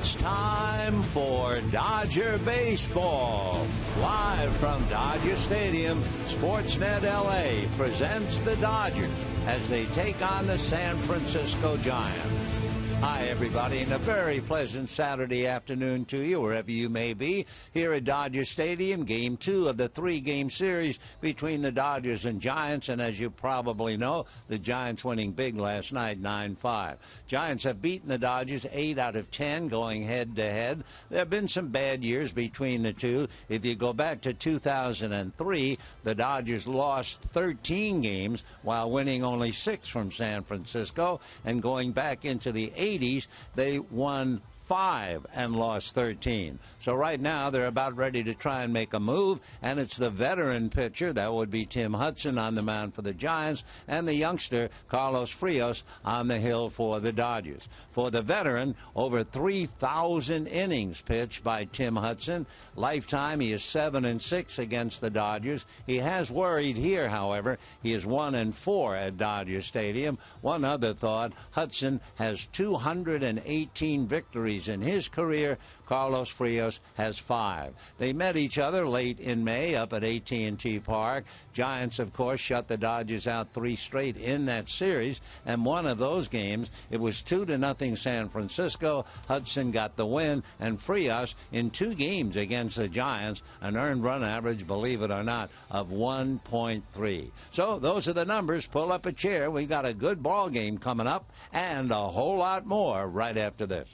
It's time for Dodger Baseball. Live from Dodger Stadium, Sportsnet LA presents the Dodgers as they take on the San Francisco Giants. Hi, everybody, and a very pleasant Saturday afternoon to you, wherever you may be. Here at Dodger Stadium, Game 2 of the three-game series between the Dodgers and Giants. And as you probably know, the Giants winning big last night, 9-5. Giants have beaten the Dodgers 8 out of 10 going head-to-head. There have been some bad years between the two. If you go back to 2003, the Dodgers lost 13 games while winning only 6 from San Francisco. And going back into the 80s, they won 5 and lost 13. So right now they're about ready to try and make a move, and it's the veteran pitcher, that would be Tim Hudson, on the mound for the Giants, and the youngster Carlos Frios on the hill for the Dodgers. For the veteran, over 3,000 innings pitched by Tim Hudson. Lifetime, he is 7-6 against the Dodgers. He has worried here, however. He is 1-4 at Dodger Stadium. One other thought, Hudson has 218 victories in his career. Carlos Frios has 5. They met each other late in May up at AT&T Park. Giants, of course, shut the Dodgers out 3 straight in that series, and one of those games, it was 2-0 San Francisco. Hudson got the win, and Frios in 2 games against the Giants, an earned run average, believe it or not, of 1.3. So those are the numbers. Pull up a chair. We got a good ball game coming up, and a whole lot more right after this.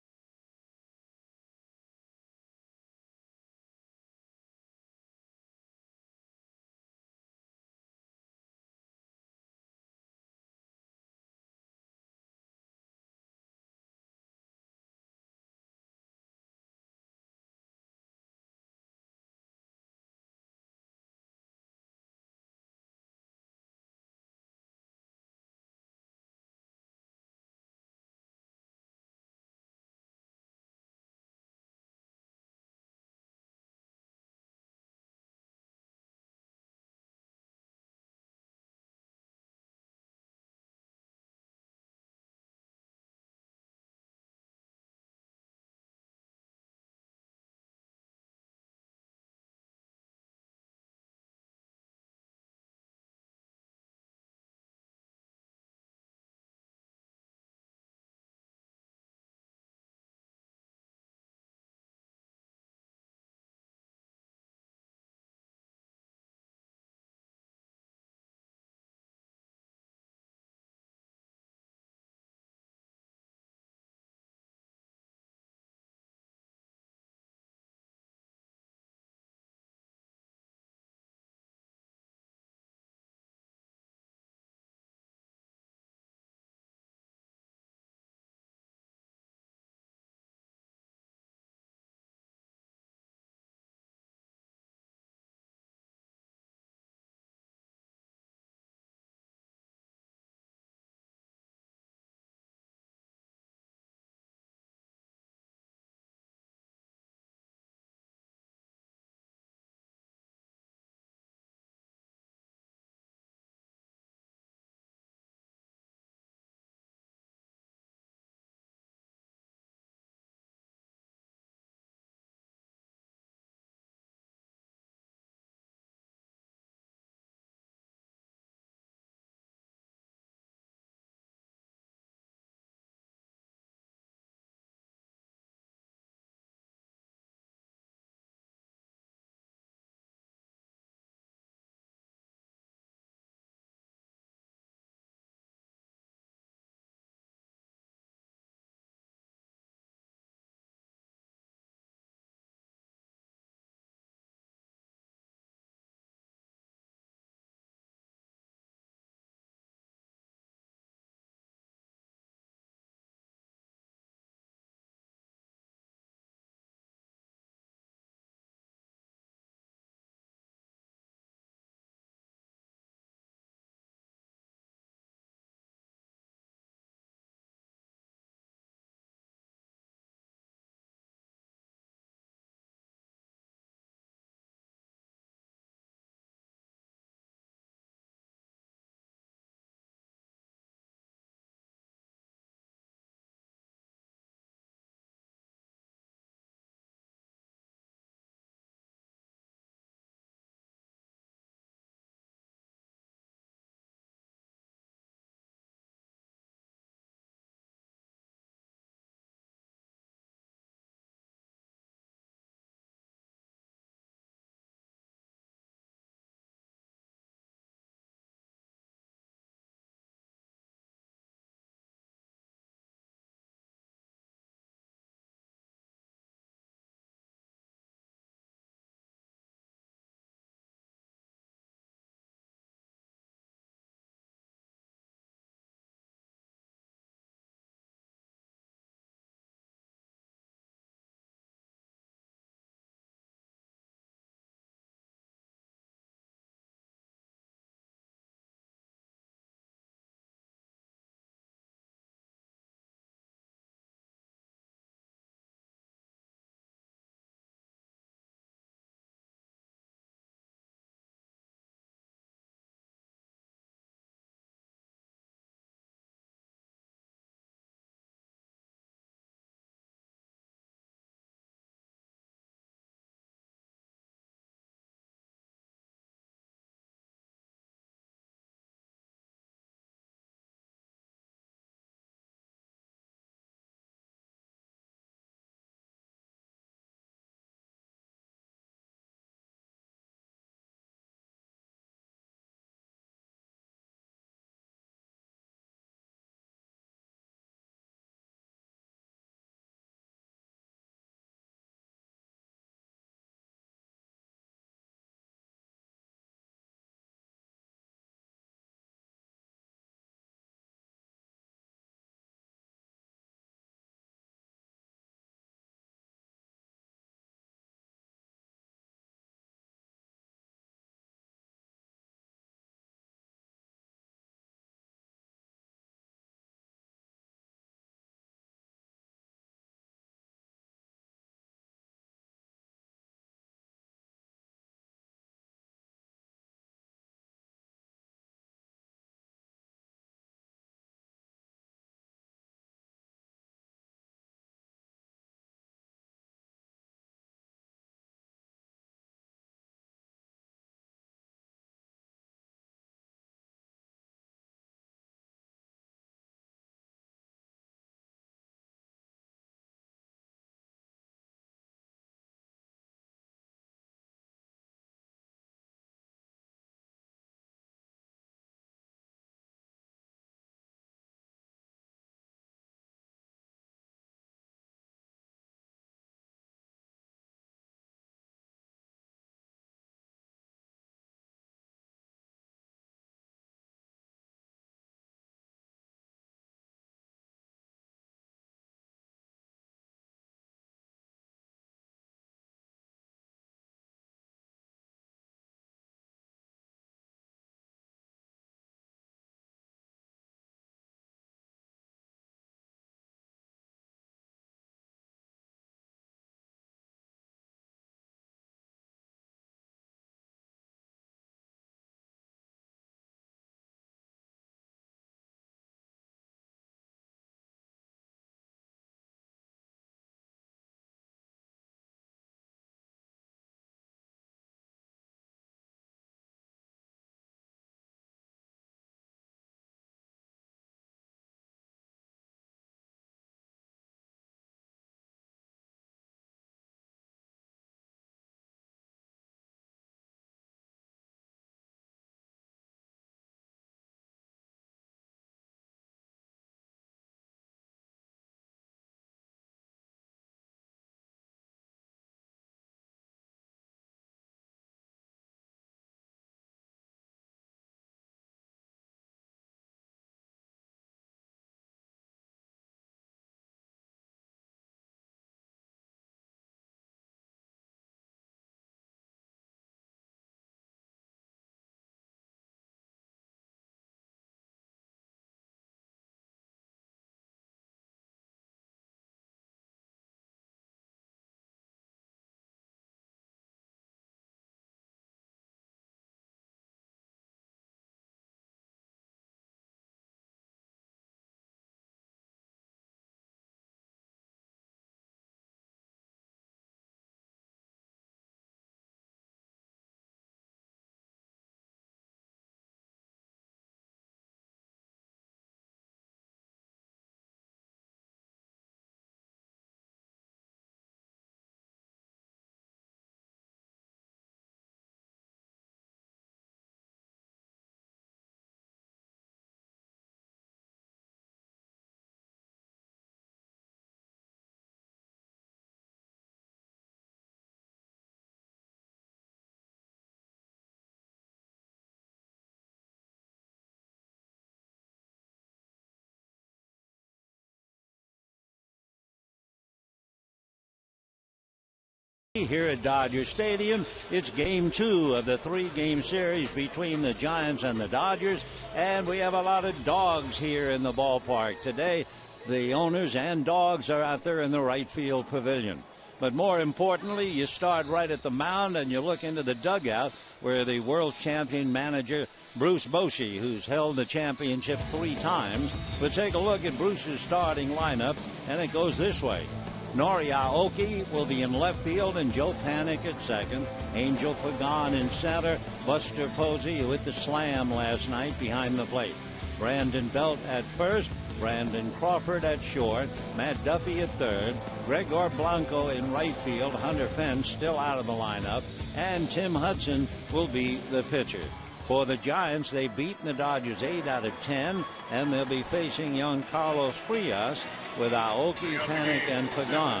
Here at Dodger Stadium, it's game 2 of the 3-game series between the Giants and the Dodgers, and we have a lot of dogs here in the ballpark today. The owners and dogs are out there in the right field pavilion. But more importantly, you start right at the mound and you look into the dugout where the world champion manager Bruce Bochy, who's held the championship 3 times, will take a look at Bruce's starting lineup, and it goes this way. Nori Aoki will be in left field and Joe Panik at second. Angel Pagan in center. Buster Posey, who hit the slam last night, behind the plate. Brandon Belt at first. Brandon Crawford at short. Matt Duffy at third. Gregor Blanco in right field. Hunter Pence still out of the lineup. And Tim Hudson will be the pitcher. For the Giants, they've beaten the Dodgers 8 out of 10, and they'll be facing young Carlos Frias with Aoki, Panik, and Pagan.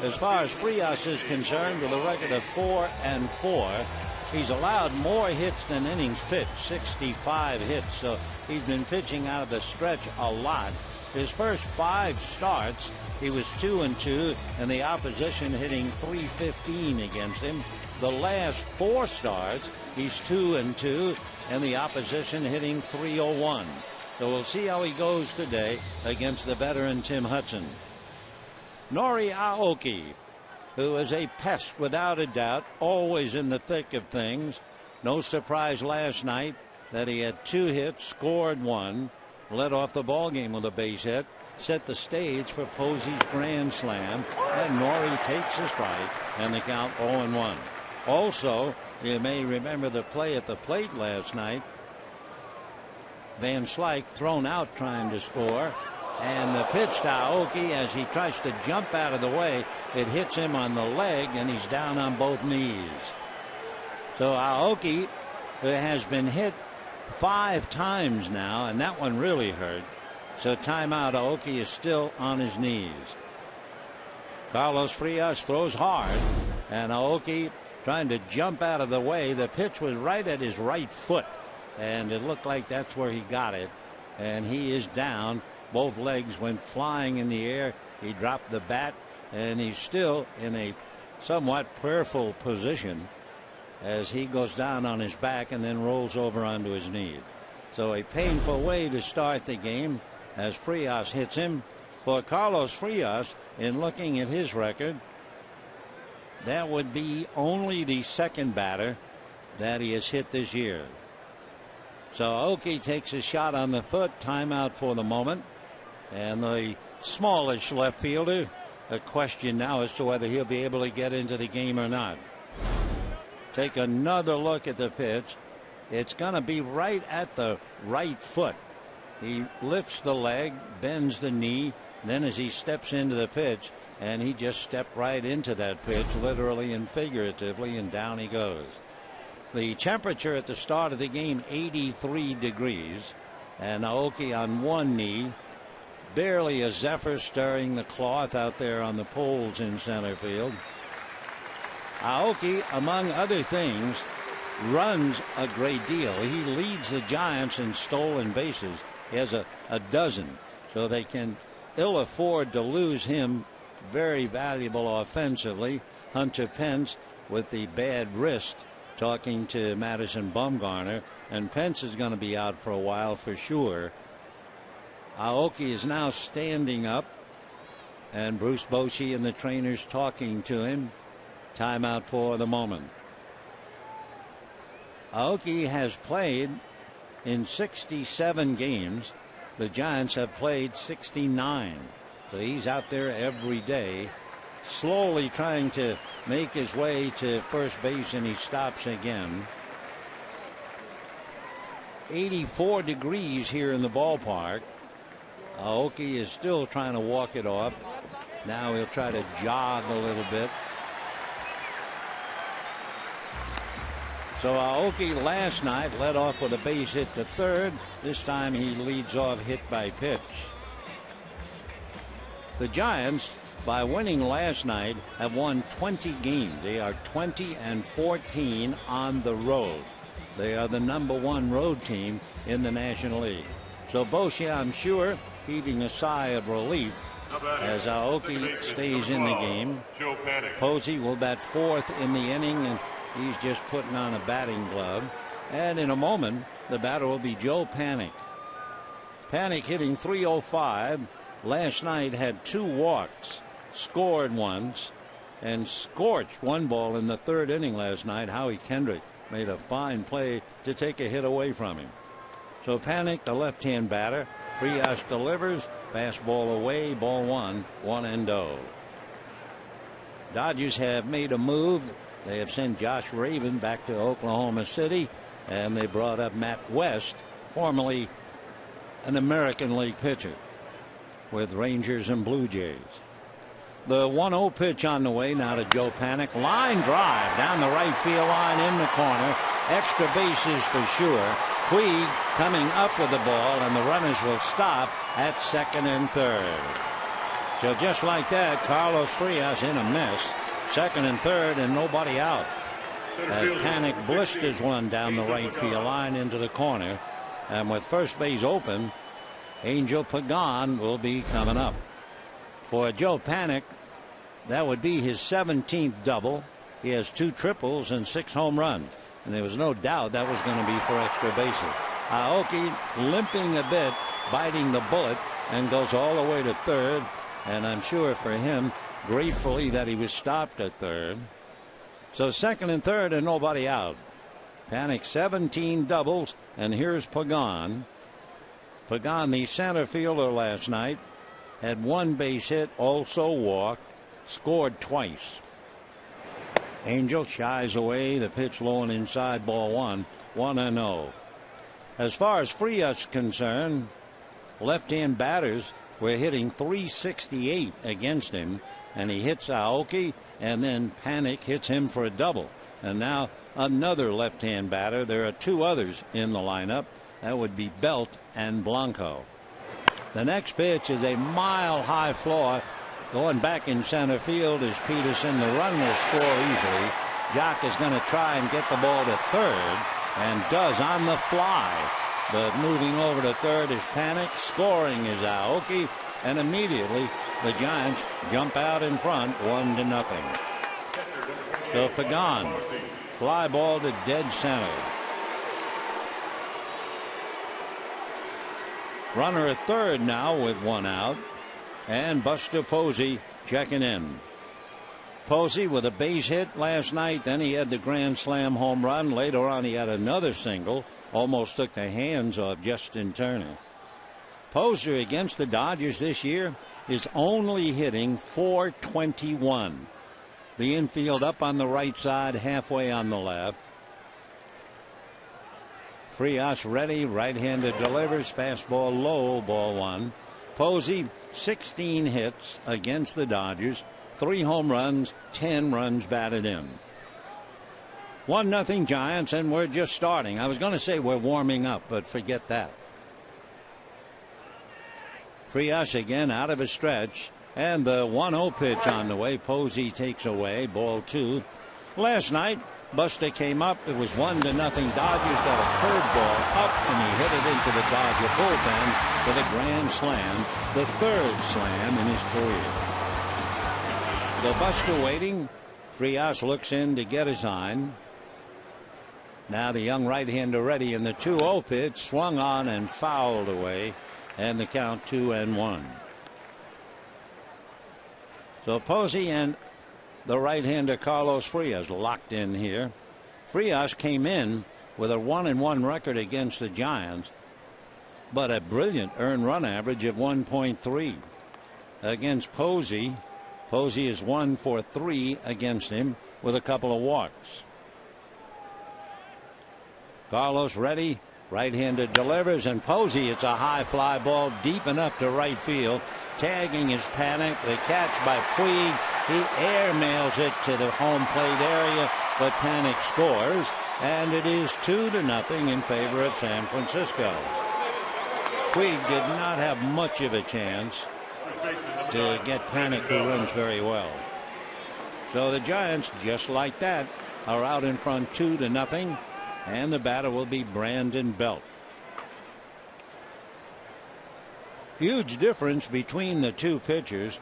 As far as Frias is concerned, with a record of 4-4, he's allowed more hits than innings pitched, 65 hits, so he's been pitching out of the stretch a lot. His first 5 starts, he was 2-2, and the opposition hitting .315 against him. The last 4 starts, he's 2-2, and the opposition hitting .301. So we'll see how he goes today against the veteran Tim Hudson. Nori Aoki, who is a pest without a doubt, always in the thick of things. No surprise last night that he had 2 hits, scored 1, led off the ballgame with a base hit, set the stage for Posey's grand slam, and Nori takes a strike, and the count 0-1. Also, you may remember the play at the plate last night. Van Slyke thrown out trying to score, and the pitch to Aoki as he tries to jump out of the way, it hits him on the leg and he's down on both knees. So Aoki has been hit 5 times now, and that one really hurt. So timeout. Aoki is still on his knees. Carlos Frias throws hard, and Aoki trying to jump out of the way. The pitch was right at his right foot, and it looked like that's where he got it, and he is down. Both legs went flying in the air. He dropped the bat, and he's still in a somewhat prayerful position as he goes down on his back and then rolls over onto his knee. So a painful way to start the game as Frias hits him. For Carlos Frias, in looking at his record, that would be only the second batter that he has hit this year. So Aoki takes a shot on the foot. Timeout for the moment. And the smallish left fielder, a question now as to whether he'll be able to get into the game or not. Take another look at the pitch. It's going to be right at the right foot. He lifts the leg, bends the knee, then as he steps into the pitch, and he just stepped right into that pitch, literally and figuratively, and down he goes. The temperature at the start of the game, 83 degrees, and Aoki on one knee, barely a zephyr stirring the cloth out there on the poles in center field. Aoki, among other things, runs a great deal. He leads the Giants in stolen bases. He has a dozen, so they can ill afford to lose him. Very valuable offensively. Hunter Pence with the bad wrist talking to Madison Bumgarner, and Pence is going to be out for a while for sure. Aoki is now standing up, and Bruce Bochy and the trainers talking to him. Timeout for the moment. Aoki has played in 67 games. The Giants have played 69. So he's out there every day, slowly trying to make his way to first base, and he stops again. 84 degrees here in the ballpark. Aoki is still trying to walk it off. Now he'll try to jog a little bit. So Aoki last night led off with a base hit to third. This time he leads off hit by pitch. The Giants, by winning last night, have won 20 games. They are 20-14 on the road. They are the #1 road team in the National League. So Bochy, I'm sure, heaving a sigh of relief as Aoki stays in the game. Posey will bat fourth in the inning, and he's just putting on a batting glove. And in a moment, the batter will be Joe Panik. Panik hitting .305. Last night had 2 walks, scored once, and scorched 1 ball in the 3rd inning last night. Howie Kendrick made a fine play to take a hit away from him. So Panik, the left-hand batter. Frias delivers, fastball away, ball 1, 1-0. Dodgers have made a move. They have sent Josh Raven back to Oklahoma City, and they brought up Matt West, formerly an American League pitcher with Rangers and Blue Jays. The 1-0 pitch on the way now to Joe Panik. Line drive down the right field line in the corner. Extra bases for sure. Puig coming up with the ball, and the runners will stop at second and third. So just like that, Carlos Frias in a mess. Second and third, and nobody out. As Panik blisters one down the right field line into the corner. And with first base open, Angel Pagan will be coming up. For Joe Panik, that would be his 17th double. He has 2 triples and 6 home runs. And there was no doubt that was going to be for extra bases. Aoki limping a bit, biting the bullet, and goes all the way to third. And I'm sure for him, gratefully that he was stopped at third. So second and third and nobody out. Panik 17 doubles, and here's Pagan. Pagan, the center fielder last night, had 1 base hit, also walked, scored twice. Angel shies away, the pitch low and inside, ball 1, 1-0. As far as Frias concerned, left-hand batters were hitting .368 against him, and he hits Aoki, and then Panik hits him for a double. And now another left-hand batter. There are 2 others in the lineup. That would be Belt and Blanco. The next pitch is a mile-high floor. Going back in center field is Peterson. The run will score easily. Jock is going to try and get the ball to third, and does on the fly. But moving over to third is Panik. Scoring is Aoki, and immediately the Giants jump out in front 1-0. So Pagan, fly ball to dead center. Runner at third now with 1 out. And Buster Posey checking in. Posey with a base hit last night. Then he had the grand slam home run. Later on he had another single. Almost took the hands of Justin Turner. Posey against the Dodgers this year is only hitting .421. The infield up on the right side, halfway on the left. Frias ready, right-handed delivers, fastball low, ball 1. Posey 16 hits against the Dodgers, 3 home runs, 10 runs batted in. 1-0 Giants, and we're just starting. I was going to say we're warming up, but forget that. Frias again out of a stretch, and the 1-0 pitch on the way. Posey takes away, ball 2. Last night, Buster came up. It was 1-0 Dodgers. Got a curveball up, and he hit it into the Dodger bullpen with a grand slam, the 3rd slam in his career. So Buster waiting. Frias looks in to get a sign. Now the young right-hander ready, and the 2-0 pitch swung on and fouled away, and the count 2-1. So Posey and the right-hander Carlos Frias locked in here. Frias came in with a 1-1 record against the Giants, but a brilliant earned run average of 1.3 against Posey. Posey is 1 for 3 against him with a couple of walks. Carlos ready, right-handed delivers, and Posey, it's a high fly ball deep enough to right field. Tagging is Panik. The catch by Puig. He airmails it to the home plate area, but Panik scores, and it is 2-0 in favor of San Francisco. Puig did not have much of a chance to get Panik, who runs very well. So the Giants, just like that, are out in front 2-0, and the batter will be Brandon Belt. Huge difference between the two pitchers.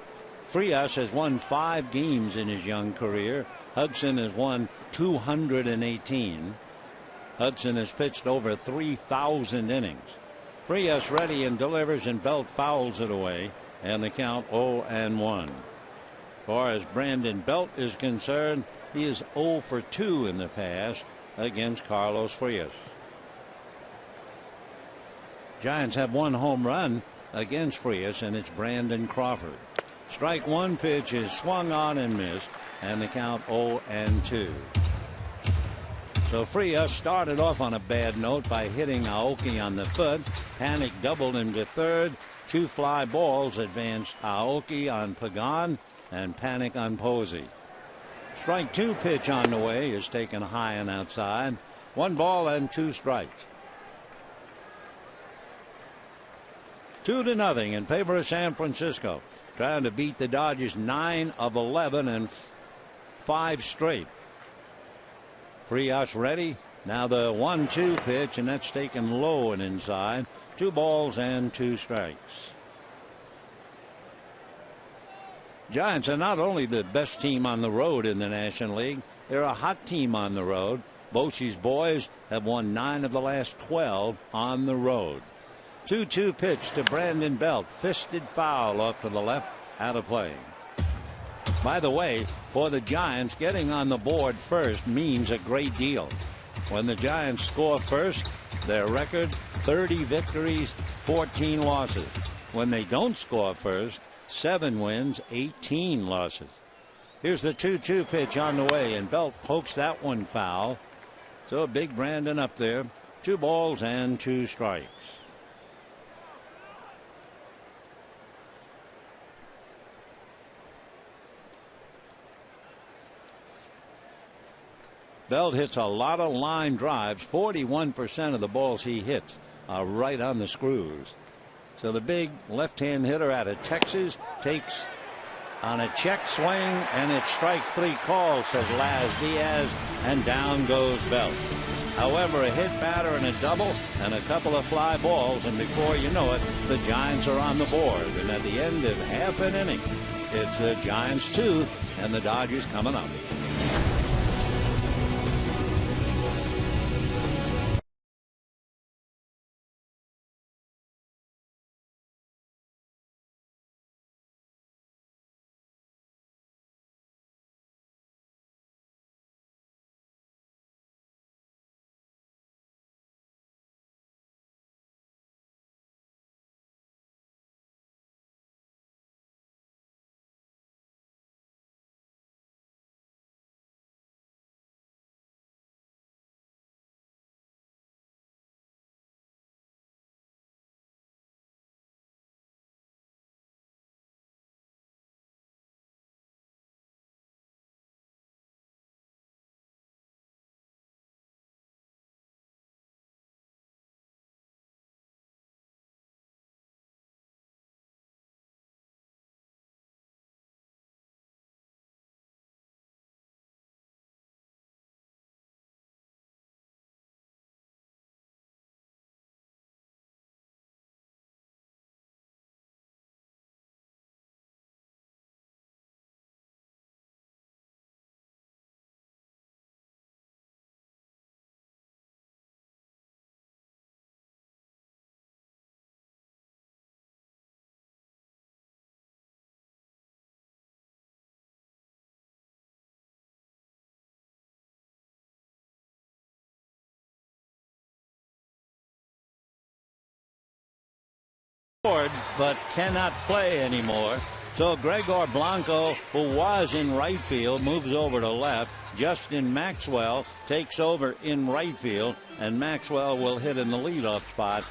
Frias has won 5 games in his young career. Hudson has won 218. Hudson has pitched over 3,000 innings. Frias ready and delivers, and Belt fouls it away, and the count 0-1. As far as Brandon Belt is concerned, he is 0 for 2 in the past against Carlos Frias. Giants have 1 home run against Frias, and it's Brandon Crawford. Strike 1 pitch is swung on and missed, and the count 0-2. So Frias started off on a bad note by hitting Aoki on the foot. Panic doubled him to third. 2 fly balls advanced Aoki on Pagan and Panic on Posey. Strike 2 pitch on the way is taken high and outside. 1 ball and 2 strikes. 2-0 in favor of San Francisco, trying to beat the Dodgers 9 of 11 and 5 straight. Frias ready. Now the 1-2 pitch, and that's taken low and inside. 2 balls and 2 strikes. Giants are not only the best team on the road in the National League, they're a hot team on the road. Bochy's boys have won 9 of the last 12 on the road. 2-2 pitch to Brandon Belt. Fisted foul off to the left, out of play. By the way, for the Giants, getting on the board first means a great deal. When the Giants score first, their record 30 victories, 14 losses. When they don't score first, 7 wins, 18 losses. Here's the 2-2 pitch on the way, and Belt pokes that one foul. So big Brandon up there. 2 balls and 2 strikes. Belt hits a lot of line drives. 41% of the balls he hits are right on the screws. So the big left-hand hitter out of Texas takes on a check swing, and it's strike 3 call, says Laz Diaz, and down goes Belt. However, a hit batter and a double and a couple of fly balls, and before you know it, the Giants are on the board. And at the end of half an inning, it's the Giants 2 and the Dodgers coming up. But cannot play anymore. So Gregor Blanco, who was in right field, moves over to left. Justin Maxwell takes over in right field, and Maxwell will hit in the leadoff spot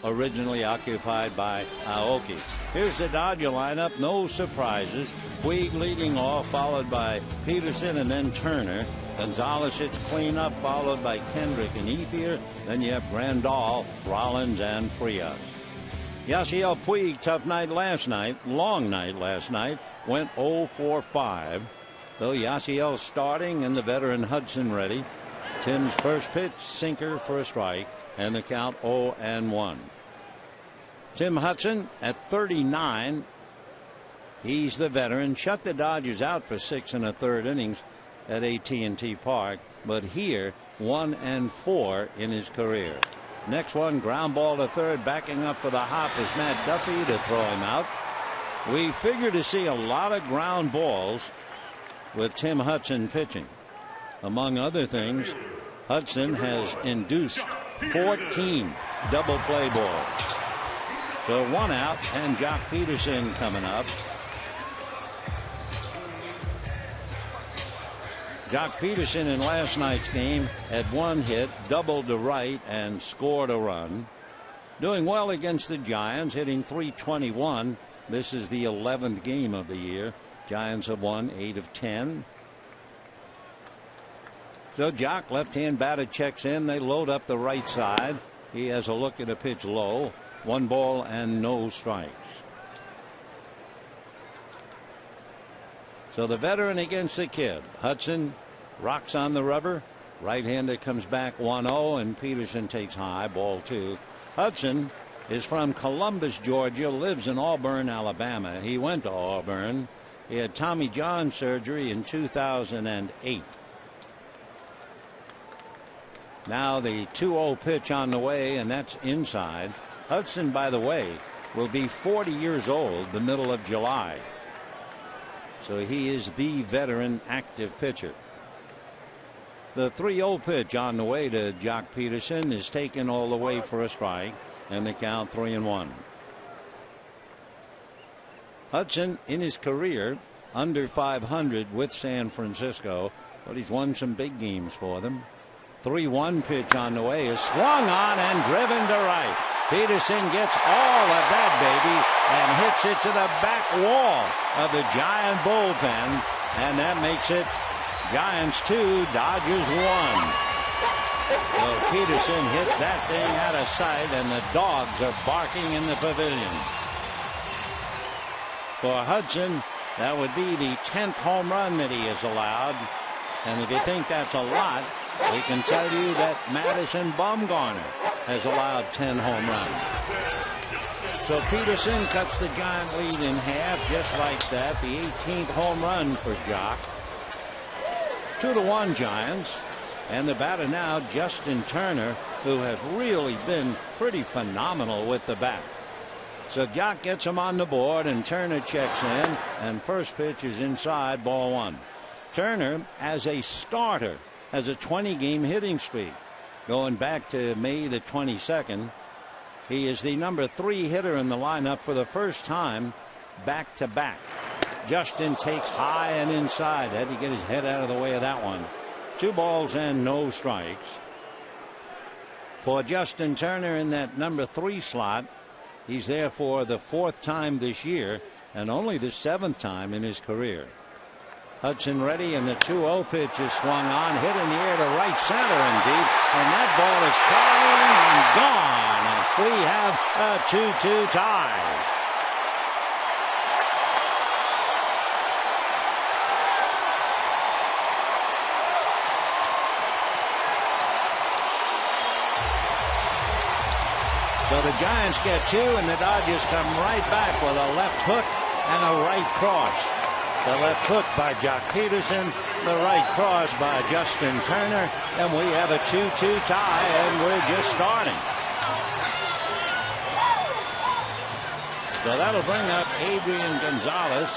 originally occupied by Aoki. Here's the Dodger lineup. No surprises. Puig leading off, followed by Peterson and then Turner. Gonzalez hits clean up, followed by Kendrick and Ethier. Then you have Grandal, Rollins, and Frias. Yasiel Puig, tough night last night, long night last night, went 0 for 5. Though Yasiel starting and the veteran Hudson ready. Tim's first pitch, sinker for a strike, and the count 0-1. Tim Hudson at 39. He's the veteran. Shut the Dodgers out for 6 1/3 innings at AT&T Park. But here, 1-4 in his career. Next one, ground ball to third. Backing up for the hop is Matt Duffy to throw him out. We figure to see a lot of ground balls with Tim Hudson pitching. Among other things, Hudson has induced 14 double play balls. So 1 out, and Jock Peterson coming up. Jock Peterson in last night's game had 1 hit, doubled to right, and scored a run. Doing well against the Giants, hitting .321. This is the 11th game of the year. Giants have won 8 of 10. So Jock, left-hand batter, checks in. They load up the right side. He has a look at a pitch low. 1 ball and no strikes. So the veteran against the kid. Hudson rocks on the rubber. Right-hander comes back 1-0, and Peterson takes high, ball 2. Hudson is from Columbus, Georgia, lives in Auburn, Alabama. He went to Auburn. He had Tommy John surgery in 2008. Now the 2-0 pitch on the way, and that's inside. Hudson, by the way, will be 40 years old the middle of July. So he is the veteran active pitcher. The 3-0 pitch on the way to Jock Peterson is taken all the way for a strike, and the count 3-1. Hudson in his career under 500 with San Francisco, but he's won some big games for them. 3-1 pitch on the way is swung on and driven to right. Peterson gets all of that baby and hits it to the back wall of the Giant bullpen, and that makes it Giants 2, Dodgers 1. So Peterson hits that thing out of sight, and the dogs are barking in the pavilion. For Hudson, that would be the 10th home run that he has allowed, and if you think that's a lot, we can tell you that Madison Bumgarner has allowed 10 home runs. So Peterson cuts the Giant lead in half, just like that. The 18th home run for Jock. 2-1 Giants. And the batter now, Justin Turner, who has really been pretty phenomenal with the bat. So Jock gets him on the board, and Turner checks in, and first pitch is inside, ball 1. Turner, as a starter, has a 20-game hitting streak going back to May the 22nd. He is the number 3 hitter in the lineup for the first time back to back. Justin takes high and inside. Had to get his head out of the way of that one. 2 balls and no strikes for Justin Turner in that number 3 slot. He's there for the 4th time this year and only the 7th time in his career. Hudson ready, and the 2-0 pitch is swung on, hit in the air to right center and deep, and that ball is carrying and gone as we have a 2-2 tie. So the Giants get 2, and the Dodgers come right back with a left hook and a right cross. The left hook by Jock Peterson, the right cross by Justin Turner, and we have a 2-2 tie, and we're just starting. So that'll bring up Adrian Gonzalez.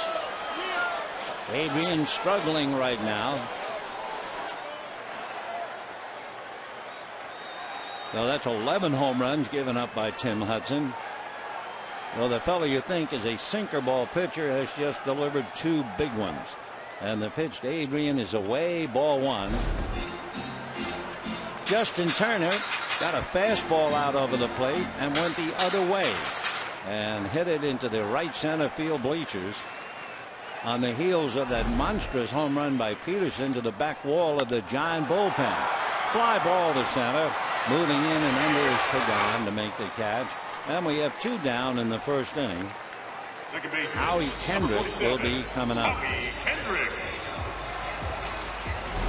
Adrian struggling right now. So that's 11 home runs given up by Tim Hudson. Well, the fellow you think is a sinker ball pitcher has just delivered 2 big ones. And the pitch to Adrian is away, ball 1. Justin Turner got a fastball out over the plate and went the other way and hit it into the right center field bleachers on the heels of that monstrous home run by Peterson to the back wall of the Giant bullpen. Fly ball to center, moving in and under is Pagan to make the catch. And we have 2 down in the first inning. Howie Kendrick will be coming up.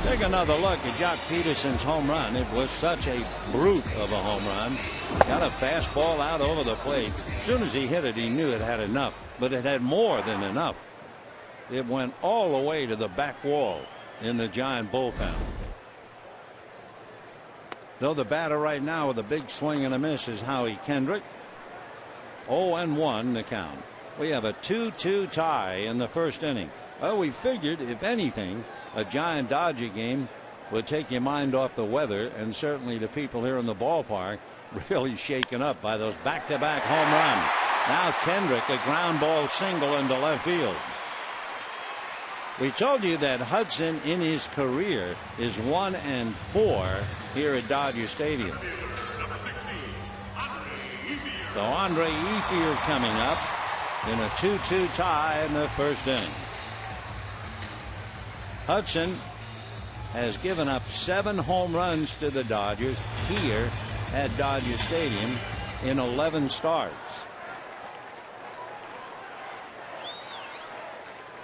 Take another look at Jock Peterson's home run. It was such a brute of a home run. Got a fastball out over the plate. As soon as he hit it, he knew it had enough, but it had more than enough. It went all the way to the back wall in the Giant bullpen. Though the batter right now with a big swing and a miss is Howie Kendrick. 0-1 the count. We have a 2-2 tie in the first inning. Well, we figured, if anything, a Giant Dodger game would take your mind off the weather, and certainly the people here in the ballpark really shaken up by those back-to-back home runs. Now Kendrick, a ground ball single into left field. We told you that Hudson in his career is 1-4 here at Dodger Stadium. So Andre Ethier coming up in a 2-2 tie in the first inning. Hudson has given up 7 home runs to the Dodgers here at Dodger Stadium in 11 starts.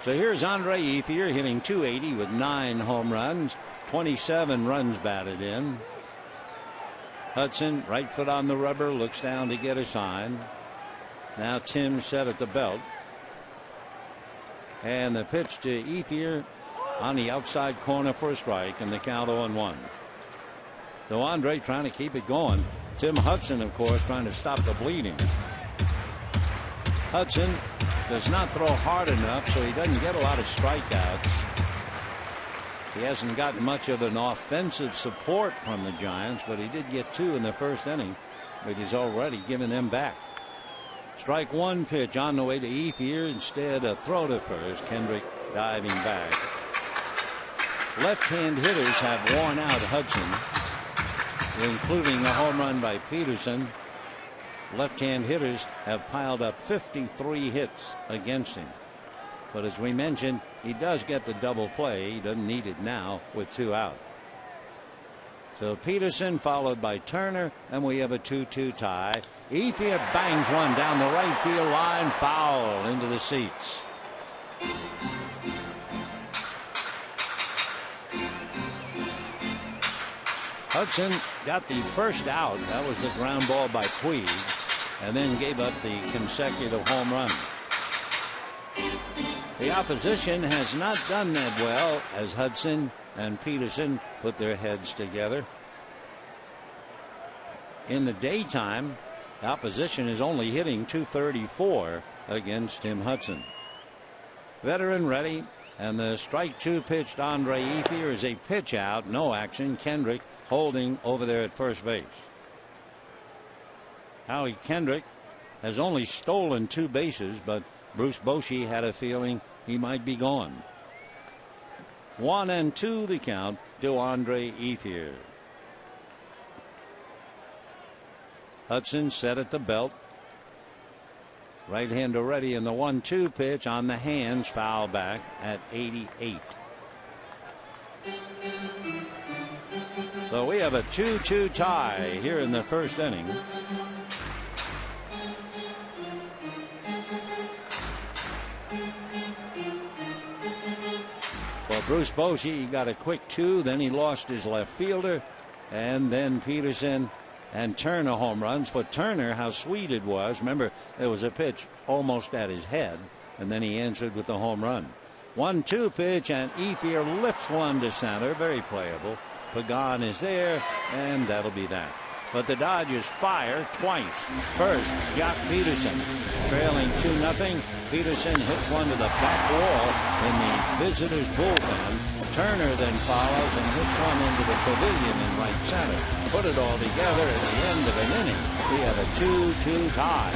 So here's Andre Ethier hitting .280 with 9 home runs, 27 runs batted in. Hudson, right foot on the rubber, looks down to get a sign. Now Tim set at the belt. And the pitch to Ethier on the outside corner for a strike, and the count 0-1. So Andre trying to keep it going. Tim Hudson, of course, trying to stop the bleeding. Hudson does not throw hard enough, so he doesn't get a lot of strikeouts. He hasn't gotten much of an offensive support from the Giants, but he did get 2 in the first inning, but he's already given them back. Strike 1 pitch on the way to Ethier. Instead, a throw to first. Kendrick diving back. Left-hand hitters have worn out Hudson, including a home run by Peterson. Left-hand hitters have piled up 53 hits against him. But as we mentioned, he does get the double play. He doesn't need it now with 2 out. So Peterson followed by Turner, and we have a 2-2 tie. Ethier bangs one down the right field line, foul into the seats. Hudson got the first out. That was the ground ball by Puig, and then gave up the consecutive home run. The opposition has not done that well as Hudson and Peterson put their heads together. In the daytime, the opposition is only hitting .234 against Tim Hudson. Veteran ready, and the strike 2 pitch to Andre Ethier is a pitch out, no action. Kendrick holding over there at first base. Howie Kendrick has only stolen 2 bases, but Bruce Bochy had a feeling he might be gone. 1-2 the count to Andre Ethier. Hudson set at the belt. Right-hander ready, in the 1-2 pitch on the hands, foul back at 88. So we have a 2-2 tie here in the first inning. For Bruce Bochy, he got a quick 2, then he lost his left fielder, and then Peterson and Turner home runs. For Turner, how sweet it was. Remember, there was a pitch almost at his head, and then he answered with the home run. 1-2 pitch, and Ethier lifts one to center. Very playable. Pagan is there, and that'll be that. But the Dodgers fire twice. First, Jock Peterson trailing 2-0. Peterson hits one to the back wall in the visitors' bullpen. Turner then follows and hits one into the pavilion in right center. Put it all together at the end of an inning. We have a 2-2 tie.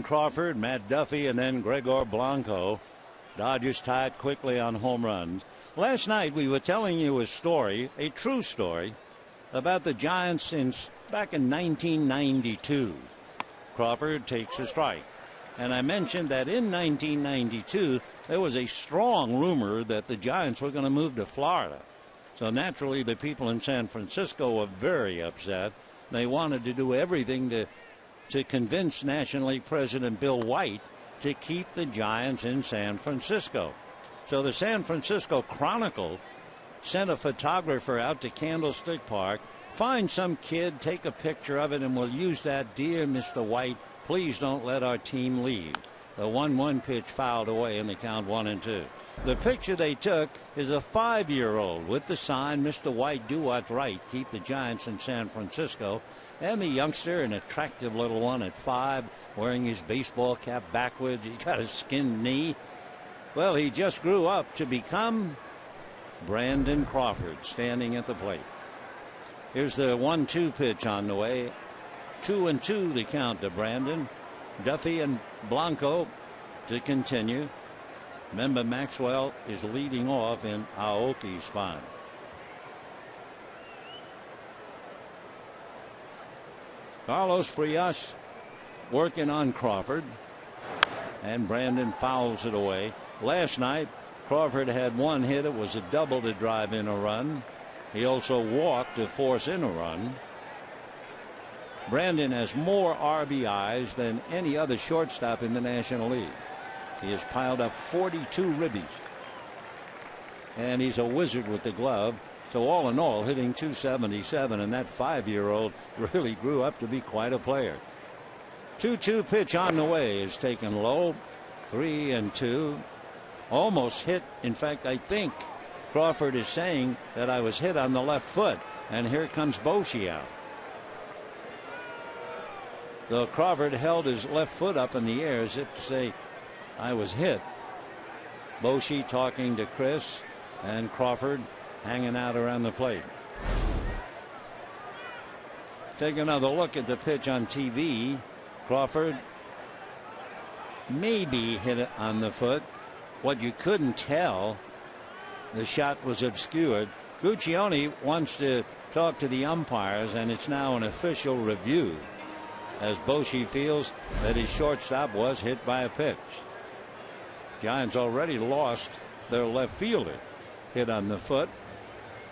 Crawford, Matt Duffy, and then Gregor Blanco. Dodgers tied quickly on home runs. Last night we were telling you a story, a true story, about the Giants since back in 1992. Crawford takes a strike. And I mentioned that in 1992 there was a strong rumor that the Giants were going to move to Florida. So naturally the people in San Francisco were very upset. They wanted to do everything to convince National League President Bill White to keep the Giants in San Francisco. So the San Francisco Chronicle sent a photographer out to Candlestick Park, find some kid, take a picture of it, and we'll use that. Dear Mr. White, please don't let our team leave. The 1-1 pitch fouled away in the count 1-2. The picture they took is a 5-year-old with the sign, Mr. White, do what's right, keep the Giants in San Francisco. And the youngster, an attractive little one at 5, wearing his baseball cap backwards. He's got a skinned knee. Well, he just grew up to become Brandon Crawford, standing at the plate. Here's the 1-2 pitch on the way. 2-2 the count to Brandon. Duffy and Blanco to continue. Remember, Maxwell is leading off in Aoki's spot. Carlos Frias working on Crawford, and Brandon fouls it away. Last night Crawford had one hit. It was a double to drive in a run. He also walked to force in a run. Brandon has more RBIs than any other shortstop in the National League. He has piled up 42 ribbies. And he's a wizard with the glove. So all in all, hitting .277, and that 5-year-old really grew up to be quite a player. 2-2 pitch on the way is taken low. 3-2. Almost hit. In fact, I think Crawford is saying that I was hit on the left foot. And here comes Posey out. Though Crawford held his left foot up in the air as if to say, I was hit. Posey talking to Chris, and Crawford hanging out around the plate. Take another look at the pitch on TV. Crawford maybe hit it on the foot. What you couldn't tell, the shot was obscured. Guccione wants to talk to the umpires, and it's now an official review, as Posey feels that his shortstop was hit by a pitch. Giants already lost their left fielder, hit on the foot.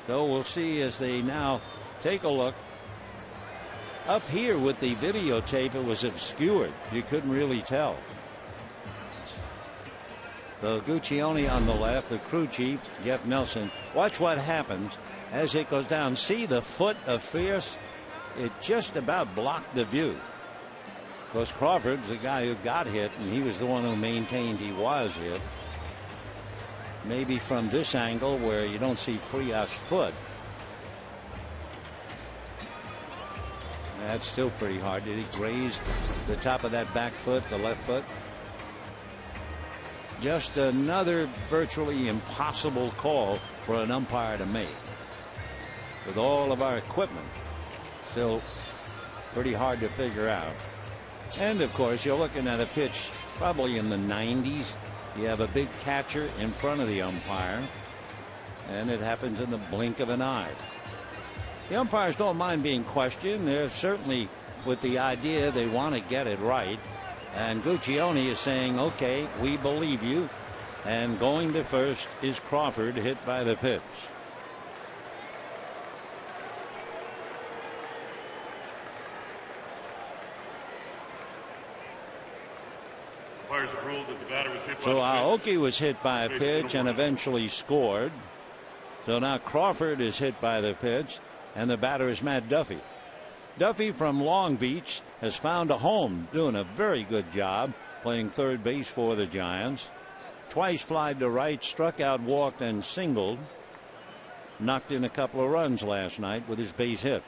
Though we'll see as they now take a look. Up here with the videotape, it was obscured. You couldn't really tell. The Guccione on the left, the crew chief, Jeff Nelson. Watch what happens as it goes down. See the foot of Fierce? It just about blocked the view. Of course, Crawford's the guy who got hit, and he was the one who maintained he was hit. Maybe from this angle where you don't see Frias' foot. That's still pretty hard. Did he graze the top of that back foot, the left foot? Just another virtually impossible call for an umpire to make. With all of our equipment, still pretty hard to figure out. And of course, you're looking at a pitch probably in the 90s. You have a big catcher in front of the umpire, and it happens in the blink of an eye. The umpires don't mind being questioned. They're certainly with the idea they want to get it right. And Guccione is saying, okay, we believe you. And going to first is Crawford, hit by the pitch. So Aoki was hit by a pitch and eventually scored. So now Crawford is hit by the pitch, and the batter is Matt Duffy. Duffy from Long Beach has found a home, doing a very good job playing third base for the Giants. Twice flied to right, struck out, walked, and singled. Knocked in a couple of runs last night with his base hit.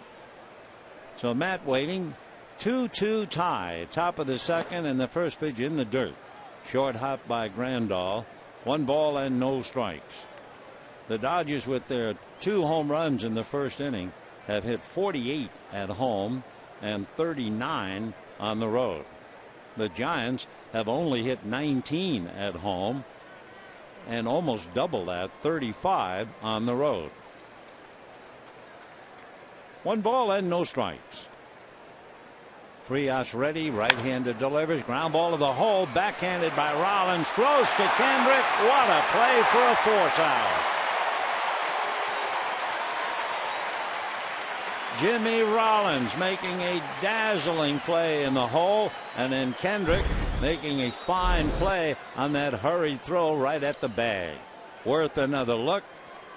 So Matt waiting. 2-2 tie, top of the second, and the first pitch in the dirt. Short hop by Grandal. 1 ball and no strikes. The Dodgers, with their 2 home runs in the first inning, have hit 48 at home and 39 on the road. The Giants have only hit 19 at home and almost double that, 35 on the road. 1 ball and no strikes. Frias ready, right-handed delivers, ground ball to the hole, backhanded by Rollins, throws to Kendrick. What a play for a force out. Jimmy Rollins making a dazzling play in the hole, and then Kendrick making a fine play on that hurried throw right at the bag. Worth another look.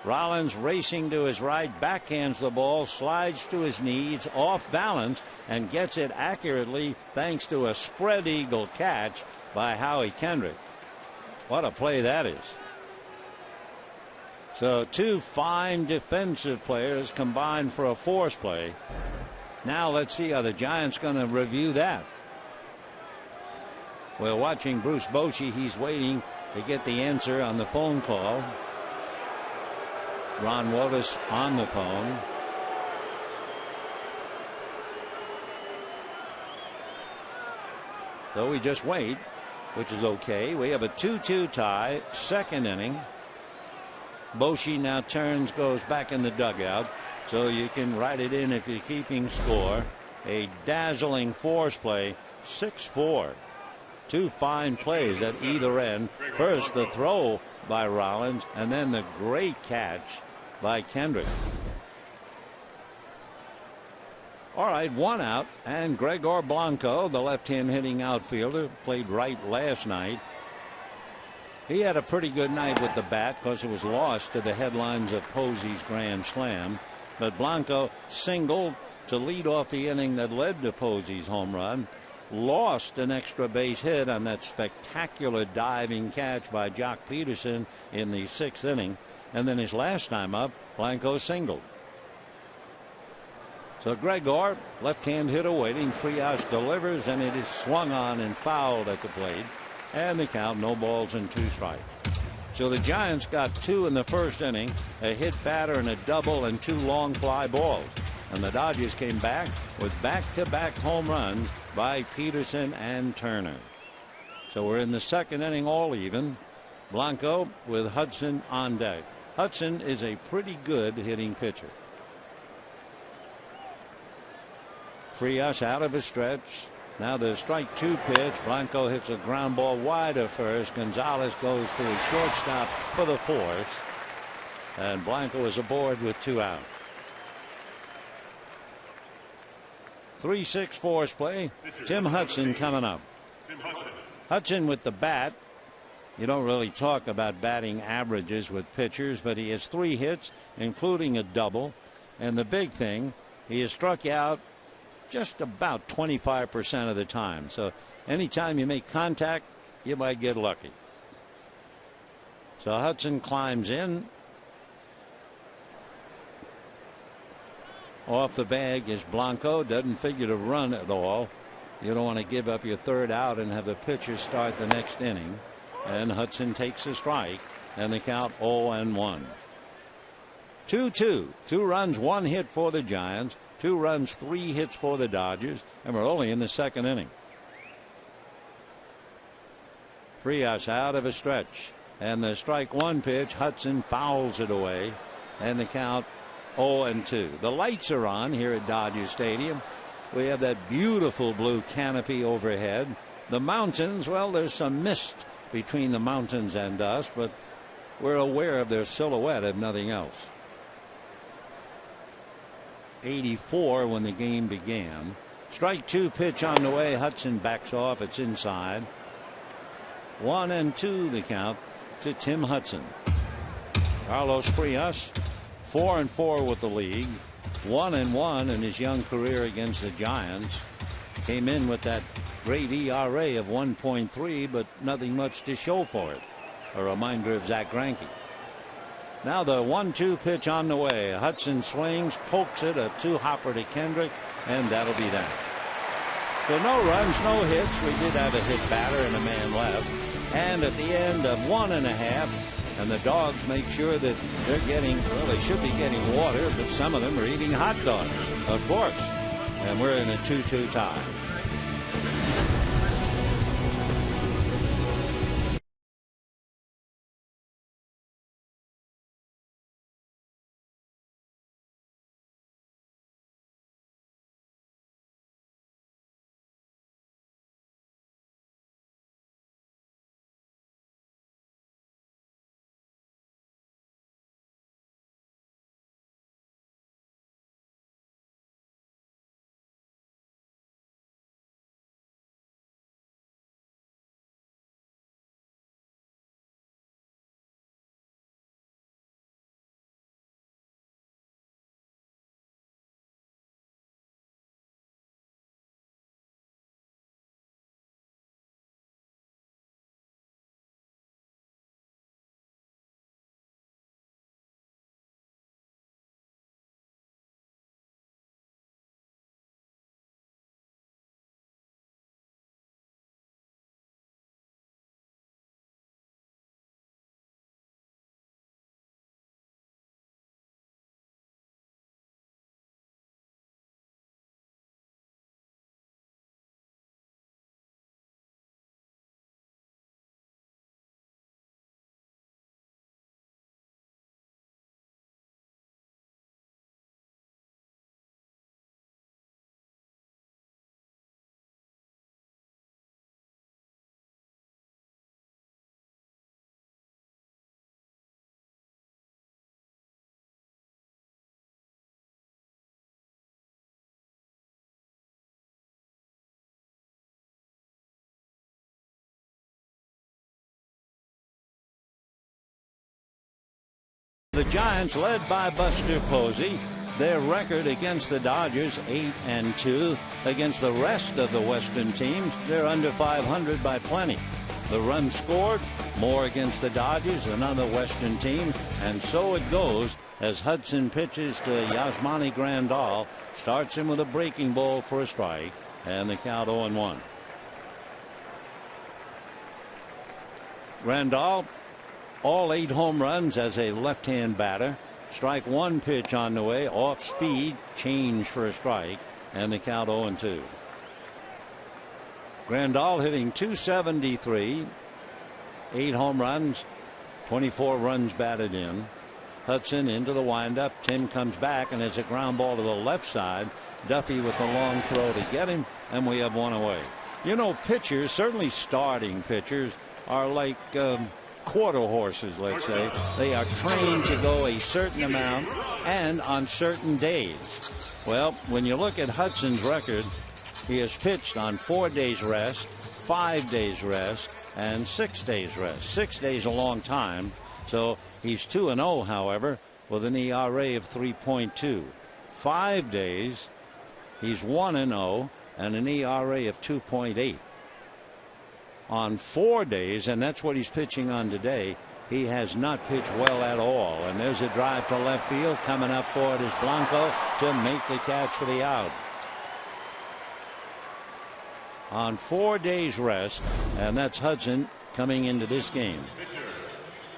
Rollins racing to his right, backhands the ball, slides to his knees, off balance, and gets it accurately thanks to a spread eagle catch by Howie Kendrick. What a play that is. So 2 fine defensive players combined for a force play. Now let's see how the Giants going to review that. We're watching Bruce Bochy. He's waiting to get the answer on the phone call. Ron Wotus on the phone. So we just wait, which is okay. We have a 2-2 tie, second inning. Bochy now turns, goes back in the dugout, so you can write it in if you're keeping score. A dazzling force play, 6-4. 2 fine plays at either end. First the throw by Rollins, and then the great catch by Kendrick. All right, 1 out, and Gregor Blanco, the left-hand hitting outfielder, played right last night. He had a pretty good night with the bat because it was lost to the headlines of Posey's grand slam. But Blanco singled to lead off the inning that led to Posey's home run. Lost an extra base hit on that spectacular diving catch by Jock Peterson in the 6th inning. And then his last time up, Blanco singled. So Gregor, left-hand hitter waiting. Frias delivers, and it is swung on and fouled at the plate. And the count, no balls and 2 strikes. So the Giants got 2 in the first inning, a hit batter and a double and 2 long fly balls. And the Dodgers came back with back-to-back home runs by Peterson and Turner. So we're in the second inning, all even. Blanco with Hudson on deck. Hudson is a pretty good hitting pitcher. Frias out of his stretch. Now the strike 2 pitch. Blanco hits a ground ball wide of first. Gonzalez goes to his shortstop for the 4th. And Blanco is aboard with 2 outs. 3-6 force play. Tim Hudson coming up. Hudson with the bat. You don't really talk about batting averages with pitchers, but he has 3 hits, including a double. And the big thing, he has struck out just about 25% of the time. So anytime you make contact, you might get lucky. So Hudson climbs in. Off the bag is Blanco. Doesn't figure to run at all. You don't want to give up your 3rd out and have the pitcher start the next inning. And Hudson takes a strike, and the count 0-1. 2-2. 2 runs, 1 hit for the Giants. 2 runs, 3 hits for the Dodgers, and we're only in the second inning. Frias out of a stretch, and the strike 1 pitch, Hudson fouls it away, and the count 0-2. The lights are on here at Dodger Stadium. We have that beautiful blue canopy overhead. The mountains, well, there's some mist between the mountains and us, but we're aware of their silhouette if nothing else. 84 when the game began. Strike 2 pitch on the way. Hudson backs off. It's inside. 1-2 the count to Tim Hudson. Carlos Frias 4-4 with the league. 1-1 in his young career against the Giants. Came in with that great ERA of 1.3, but nothing much to show for it. A reminder of Zach Greinke. Now the 1-2 pitch on the way. Hudson swings, pokes it, a 2-hopper to Kendrick, and that'll be that. So no runs, no hits. We did have a hit batter and a man left. And at the end of 1.5, and the Dogs make sure that they're getting, well, they should be getting water, but some of them are eating hot dogs, of course. And we're in a 2-2 tie. The Giants, led by Buster Posey, their record against the Dodgers 8-2. Against the rest of the Western teams, they're under 500 by plenty. The runs scored more against the Dodgers than other Western teams, and so it goes as Hudson pitches to Yasmani Grandal, starts him with a breaking ball for a strike, and the count 0-1. Grandal, all 8 home runs as a left-hand batter. Strike one pitch on the way, off speed, change for a strike, and the count 0-2. Grandal hitting .273, 8 home runs, 24 runs batted in. Hudson into the windup. Tim comes back, and it's a ground ball to the left side. Duffy with the long throw to get him, and we have one away. You know, pitchers, certainly starting pitchers, are like quarter horses, let's say. They are trained to go a certain amount and on certain days. Well, when you look at Hudson's record, he has pitched on 4 days rest, 5 days rest, and 6 days rest. 6 days a long time. So he's 2-0, however, with an ERA of 3.2. 5 days, he's 1-0 and an ERA of 2.8. On 4 days, and that's what he's pitching on today, he has not pitched well at all. And there's a drive to left field. Coming up for it is Blanco to make the catch for the out. On 4 days rest, and that's Hudson coming into this game.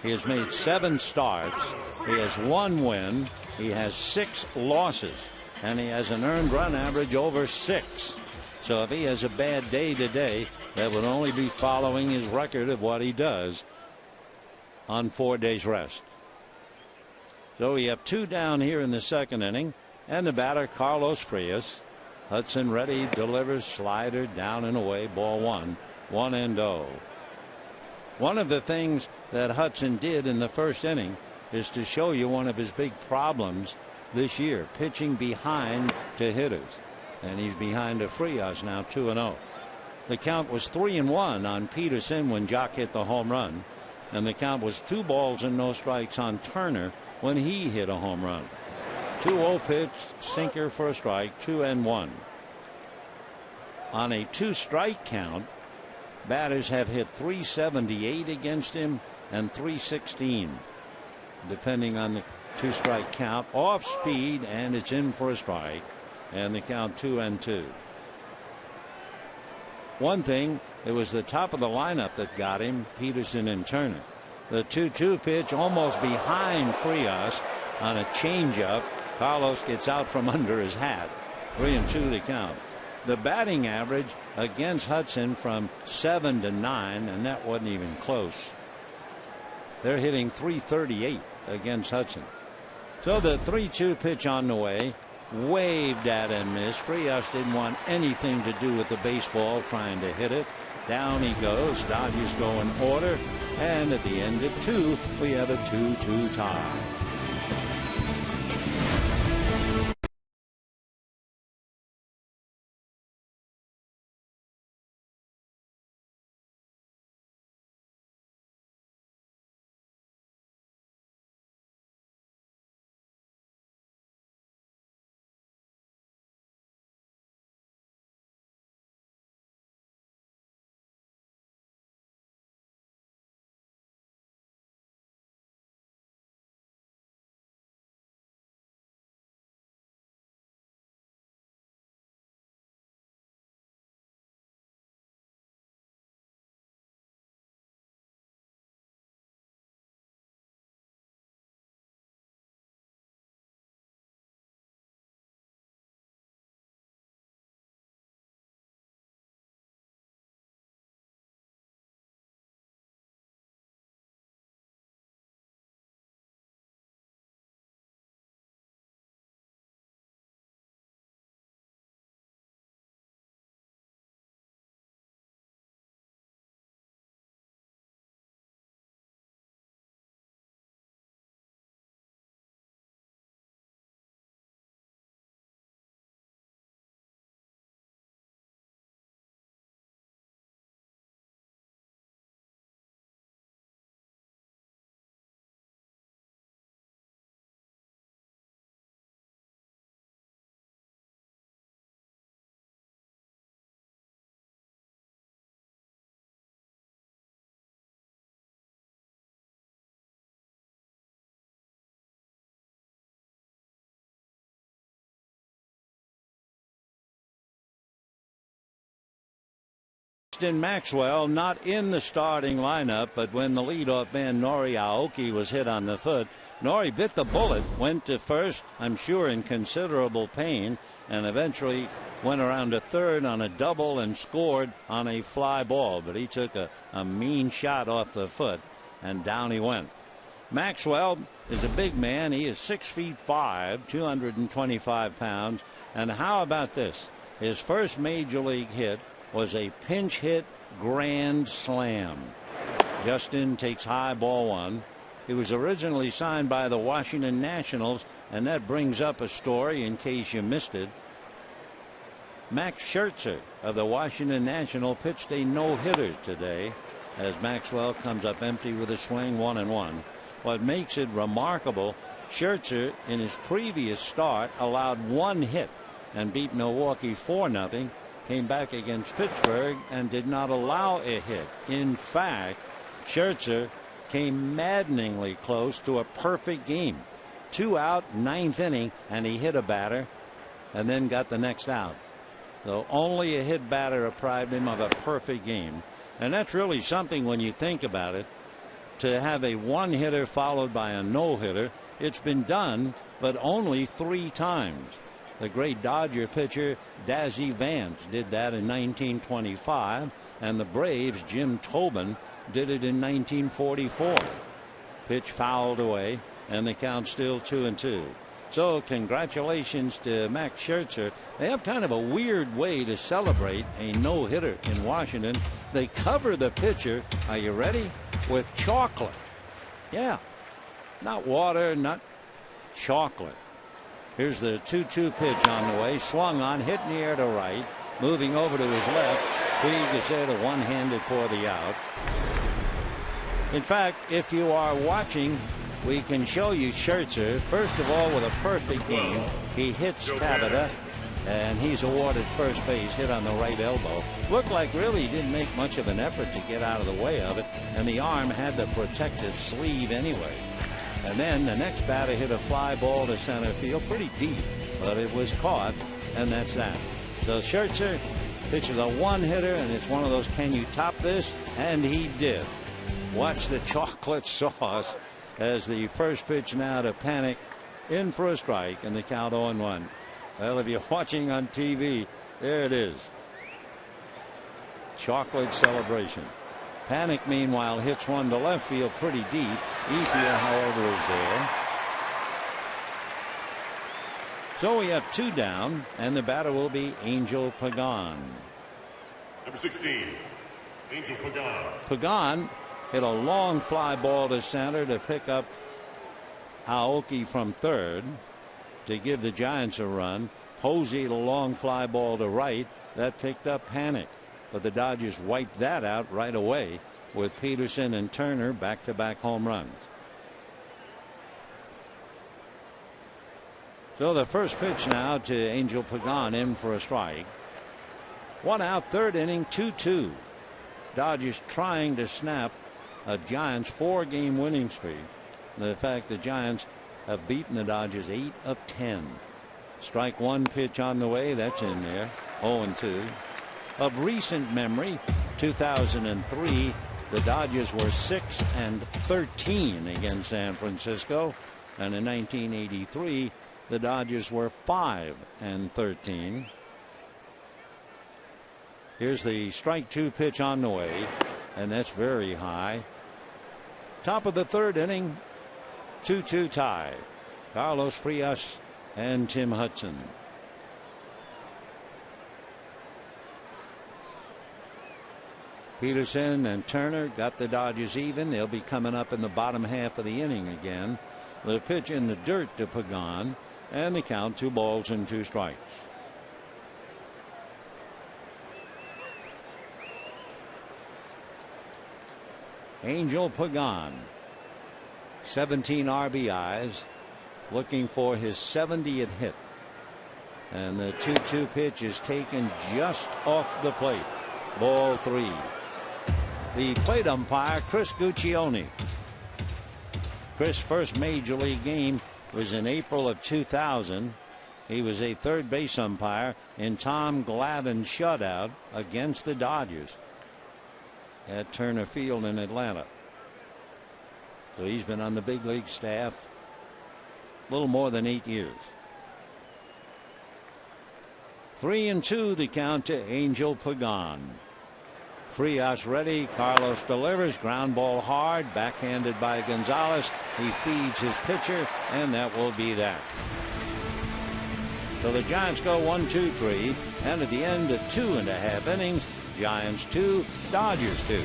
He has made 7 starts. He has 1 win. He has 6 losses, and he has an earned run average over 6. So if he has a bad day today, that would only be following his record of what he does on 4 days rest. So we have 2 down here in the second inning, and the batter Carlos Frias. Hudson ready, delivers, slider down and away, ball 1, 1-0. One of the things that Hudson did in the first inning is to show you one of his big problems this year, pitching behind to hitters. And he's behind to Frias now, 2-0. The count was 3-1 on Peterson when Jock hit the home run, and the count was 2 balls and no strikes on Turner when he hit a home run. 2-0 pitch, sinker for a strike, 2-1. On a 2-strike count, batters have hit 378 against him and 316, depending on the 2-strike count. Off speed, and it's in for a strike, and the count 2-2. One thing, it was the top of the lineup that got him, Peterson and Turner. The 2-2 pitch almost behind Frias on a changeup. Carlos gets out from under his hat. 3-2 the count. The batting average against Hudson from 7 to 9, and that wasn't even close. They're hitting .338 against Hudson. So the 3-2 pitch on the way, waved at and missed. Frias didn't want anything to do with the baseball, trying to hit it. Down he goes. Dodgers go in order, and at the end of 2, we have a 2-2 tie. Justin Maxwell not in the starting lineup, but when the leadoff man Nori Aoki was hit on the foot, Nori bit the bullet, went to first, I'm sure in considerable pain, and eventually went around to third on a double and scored on a fly ball. But he took a mean shot off the foot, and down he went. Maxwell is a big man. He is 6'5", 225 pounds. And how about this? His first major league hit was a pinch hit grand slam. Justin takes high ball one. He was originally signed by the Washington Nationals, and that brings up a story in case you missed it. Max Scherzer of the Washington Nationals pitched a no-hitter today as Maxwell comes up empty with a swing, 1-1. What makes it remarkable, Scherzer in his previous start allowed one hit and beat Milwaukee 4-0. Came back against Pittsburgh and did not allow a hit. In fact, Scherzer came maddeningly close to a perfect game. 2 out, 9th inning, and he hit a batter and then got the next out. So only a hit batter deprived him of a perfect game. And that's really something when you think about it. To have a one-hitter followed by a no-hitter, it's been done, but only 3 times. The great Dodger pitcher Dazzy Vance did that in 1925, and the Braves' Jim Tobin did it in 1944. Pitch fouled away, and the count still 2-2. So congratulations to Max Scherzer. They have kind of a weird way to celebrate a no-hitter in Washington. They cover the pitcher, are you ready, with chocolate. Yeah, not water, not chocolate. Here's the 2-2 pitch on the way, swung on, hit in the air to right, moving over to his left. Puig is there to one-handed for the out. In fact, if you are watching, we can show you Scherzer, first of all, with a perfect game. He hits Tabata, and he's awarded first base, hit on the right elbow. Looked like really he didn't make much of an effort to get out of the way of it, and the arm had the protective sleeve anyway. And then the next batter hit a fly ball to center field, pretty deep, but it was caught, and that's that. So Scherzer pitches a one-hitter, and it's one of those, can you top this? And he did. Watch the chocolate sauce as the first pitch now to Panic in for a strike, and the count 0-1. Well, if you're watching on TV, there it is. Chocolate celebration. Panic, meanwhile, hits one to left field pretty deep. Infield, however, is there. So we have 2 down, and the batter will be Angel Pagan. Number 16, Angel Pagan. Pagan hit a long fly ball to center to pick up Aoki from third to give the Giants a run. Posey hit a long fly ball to right that picked up Panic. But the Dodgers wiped that out right away with Peterson and Turner back-to-back home runs. So the first pitch now to Angel Pagan, in for a strike. 1 out, 3rd inning, 2-2. Dodgers trying to snap a Giants 4-game winning streak. The fact the Giants have beaten the Dodgers 8 of 10. Strike 1 pitch on the way, that's in there. 0-2. Of recent memory, 2003, the Dodgers were 6-13 against San Francisco, and in 1983 the Dodgers were 5-13. Here's the strike 2 pitch on the way, and that's very high. Top of the 3rd inning, 2-2 tie. Carlos Frias and Tim Hudson. Peterson and Turner got the Dodgers even. They'll be coming up in the bottom half of the inning again. The pitch in the dirt to Pagan, and the count 2 balls and 2 strikes. Angel Pagan, 17 RBIs, looking for his 70th hit. And the 2-2 pitch is taken just off the plate. Ball 3. The plate umpire, Chris Guccione. Chris' first major league game was in April of 2000. He was a third base umpire in Tom Glavine's shutout against the Dodgers. at Turner Field in Atlanta. So he's been on the big league staff a little more than 8 years. 3-2 the count to Angel Pagan. Frias ready. Carlos delivers. Ground ball hard. Backhanded by Gonzalez. He feeds his pitcher, and that will be that. So the Giants go 1-2-3, and at the end of 2.5 innings, Giants 2, Dodgers 2.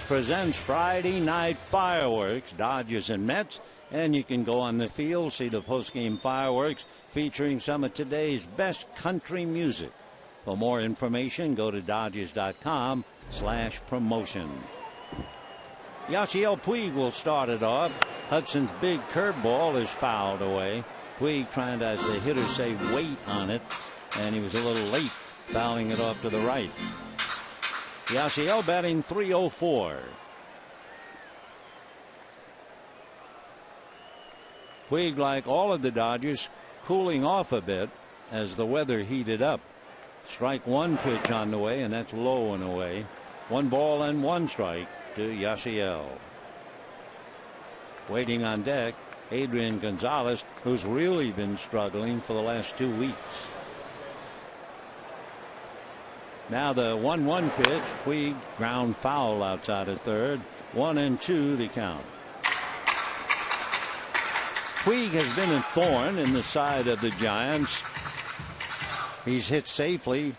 Presents Friday Night Fireworks, Dodgers and Mets, and you can go on the field, see the postgame fireworks featuring some of today's best country music. For more information, go to Dodgers.com/promotion. Yasiel Puig will start it off. Hudson's big curveball is fouled away. Puig trying to, as the hitters say, wait on it, and he was a little late fouling it off to the right. Yasiel batting .304. Puig, like all of the Dodgers, cooling off a bit as the weather heated up. Strike one pitch on the way, and that's low and away. 1 ball and 1 strike to Yasiel. Waiting on deck, Adrian Gonzalez, who's really been struggling for the last 2 weeks. Now the 1-1 pitch. Puig ground foul outside of third. 1-2 the count. Puig has been a thorn in the side of the Giants. He's hit safely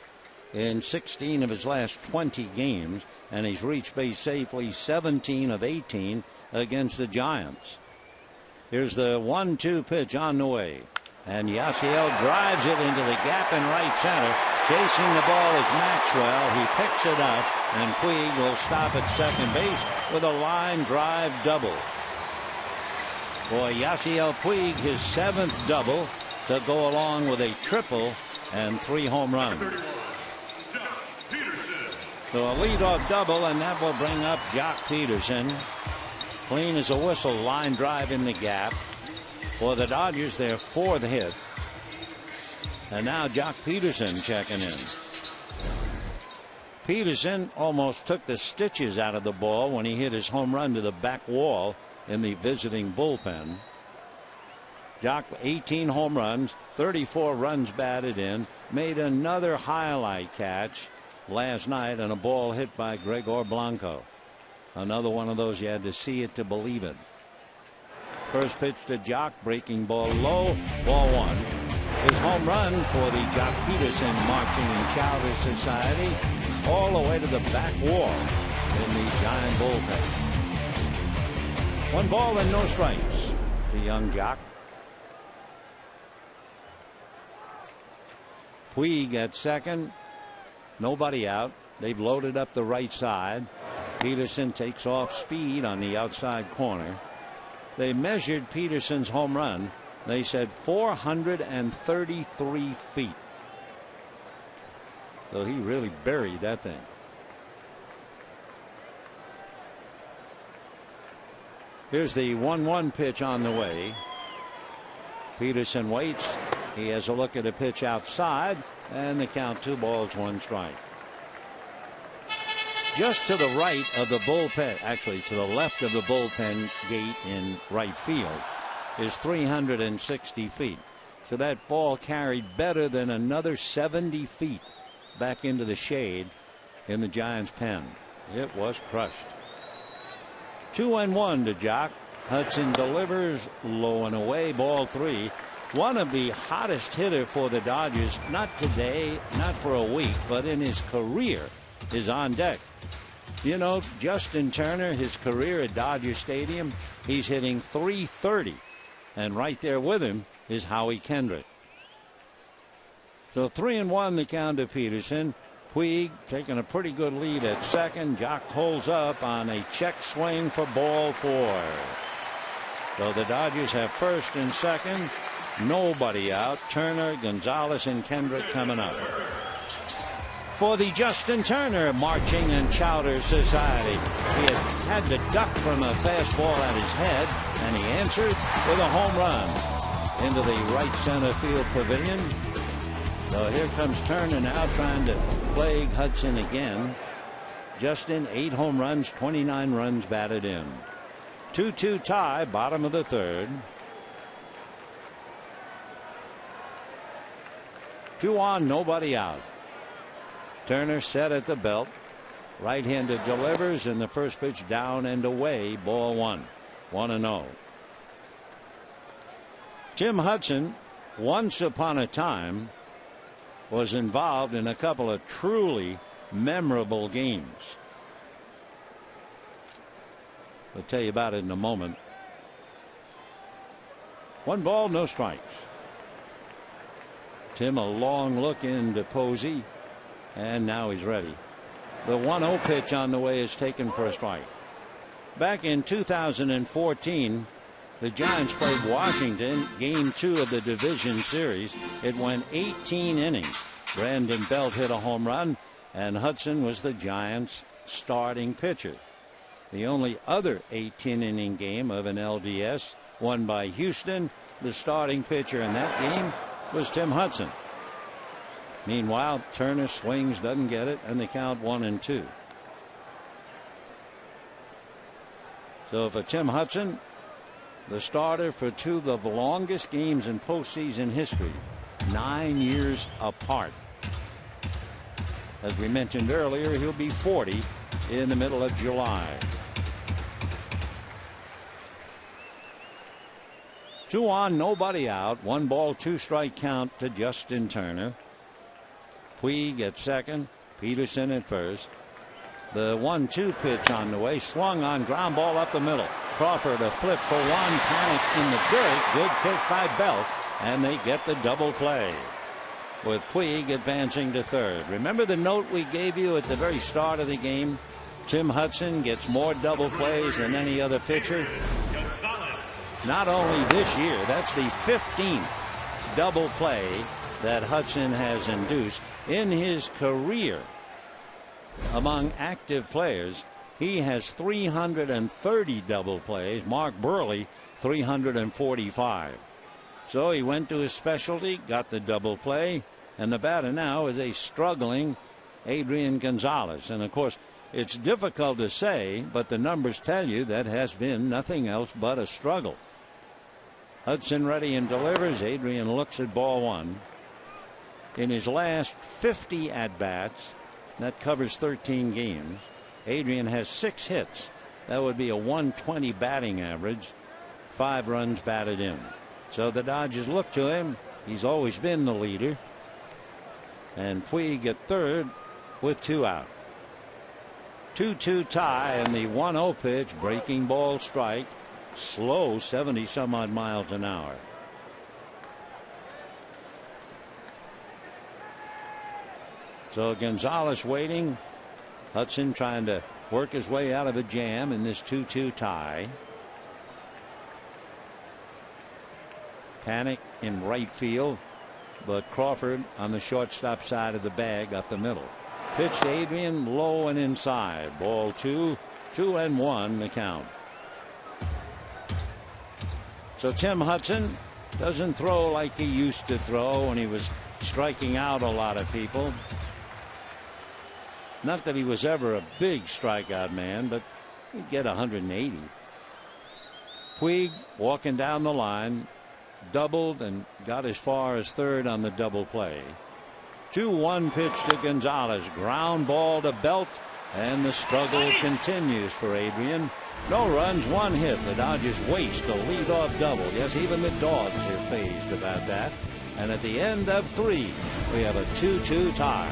in 16 of his last 20 games, and he's reached base safely 17 of 18 against the Giants. Here's the 1-2 pitch on the way, and Yasiel drives it into the gap in right center. Chasing the ball is Maxwell. He picks it up, and Puig will stop at second base with a line drive double. For Yasiel Puig, his 7th double to go along with a triple and 3 home runs. So a leadoff double, and that will bring up Jock Peterson. Clean as a whistle, line drive in the gap. For the Dodgers, their 4th hit. And now Jock Peterson checking in. Peterson almost took the stitches out of the ball when he hit his home run to the back wall in the visiting bullpen. Jock, 18 home runs, 34 runs batted in, made another highlight catch last night on a ball hit by Gregor Blanco. Another one of those you had to see it to believe it. First pitch to Jock, breaking ball low, ball 1. His home run for the Jock Peterson Marching and Chowder Society, all the way to the back wall in the Giant bullpen. 1 ball and no strikes. The young Jock. Puig at second. Nobody out. They've loaded up the right side. Peterson takes off speed on the outside corner. They measured Peterson's home run. They said 433 feet. So he really buried that thing. Here's the 1-1 pitch on the way. Peterson waits. He has a look at a pitch outside, and the count 2 balls 1 strike. Just to the right of the bullpen, actually to the left of the bullpen gate in right field, is 360 feet. So that ball carried better than another 70 feet back into the shade in the Giants' pen. It was crushed. 2-1 to Jock. Hudson delivers low and away, ball 3. One of the hottest hitter for the Dodgers, not today, not for a week, but in his career, is on deck. You know, Justin Turner, his career at Dodger Stadium, he's hitting .330, and right there with him is Howie Kendrick. So 3-1 the count to Peterson. Puig taking a pretty good lead at second. Jock holds up on a check swing for ball 4. So the Dodgers have first and second. Nobody out. Turner, Gonzalez, and Kendrick coming up. For the Justin Turner Marching and Chowder Society. He had to duck from a fastball at his head, and he answered with a home run into the right center field pavilion. So here comes Turner now trying to plague Hudson again. Justin, 8 home runs, 29 runs batted in. 2-2 tie, bottom of the third. 2 on, nobody out. Turner set at the belt. Right-handed delivers, and the first pitch down and away, ball 1. 1-0. Tim Hudson, once upon a time, was involved in a couple of truly memorable games. I'll tell you about it in a moment. 1 ball, no strikes. Tim, a long look into Posey, and now he's ready. The 1-0 pitch on the way is taken for a strike. Back in 2014, the Giants played Washington, game 2 of the division series. It went 18 innings. Brandon Belt hit a home run, and Hudson was the Giants' starting pitcher. The only other 18-inning game of an LDS won by Houston. The starting pitcher in that game was Tim Hudson. Meanwhile, Turner swings, doesn't get it, and they count 1-2. So for Tim Hudson, the starter for 2 of the longest games in postseason history, 9 years apart. As we mentioned earlier, he'll be 40 in the middle of July. 2 on, nobody out. 1 ball, 2 strike count to Justin Turner. Puig at second. Peterson at first. The 1-2 pitch on the way. Swung on, ground ball up the middle. Crawford a flip for 1. Panic in the dirt. Good pitch by Belt. And they get the double play, with Puig advancing to third. Remember the note we gave you at the very start of the game? Tim Hudson gets more double plays than any other pitcher. Not only this year, that's the 15th double play that Hudson has induced in his career. Among active players, he has 330 double plays. Mark Burley, 345. So he went to his specialty, got the double play, and the batter now is a struggling Adrian Gonzalez. And of course, it's difficult to say, but the numbers tell you that has been nothing else but a struggle. Hudson ready and delivers. Adrian looks at ball 1. In his last 50 at-bats, that covers 13 games, Adrian has 6 hits. That would be a 120 batting average, 5 runs batted in. So the Dodgers look to him. He's always been the leader. And Puig at third with 2 out. 2-2 tie, and the 1-0 pitch, breaking ball strike, slow, 70 some odd miles an hour. So Gonzalez waiting. Hudson trying to work his way out of a jam in this 2-2 tie. Panic in right field, but Crawford on the shortstop side of the bag up the middle. Pitch to Adrian, low and inside. Ball 2, 2-1 the count. So Tim Hudson doesn't throw like he used to throw when he was striking out a lot of people. Not that he was ever a big strikeout man, but he'd get 180. Puig walking down the line, doubled and got as far as third on the double play. 2-1 pitch to Gonzalez. Ground ball to Belt, and the struggle continues for Adrian. No runs, 1 hit. The Dodgers waste a leadoff double. Yes, even the dogs are fazed about that. And at the end of 3, we have a 2-2 tie.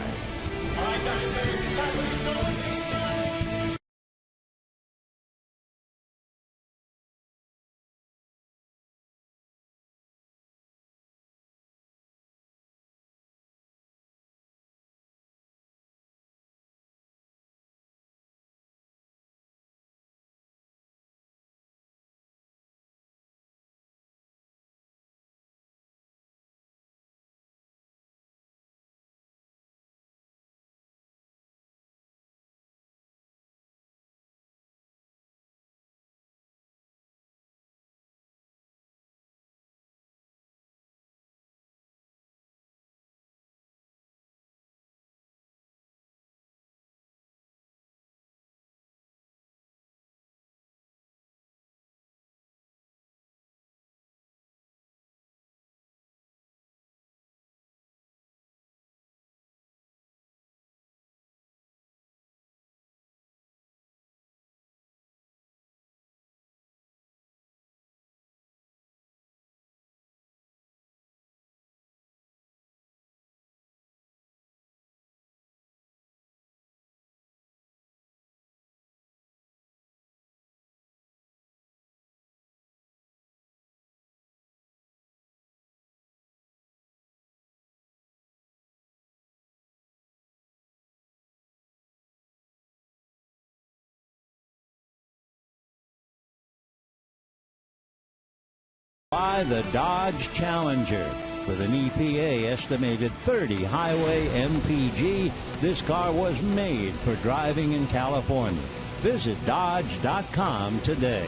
By the Dodge Challenger. With an EPA estimated 30 highway MPG, this car was made for driving in California. Visit Dodge.com today.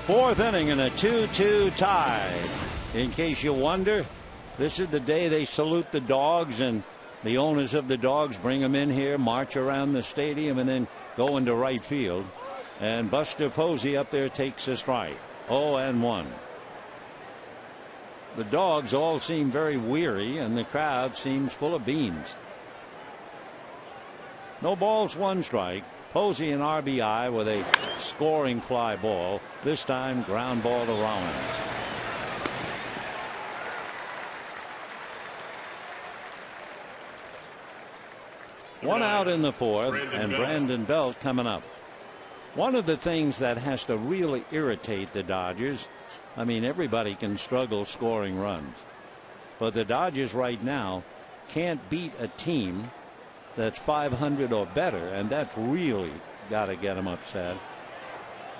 Fourth inning in a 2-2 tie. In case you wonder, this is the day they salute the dogs, and the owners of the dogs bring them in here, march around the stadium, and then go into right field. And Buster Posey up there takes a strike. 0-1. The dogs all seem very weary, and the crowd seems full of beans. No balls, 1 strike. Posey an RBI with a scoring fly ball. This time ground ball to Rollins. One out in the 4th, and Brandon Belt coming up. One of the things that has to really irritate the Dodgers, I mean, everybody can struggle scoring runs, but the Dodgers right now can't beat a team that's 500 or better, and that's really got to get them upset.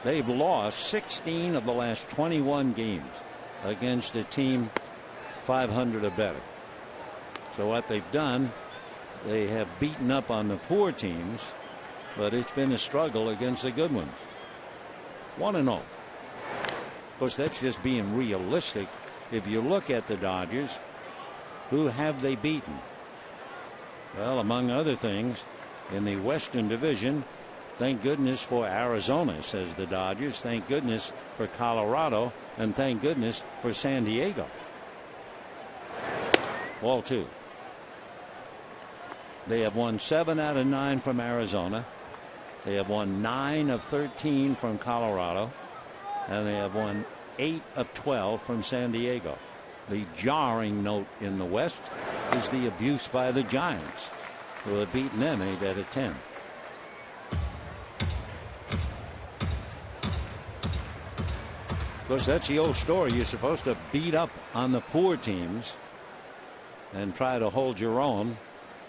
They've lost 16 of the last 21 games against a team 500 or better. So what they've done, they have beaten up on the poor teams, but it's been a struggle against the good ones. 1-0. Of course, that's just being realistic. If you look at the Dodgers, who have they beaten? Well, among other things, in the Western Division, thank goodness for Arizona, says the Dodgers. Thank goodness for Colorado, and thank goodness for San Diego. Ball 2. They have won 7 out of 9 from Arizona. They have won 9 of 13 from Colorado, and they have won 8 of 12 from San Diego. The jarring note in the West is the abuse by the Giants, who have beaten them 8 out of 10. Of course, that's the old story. You're supposed to beat up on the poor teams and try to hold your own,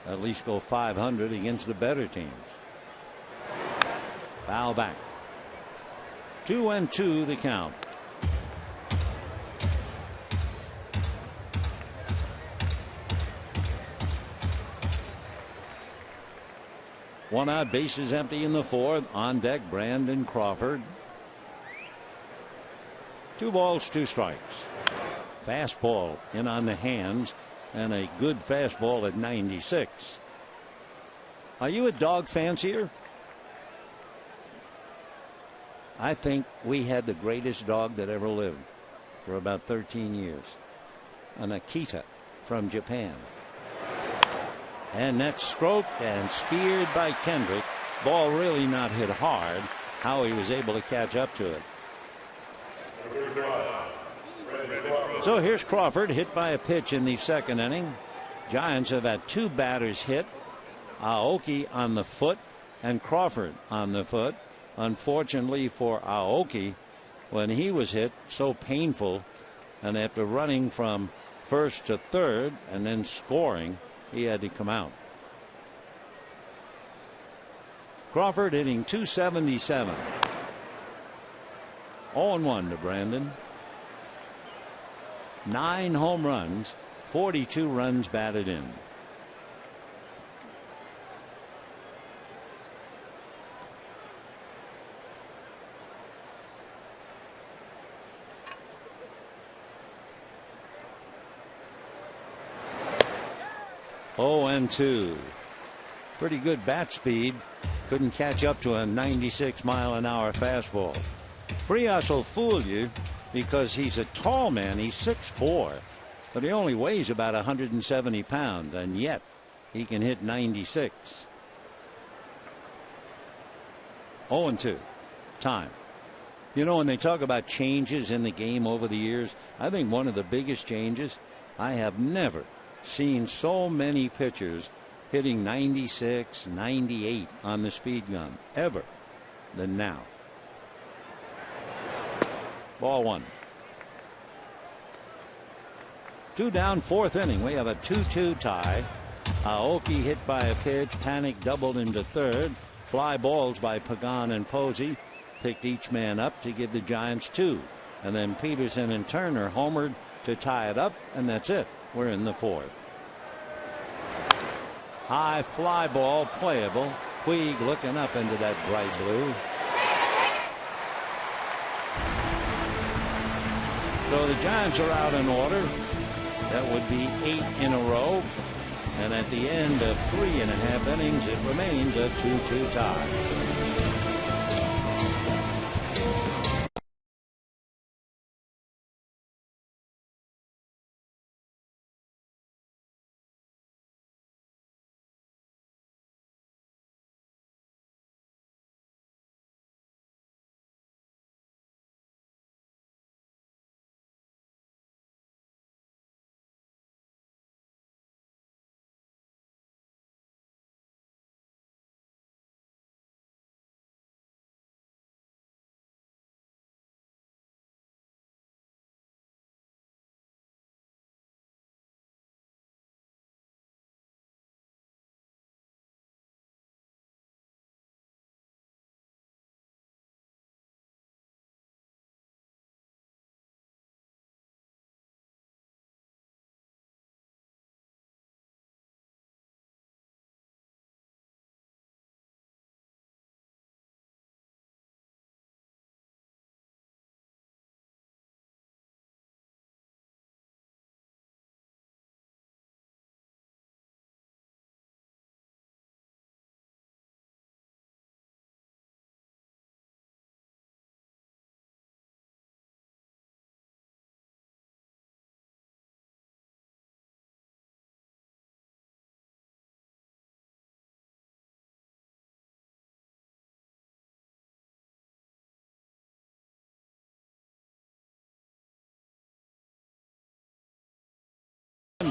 at least go 500 against the better teams. Foul back. 2-2 the count. One out, bases empty in the fourth. On deck, Brandon Crawford. 2 balls, 2 strikes. Fastball in on the hands, and a good fastball at 96. Are you a dog fancier? I think we had the greatest dog that ever lived for about 13 years. An Akita from Japan. And that's stroked and speared by Kendrick. Ball really not hit hard. Howie was able to catch up to it. So here's Crawford, hit by a pitch in the second inning. Giants have had 2 batters hit. Aoki on the foot and Crawford on the foot. Unfortunately for Aoki, when he was hit, so painful, and after running from first to third and then scoring, he had to come out. Crawford hitting .277. 0-1 to Brandon. 9 home runs, 42 runs batted in. Oh, and 2. Pretty good bat speed. Couldn't catch up to a 96-mile-an-hour fastball. Frias will fool you because he's a tall man. He's 6'4", but he only weighs about 170 pounds, and yet he can hit 96. 0-2. Time. You know, when they talk about changes in the game over the years, I think one of the biggest changes, I have never seen so many pitchers hitting 96, 98 on the speed gun ever than now. Ball 1. 2 down, 4th inning. We have a 2-2 tie. Aoki hit by a pitch. Panic doubled into third. Fly balls by Pagan and Posey picked each man up to give the Giants 2. And then Peterson and Turner homered to tie it up, and that's it. We're in the 4th. High fly ball, playable. Puig looking up into that bright blue. So the Giants are out in order. That would be 8 in a row. And at the end of 3.5 innings, it remains a 2-2 tie.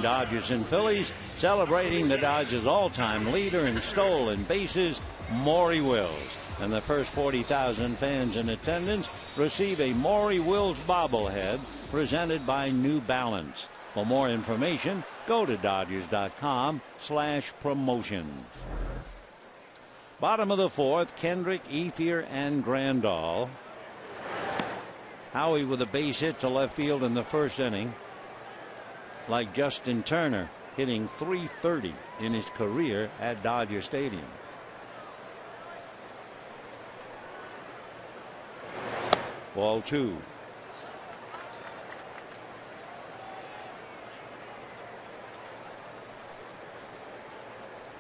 Dodgers and Phillies celebrating the Dodgers all-time leader in stolen bases, Maury Wills. And the first 40,000 fans in attendance receive a Maury Wills bobblehead presented by New Balance. For more information, go to Dodgers.com/promotions. Bottom of the fourth, Kendrick, Ethier, and Grandal. Howie with a base hit to left field in the first inning. Like Justin Turner, hitting .330 in his career at Dodger Stadium. Ball two.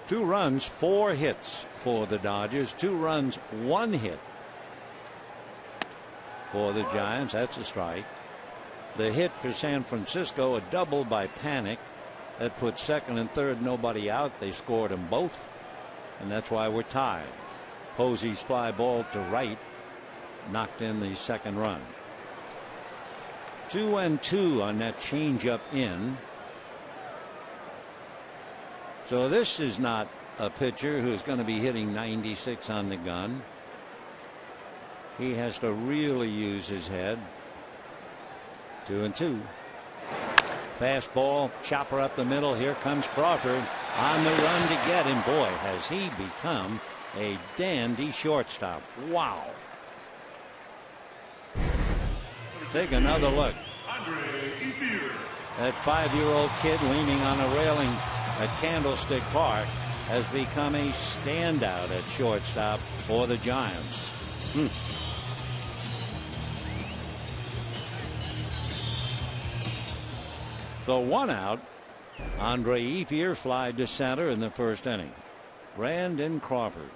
Two runs, 4 hits for the Dodgers. 2 runs, 1 hit for the Giants. That's a strike. The hit for San Francisco, a double by Panic. That put second and third, nobody out. They scored them both, and that's why we're tied. Posey's fly ball to right knocked in the second run. 2-2 on that changeup in. So this is not a pitcher who's going to be hitting 96 on the gun. He has to really use his head. 2-2. Fastball, chopper up the middle. Here comes Crawford on the run to get him. Boy, has he become a dandy shortstop. Wow. Take another look. That 5-year-old kid leaning on a railing at Candlestick Park has become a standout at shortstop for the Giants. So 1 out. Andre Ethier flied to center in the first inning. Brandon Crawford.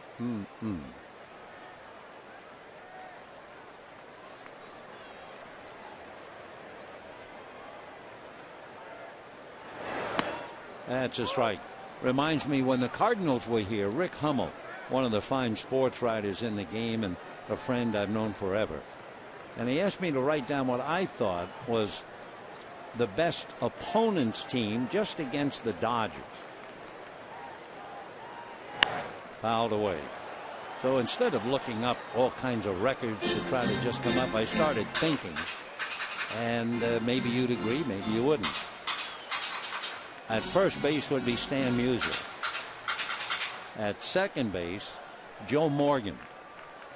That's a strike. Reminds me when the Cardinals were here, Rick Hummel, one of the fine sports writers in the game and a friend I've known forever. And he asked me to write down what I thought was the best opponent's team just against the Dodgers. Fouled away. So instead of looking up all kinds of records to try to just come up, I started thinking. And maybe you'd agree, maybe you wouldn't. At first base would be Stan Musial. At second base, Joe Morgan,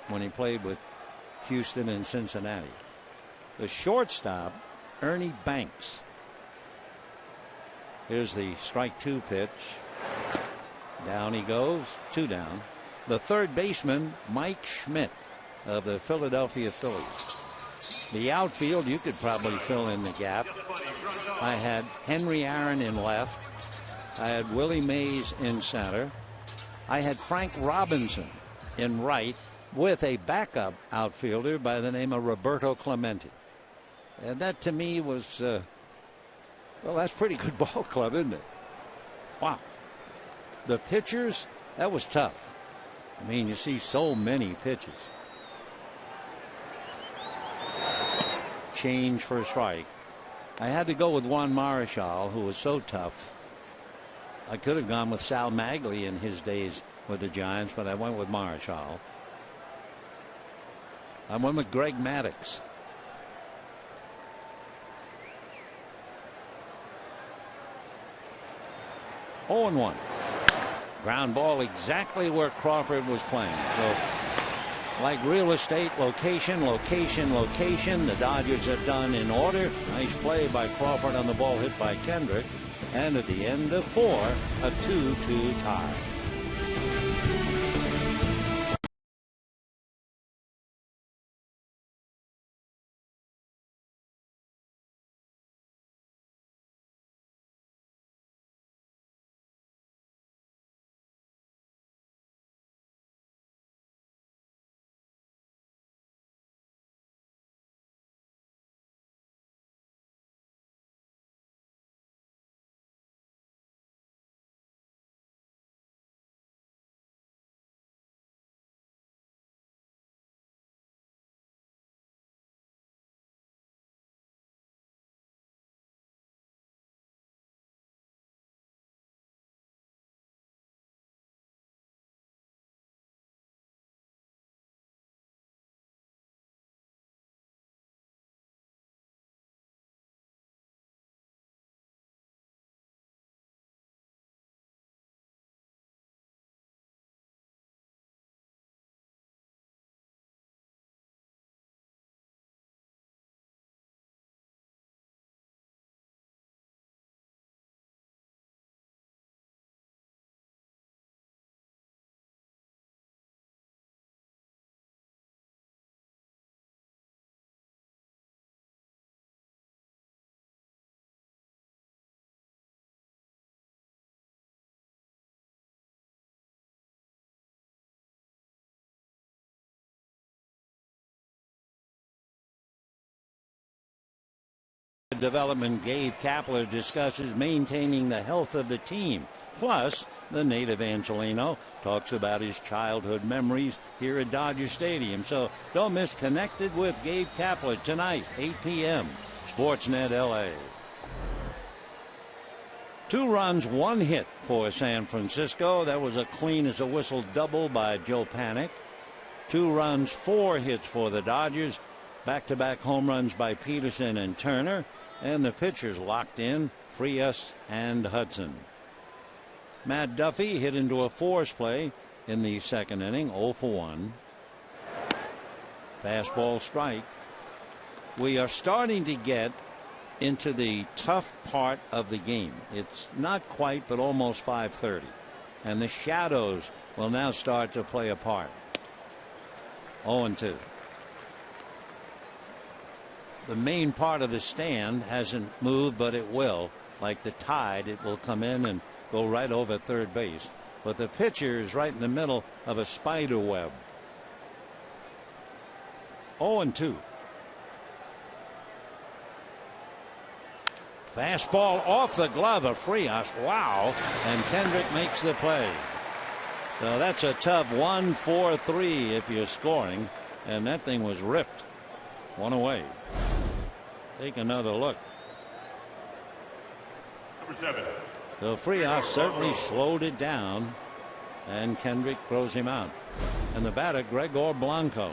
when he played with Houston and Cincinnati. The shortstop, Ernie Banks. Here's the strike 2 pitch. Down he goes, 2 down. The third baseman, Mike Schmidt of the Philadelphia Phillies. The outfield, you could probably fill in the gap. I had Henry Aaron in left. I had Willie Mays in center. I had Frank Robinson in right with a backup outfielder by the name of Roberto Clemente. And that to me was, well, that's pretty good ball club, isn't it? Wow. The pitchers, that was tough. I mean, you see so many pitches. Change for a strike. I had to go with Juan Marichal, who was so tough. I could have gone with Sal Maglie in his days with the Giants, but I went with Marichal. I went with Greg Maddux. Oh, 0-1. Ground ball exactly where Crawford was playing. So, like real estate, location, location, location. The Dodgers have done in order. Nice play by Crawford on the ball hit by Kendrick. And at the end of 4, a 2-2 tie. Development Gabe Kapler discusses maintaining the health of the team. Plus, the native Angelino talks about his childhood memories here at Dodger Stadium. So don't miss Connected with Gabe Kapler tonight, 8 p.m. Sportsnet LA. 2 runs, 1 hit for San Francisco. That was a clean as a whistle double by Joe Panik. 2 runs, 4 hits for the Dodgers. Back-to-back home runs by Peterson and Turner. And the pitchers locked in, Frias and Hudson. Matt Duffy hit into a force play in the second inning, 0 for 1. Fastball strike. We are starting to get into the tough part of the game. It's not quite, but almost 5:30. And the shadows will now start to play a part. 0-2. The main part of the stand hasn't moved, but it will. Like the tide, it will come in and go right over third base. But the pitcher is right in the middle of a spider web. 0-2. Fastball off the glove of Frias. Wow. And Kendrick makes the play. So that's a tough 1-4-3 if you're scoring. And that thing was ripped. 1 away. Take another look. Number 7. So Frias certainly slowed it down. And Kendrick throws him out. And the batter, Gregor Blanco.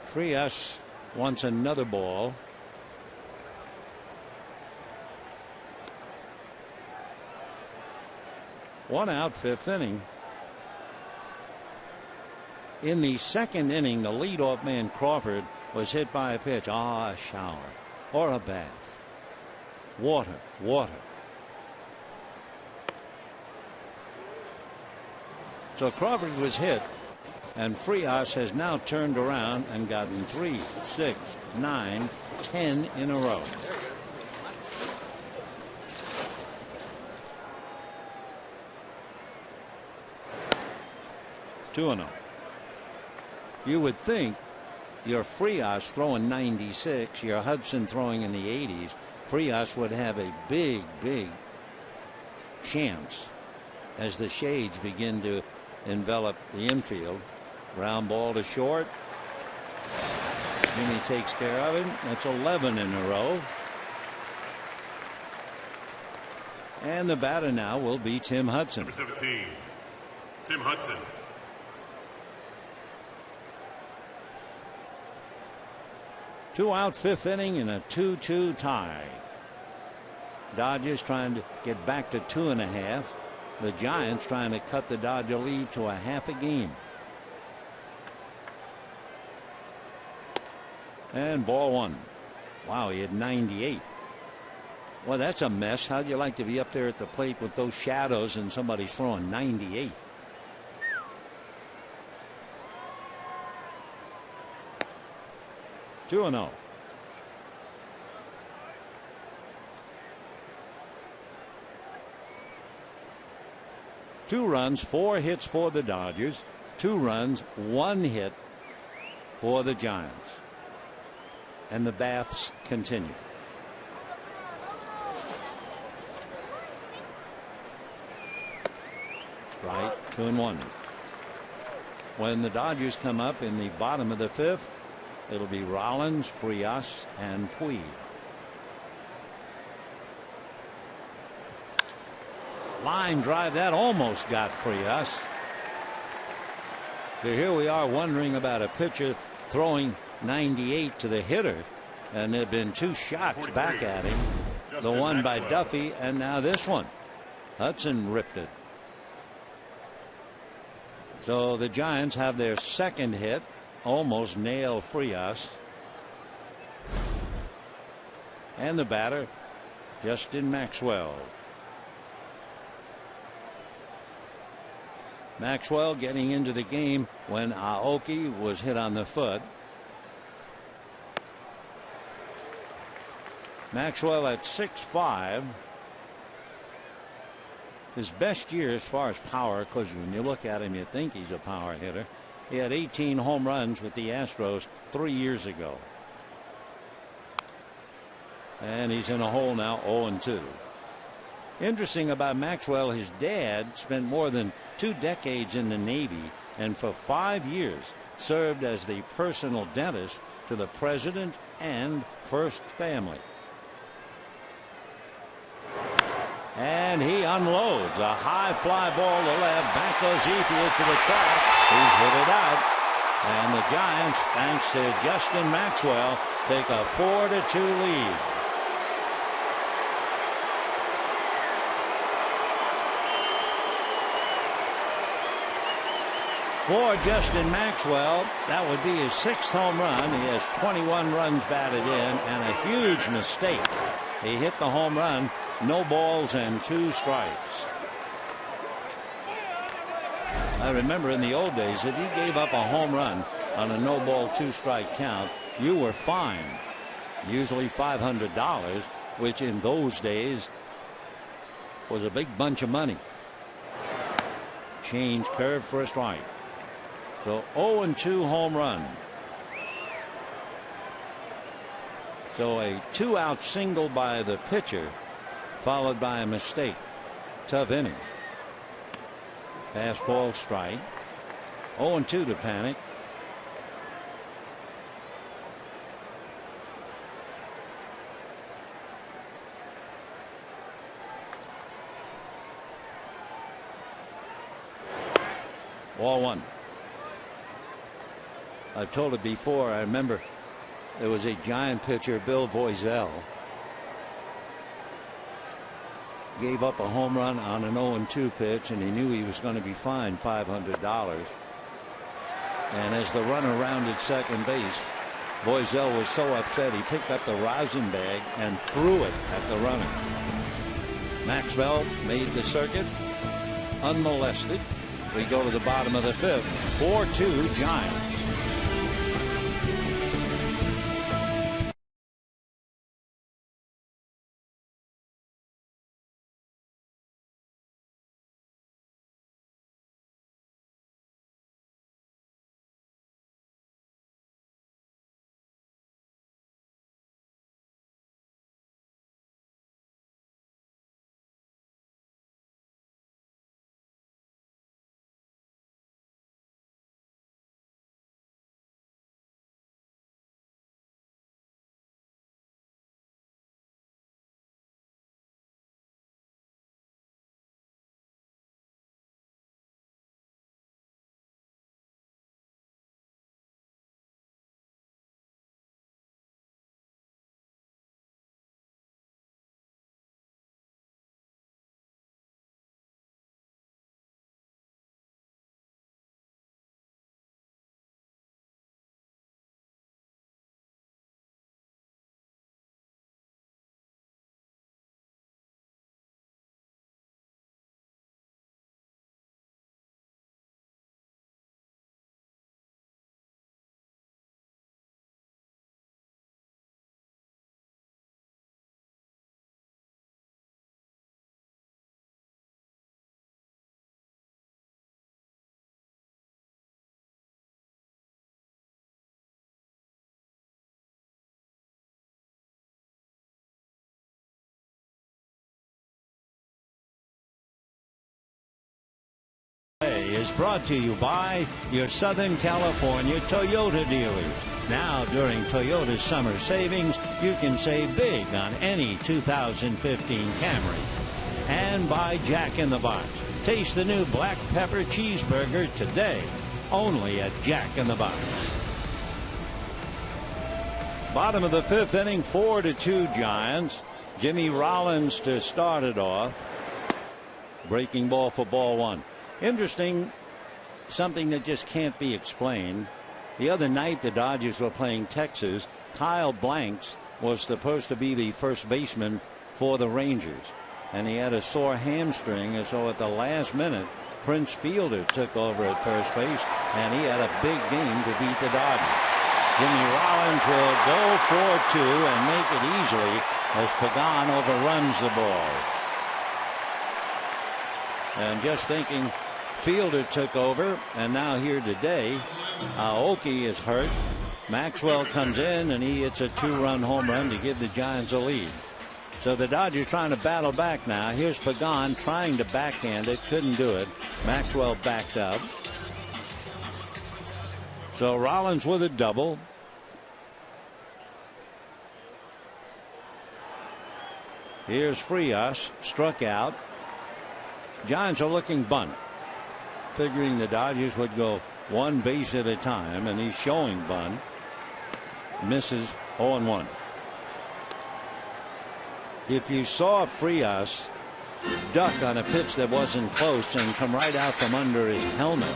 Frias wants another ball. One out, 5th inning. In the second inning, the leadoff man Crawford was hit by a pitch. A shower or a bath. Water. So Crawford was hit, and Frias has now turned around and gotten 3, 6, 9, 10 in a row. Two and 0. You would think your Frias throwing 96, your Hudson throwing in the 80s, Frias would have a big chance as the shades begin to envelop the infield. Ground ball to short. Jimmy takes care of it. That's 11 in a row. And the batter now will be Tim Hudson. Number 17, Tim Hudson. Two out, 5th inning in a 2-2 tie. Dodgers trying to get back to 2.5. The Giants trying to cut the Dodger lead to a half a game. And ball 1. Wow, he had 98. Well, that's a mess. How'd you like to be up there at the plate with those shadows and somebody's throwing 98? Two and 0. Two runs, 4 hits for the Dodgers. 2 runs, 1 hit for the Giants. And the baths continue. Strike, 2-1. When the Dodgers come up in the bottom of the 5th, it'll be Rollins, Frias, and Puig. Line drive, that almost got Frias. So here we are wondering about a pitcher throwing 98 to the hitter, and there have been 2 shots back at him. The one by Duffy, and now this one. Hudson ripped it. So the Giants have their second hit. Almost nail Frias. And the batter, Justin Maxwell. Maxwell getting into the game when Aoki was hit on the foot. Maxwell at 6'5". His best year as far as power, because when you look at him you think he's a power hitter, He had 18 home runs with the Astros 3 years ago. And he's in a hole now, 0-2. Interesting about Maxwell, his dad spent more than 2 decades in the Navy and for 5 years served as the personal dentist to the president and first family. And he unloads a high fly ball to left. Back goes Infield to the track. He's hit it out. And the Giants, thanks to Justin Maxwell, take a 4-2 lead. For Justin Maxwell, that would be his 6th home run. He has 21 runs batted in and a huge mistake. He hit the home run, no balls and 2 strikes. I remember in the old days, if you gave up a home run on a no ball 2 strike count, you were fined. Usually $500, which in those days was a big bunch of money. Change curve for a strike. So 0-2 home run. So a 2-out single by the pitcher, followed by a mistake. Tough inning. Fastball strike. 0-2 to Panic. Ball 1. I've told it before. I remember there was a Giant pitcher, Bill Voiselle, gave up a home run on an 0-2 pitch, and he knew he was going to be fined $500. And as the runner rounded second base, Voiselle was so upset he picked up the rosin bag and threw it at the runner. Maxwell made the circuit unmolested. We go to the bottom of the 5th. 4-2 Giants. Is brought to you by your Southern California Toyota dealers. Now, during Toyota's summer savings, you can save big on any 2015 Camry. And by Jack in the Box. Taste the new black pepper cheeseburger today, only at Jack in the Box. Bottom of the 5th inning, 4-2 Giants. Jimmy Rollins to start it off. Breaking ball for ball 1. Interesting, something that just can't be explained. The other night the Dodgers were playing Texas. Kyle Blanks was supposed to be the first baseman for the Rangers, and he had a sore hamstring, and so at the last minute Prince Fielder took over at first base, and he had a big game to beat the Dodgers. Jimmy Rollins will go 4-2 and make it easily as Pagan overruns the ball. And just thinking, Fielder took over, and now here today Aoki is hurt. Maxwell comes in and he hits a 2-run home run to give the Giants a lead. So the Dodgers trying to battle back now. Here's Pagan trying to backhand it. Couldn't do it. Maxwell backed up. So Rollins with a double. Here's Frias, struck out. Giants are looking bunt, figuring the Dodgers would go one base at a time, and he's showing bunt. Misses. 0-1. If you saw Frias duck on a pitch that wasn't close and come right out from under his helmet,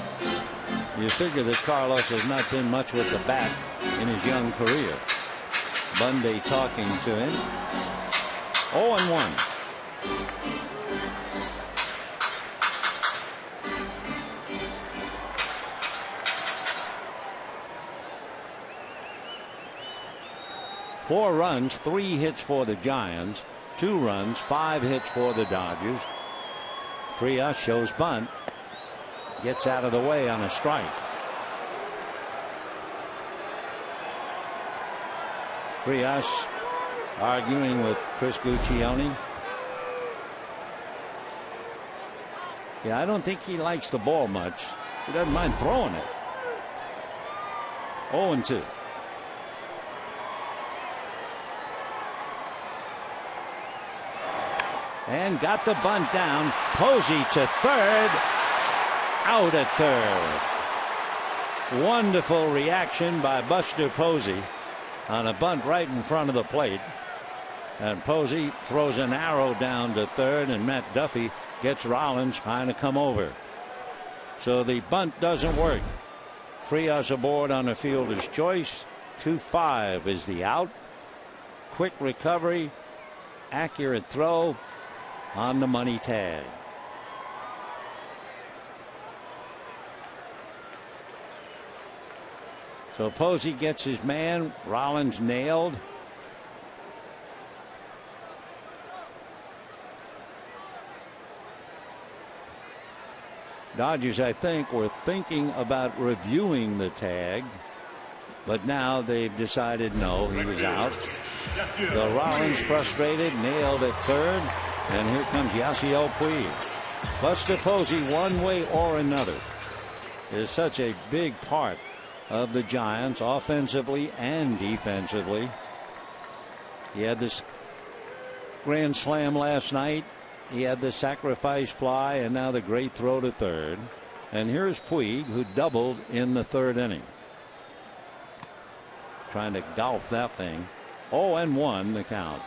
you figure that Carlos has not been much with the bat in his young career. Bundy talking to him. 0-1. Four runs, 3 hits for the Giants, 2 runs, 5 hits for the Dodgers. Frias shows bunt, gets out of the way on a strike. Frias arguing with Chris Guccione. Yeah, I don't think he likes the ball much. He doesn't mind throwing it. 0-2. And got the bunt down. Posey to third. Out at third. Wonderful reaction by Buster Posey on a bunt right in front of the plate. And Posey throws an arrow down to third, and Matt Duffy gets Rollins trying to come over. So the bunt doesn't work. Frias aboard on a fielder's choice. 2-5 is the out. Quick recovery. Accurate throw on the money tag. So Posey gets his man. Rollins nailed. Dodgers, I think, were thinking about reviewing the tag, but now they've decided no, he was out. So Rollins, frustrated, nailed at third, and here comes Yasiel Puig. Buster Posey, one way or another, is such a big part of the Giants, offensively and defensively. He had this grand slam last night. He had the sacrifice fly, and now the great throw to third. And here's Puig, who doubled in the third inning. Trying to golf that thing. 0-1 the count.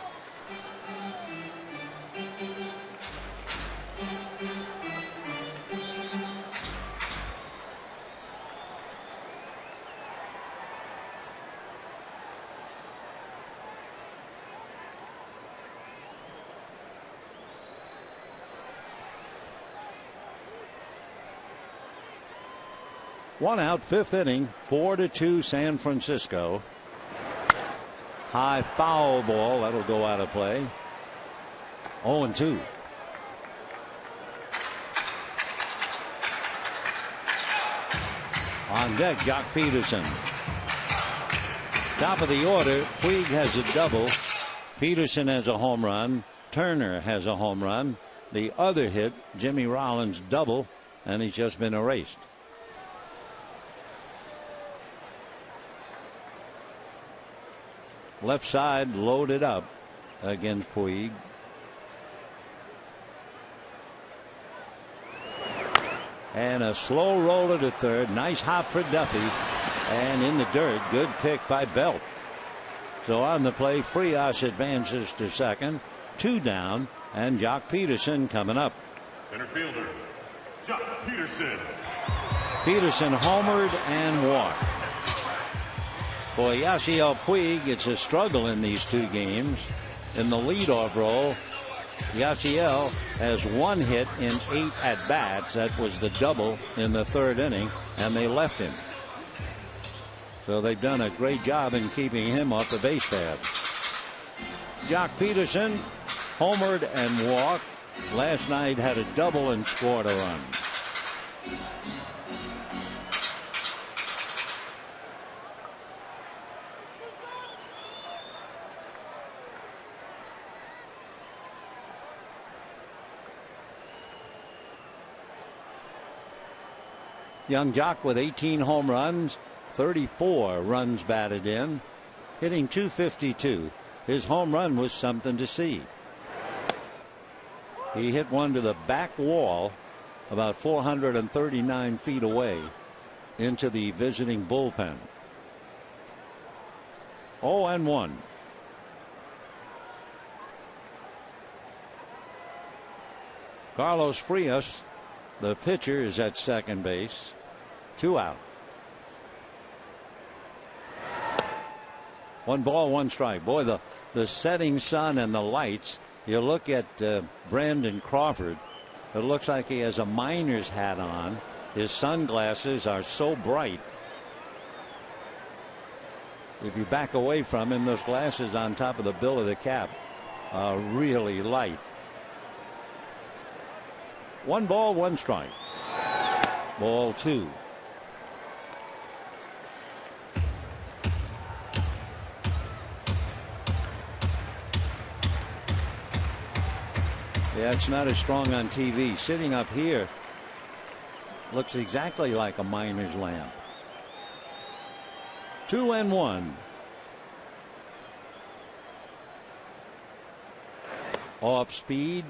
One out, fifth inning, 4-2 San Francisco. High foul ball, that'll go out of play. 0-2. On deck, Jock Peterson. Top of the order, Puig has a double. Peterson has a home run. Turner has a home run. The other hit, Jimmy Rollins double, and he's just been erased. Left side loaded up against Puig. And a slow roller to third. Nice hop for Duffy. And in the dirt. Good pick by Belt. So on the play, Frias advances to second. 2 down. And Jock Peterson coming up. Center fielder, Jock Peterson. Peterson homered and walked. For Yasiel Puig, it's a struggle in these 2 games. In the leadoff role, Yasiel has 1 hit in 8 at-bats. That was the double in the third inning, and they left him. So they've done a great job in keeping him off the base paths. Jock Peterson homered and walked. Last night had a double and scored a run. Young jock with 18 home runs, 34 runs batted in, hitting .252. His home run was something to see. He hit one to the back wall about 439 feet away into the visiting bullpen. 0-1. Carlos Frias, the pitcher, is at second base. 2 out. 1 ball, 1 strike. Boy, the setting sun and the lights. You look at Brandon Crawford. It looks like he has a miner's hat on. His sunglasses are so bright. If you back away from him, those glasses on top of the bill of the cap are really light. 1 ball, 1 strike. Ball 2. Yeah, it's not as strong on TV. Sitting up here looks exactly like a miner's lamp. 2-1. Off speed.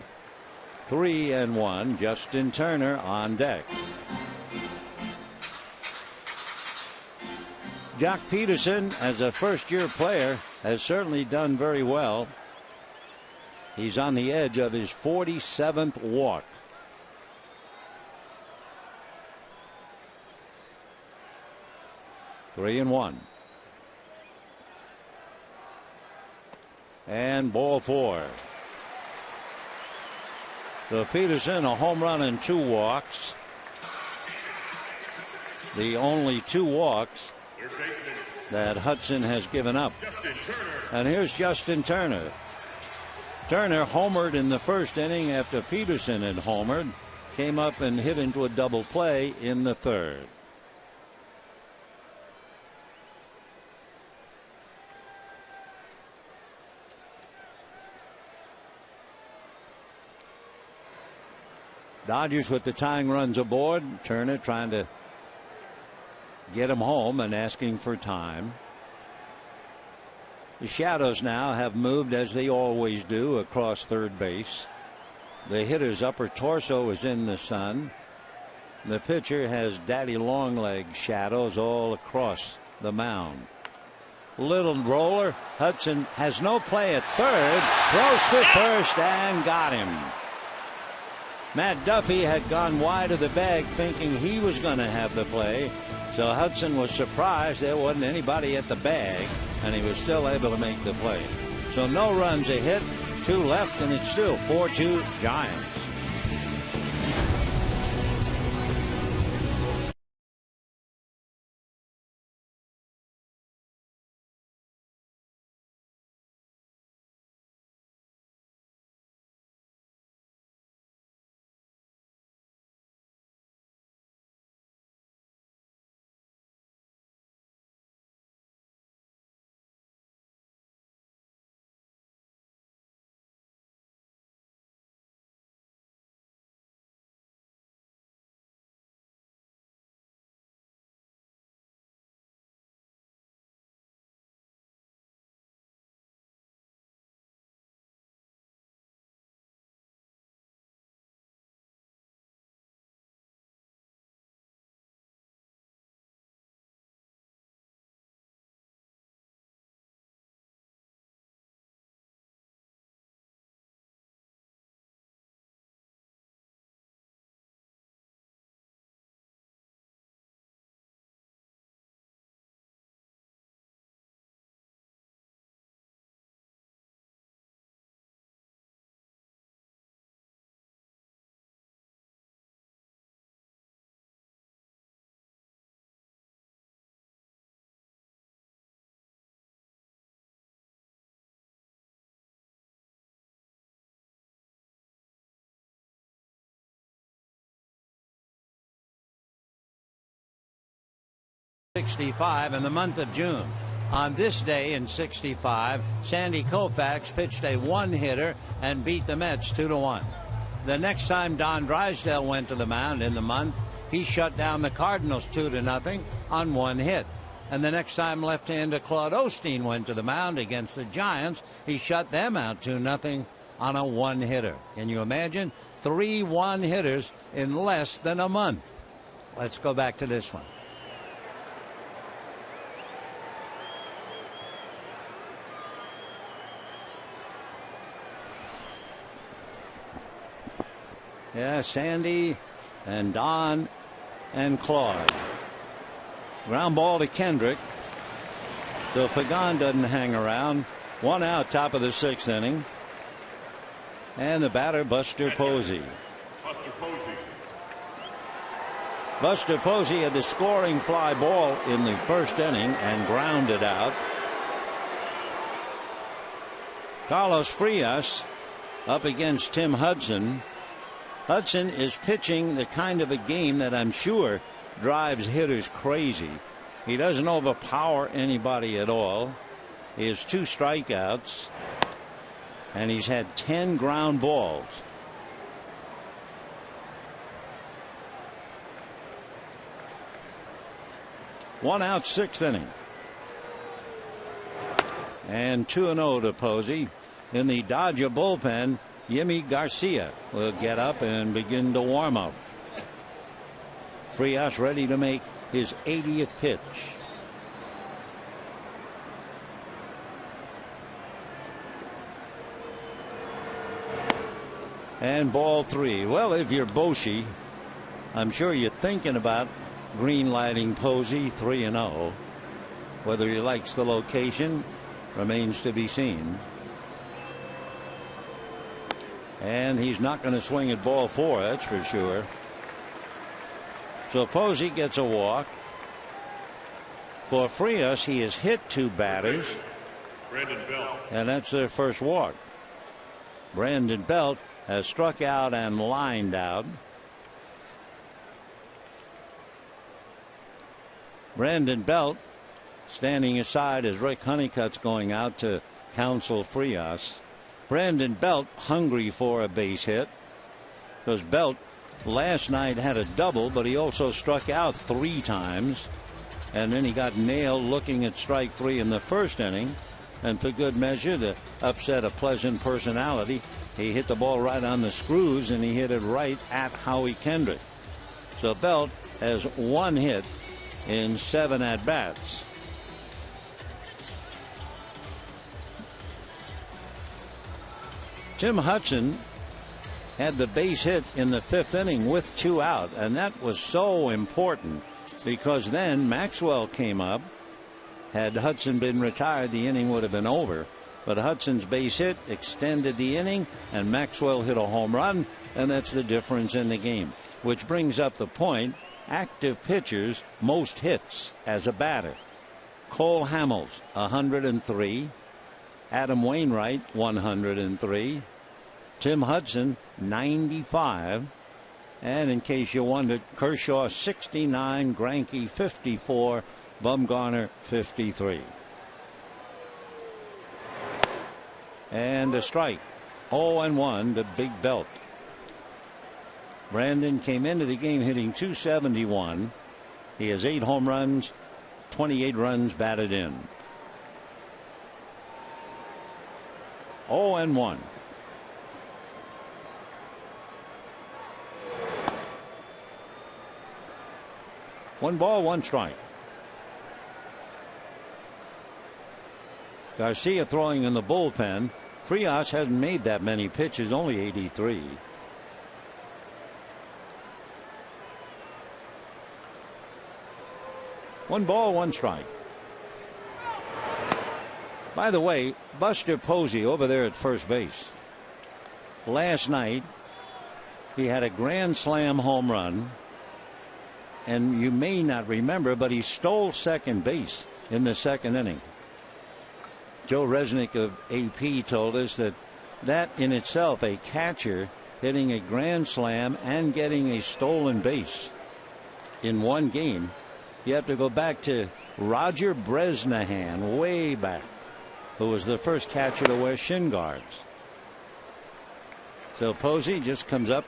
3-1. Justin Turner on deck. Jock Peterson, as a first-year player, has certainly done very well. He's on the edge of his 47th walk. Three and 1. And ball 4. So Peterson, a home run and 2 walks. The only 2 walks that Hudson has given up. And here's Justin Turner. Turner homered in the first inning after Peterson had homered. Came up and hit into a double play in the third. Dodgers with the tying runs aboard. Turner trying to get him home and asking for time. The shadows now have moved, as they always do, across third base. The hitter's upper torso is in the sun. The pitcher has daddy long-leg shadows all across the mound. Little roller. Hudson has no play at third. Throws to first and got him. Matt Duffy had gone wide of the bag thinking he was going to have the play. So Hudson was surprised there wasn't anybody at the bag, and he was still able to make the play. So no runs, a hit, 2 left, and it's still 4-2 Giants. '65 in the month of June. On this day in '65, Sandy Koufax pitched a 1-hitter and beat the Mets 2-1. The next time Don Drysdale went to the mound in the month, he shut down the Cardinals 2-0 on one hit. And the next time left-hander Claude Osteen went to the mound against the Giants, he shut them out 2-0 on a one-hitter. Can you imagine? 3 one-hitters in less than a month. Let's go back to this one. Yeah, Sandy and Don and Claude. Ground ball to Kendrick. So Pagan doesn't hang around. 1 out, top of the 6th inning. And the batter, Buster Posey. Buster Posey had the scoring fly ball in the 1st inning and grounded out. Carlos Frias up against Tim Hudson. Hudson is pitching the kind of a game that I'm sure drives hitters crazy. He doesn't overpower anybody at all. He has 2 strikeouts. And he's had 10 ground balls. One out, 6th inning. And 2-0 to Posey. In the Dodger bullpen, Yimi Garcia will get up and begin to warm up. Frias ready to make his 80th pitch. And ball 3. Well, if you're Boshi, I'm sure you're thinking about green lighting Posey 3-0. Whether he likes the location remains to be seen. And he's not going to swing at ball 4, that's for sure. So Posey gets a walk. For Frias, he has hit 2 batters. And that's their first walk. Brandon Belt has struck out and lined out. Brandon Belt standing aside as Rick Honeycutt's going out to counsel Frias. Brandon Belt hungry for a base hit because Belt last night had a double, but he also struck out 3 times, and then he got nailed looking at strike 3 in the 1st inning. And for good measure, to upset a pleasant personality, he hit the ball right on the screws, and he hit it right at Howie Kendrick. So Belt has 1 hit in 7 at-bats. Tim Hudson had the base hit in the 5th inning with 2 out, and that was so important because then Maxwell came up. Had Hudson been retired, the inning would have been over. But Hudson's base hit extended the inning, and Maxwell hit a home run, and that's the difference in the game. Which brings up the point: active pitchers, most hits as a batter. Cole Hamels, 103. Adam Wainwright, 103. Tim Hudson, 95. And in case you wondered, Kershaw, 69. Greinke, 54. Bumgarner, 53. And a strike. 0-1 to Big Belt. Brandon came into the game hitting .271. He has 8 home runs, 28 runs batted in. 0-1. One ball, 1 strike. Garcia throwing in the bullpen. Frias hasn't made that many pitches, only 83. One ball, 1 strike. By the way, Buster Posey over there at first base. Last night, he had a grand slam home run. And you may not remember, but he stole second base in the 2nd inning. Joe Resnick of AP told us that in itself, a catcher hitting a grand slam and getting a stolen base in one game, you have to go back to Roger Bresnahan way back, who was the first catcher to wear shin guards. So Posey just comes up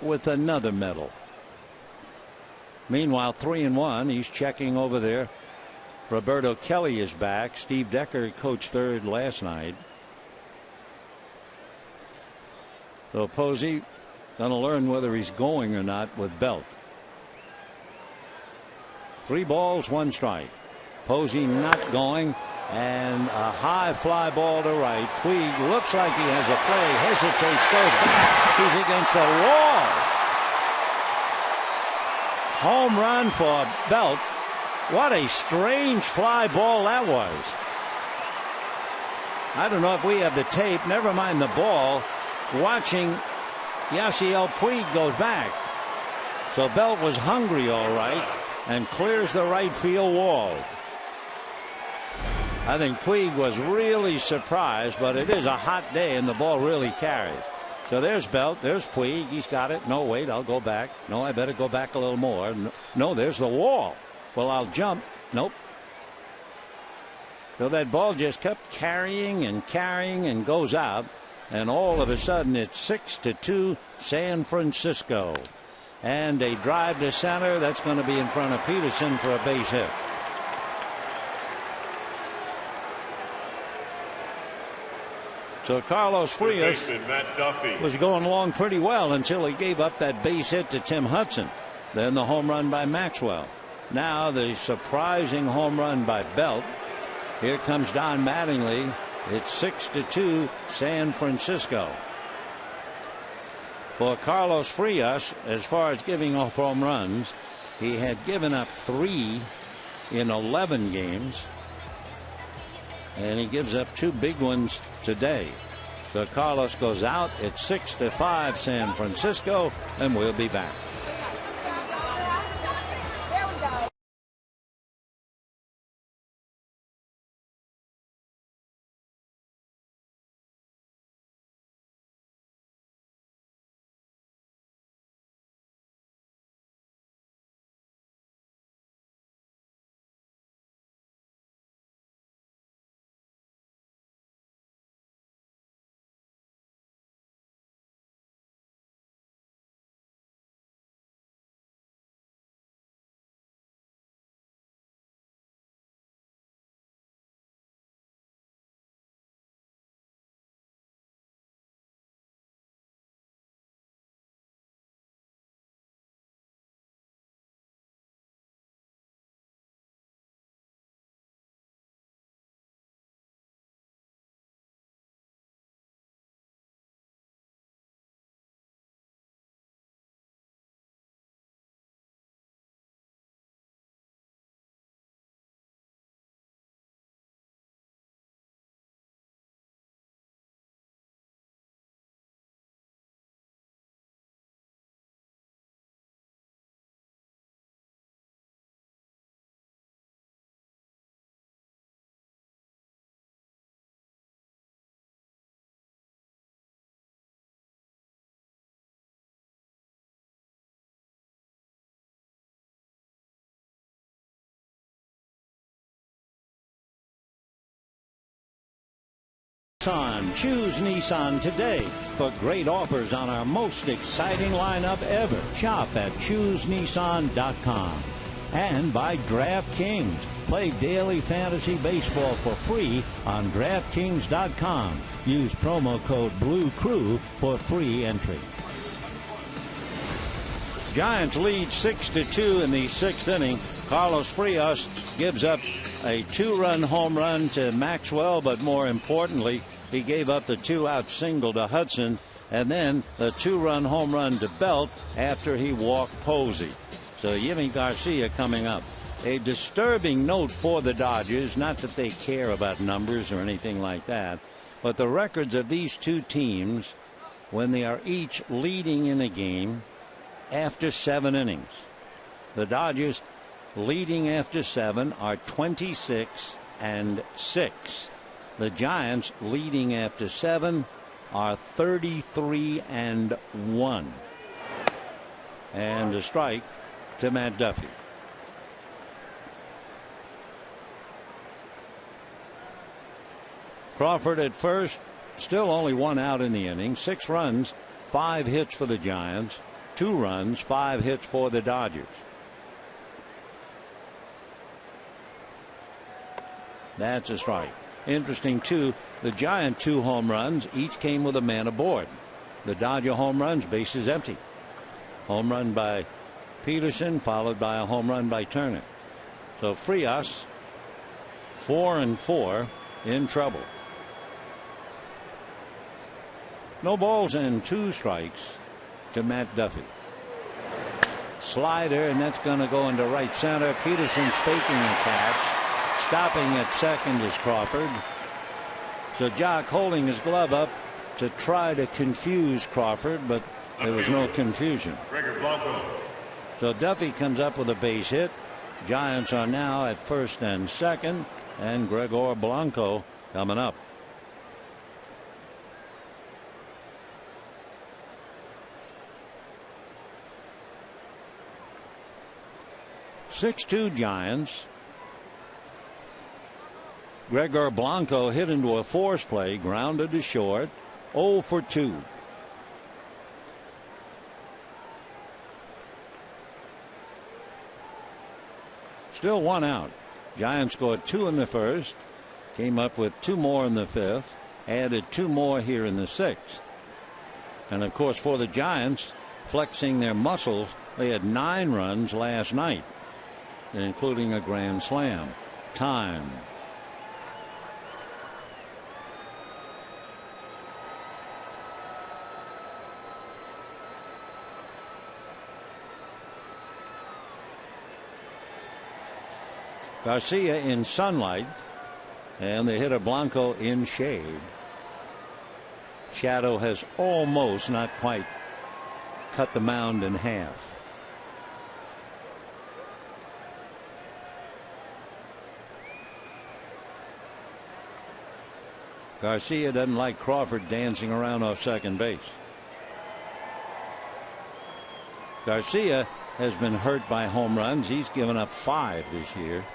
with another medal. Meanwhile, 3-1. He's checking over there. Roberto Kelly is back. Steve Decker coached third last night. So Posey going to learn whether he's going or not with Belt. 3 balls, 1 strike. Posey not going, and a high fly ball to right. Puig looks like he has a play, hesitates, goes back. He's against the wall. Home run for Belt. What a strange fly ball that was. I don't know if we have the tape, never mind the ball. Watching Yasiel Puig goes back. So Belt was hungry all right and clears the right field wall. I think Puig was really surprised, but it is a hot day and the ball really carried. So there's Belt, there's Puig, he's got it. No, wait, I'll go back. No, I better go back a little more. No, there's the wall. Well, I'll jump. Nope. So that ball just kept carrying and goes out. And all of a sudden it's 6-2 San Francisco. And a drive to center that's going to be in front of Peterson for a base hit. So Carlos Frias was going along pretty well until he gave up that base hit to Tim Hudson. Then the home run by Maxwell. Now the surprising home run by Belt. Here comes Don Mattingly. It's 6-2 San Francisco. For Carlos Frias, as far as giving up home runs, he had given up 3 in 11 games. And he gives up 2 big ones today. So Carlos goes out. It's 6-5 San Francisco, and we'll be back. Choose Nissan today for great offers on our most exciting lineup ever. Shop at ChooseNissan.com. And by DraftKings. Play daily fantasy baseball for free on DraftKings.com. Use promo code BLUECREW for free entry. Giants lead 6-2 in the 6th inning. Carlos Frias gives up a 2-run home run to Maxwell, but more importantly, he gave up the 2-out single to Hudson, and then the 2-run home run to Belt after he walked Posey. So Yimi Garcia coming up. A disturbing note for the Dodgers, not that they care about numbers or anything like that, but the records of these two teams when they are each leading in a game after 7 innings. The Dodgers leading after 7 are 26-6. The Giants leading after 7 are 33-1. And a strike to Matt Duffy. Crawford at first, still only 1 out in the inning. 6 runs, 5 hits for the Giants. 2 runs, 5 hits for the Dodgers. That's a strike. Interesting, too, the Giant 2 home runs each came with a man aboard. The Dodger home runs, bases empty. Home run by Peterson, followed by a home run by Turner. So Frias, 4-4, in trouble. No balls and 2 strikes to Matt Duffy. Slider, and that's going to go into right center. Peterson's faking a catch. Stopping at second is Crawford. So Jock holding his glove up to try to confuse Crawford, but there was no confusion. So Duffy comes up with a base hit. Giants are now at first and second, and Gregor Blanco coming up. (6-2) Giants. Gregor Blanco hit into a force play, grounded to short, 0 for 2. Still 1 out. Giants scored 2 in the first, came up with 2 more in the fifth, added 2 more here in the 6th. And of course, for the Giants, flexing their muscles, they had 9 runs last night, including a grand slam. Time. Garcia in sunlight, and the hitter Blanco in shade. Shadow has almost, not quite, cut the mound in half. Garcia doesn't like Crawford dancing around off second base. Garcia has been hurt by home runs. He's given up 5 this year.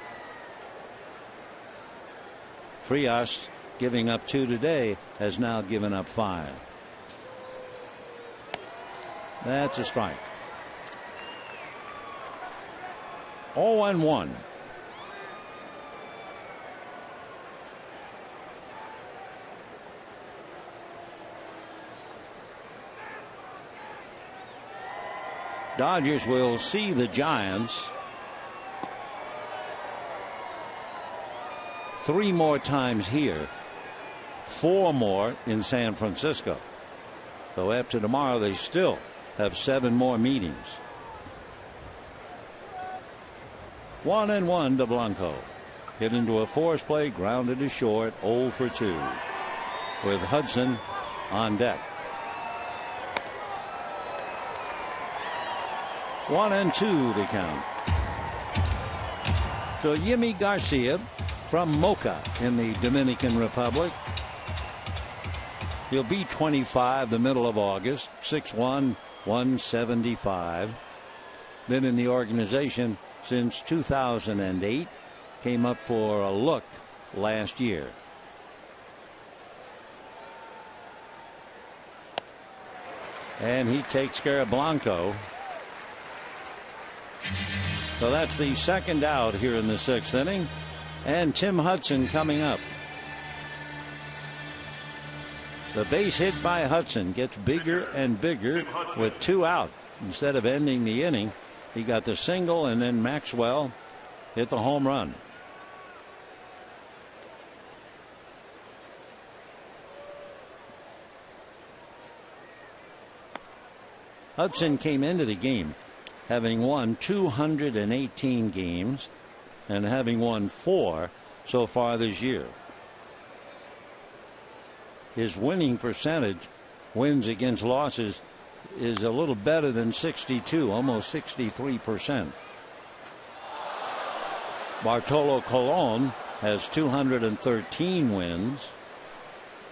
Frias, giving up 2 today, has now given up 5. That's a strike. 0-1. Dodgers will see the Giants 3 more times here, 4 more in San Francisco. So after tomorrow, they still have 7 more meetings. 1-1 to Blanco. Hit into a force play, grounded to short, 0 for 2. With Hudson on deck. 1-2 the count. So Yimi Garcia from Moca in the Dominican Republic. He'll be 25 the middle of August. 6'1", 175. Been in the organization since 2008. Came up for a look last year. And he takes care of Blanco. So that's the second out here in the 6th inning. And Tim Hudson coming up. The base hit by Hudson gets bigger and bigger with 2 out. Instead of ending the inning, he got the single, and then Maxwell hit the home run. Hudson came into the game having won 218 games and having won 4 so far this year. His winning percentage, wins against losses, is a little better than 62, almost 63%. Bartolo Colon has 213 wins.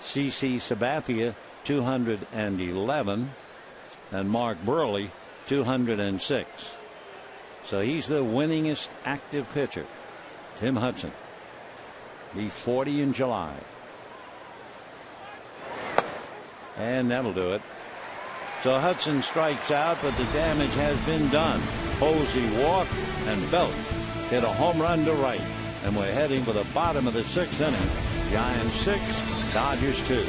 CC Sabathia 211, and Mark Burley 206. So he's the winningest active pitcher. Tim Hudson. Be 40 in July. And that'll do it. So Hudson strikes out, but the damage has been done. Posey walked, and Belt hit a home run to right. And we're heading for the bottom of the 6th inning. Giants 6, Dodgers 2.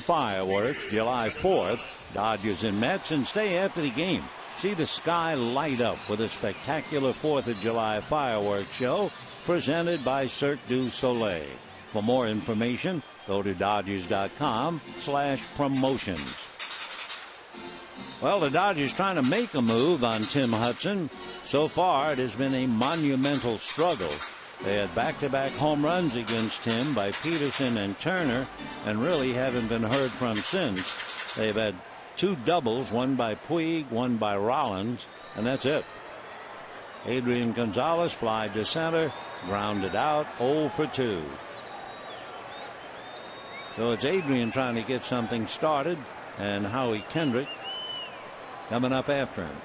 Fireworks July 4th. Dodgers and Mets, and stay after the game. See the sky light up with a spectacular 4th of July fireworks show presented by Cirque du Soleil. For more information, go to Dodgers.com/promotions. Well, the Dodgers trying to make a move on Tim Hudson. So far, it has been a monumental struggle. They had back-to-back home runs against him by Peterson and Turner, and really haven't been heard from since. They've had 2 doubles, one by Puig, one by Rollins, and that's it. Adrian Gonzalez flied to center, grounded out, 0 for 2. So it's Adrian trying to get something started, and Howie Kendrick coming up after him.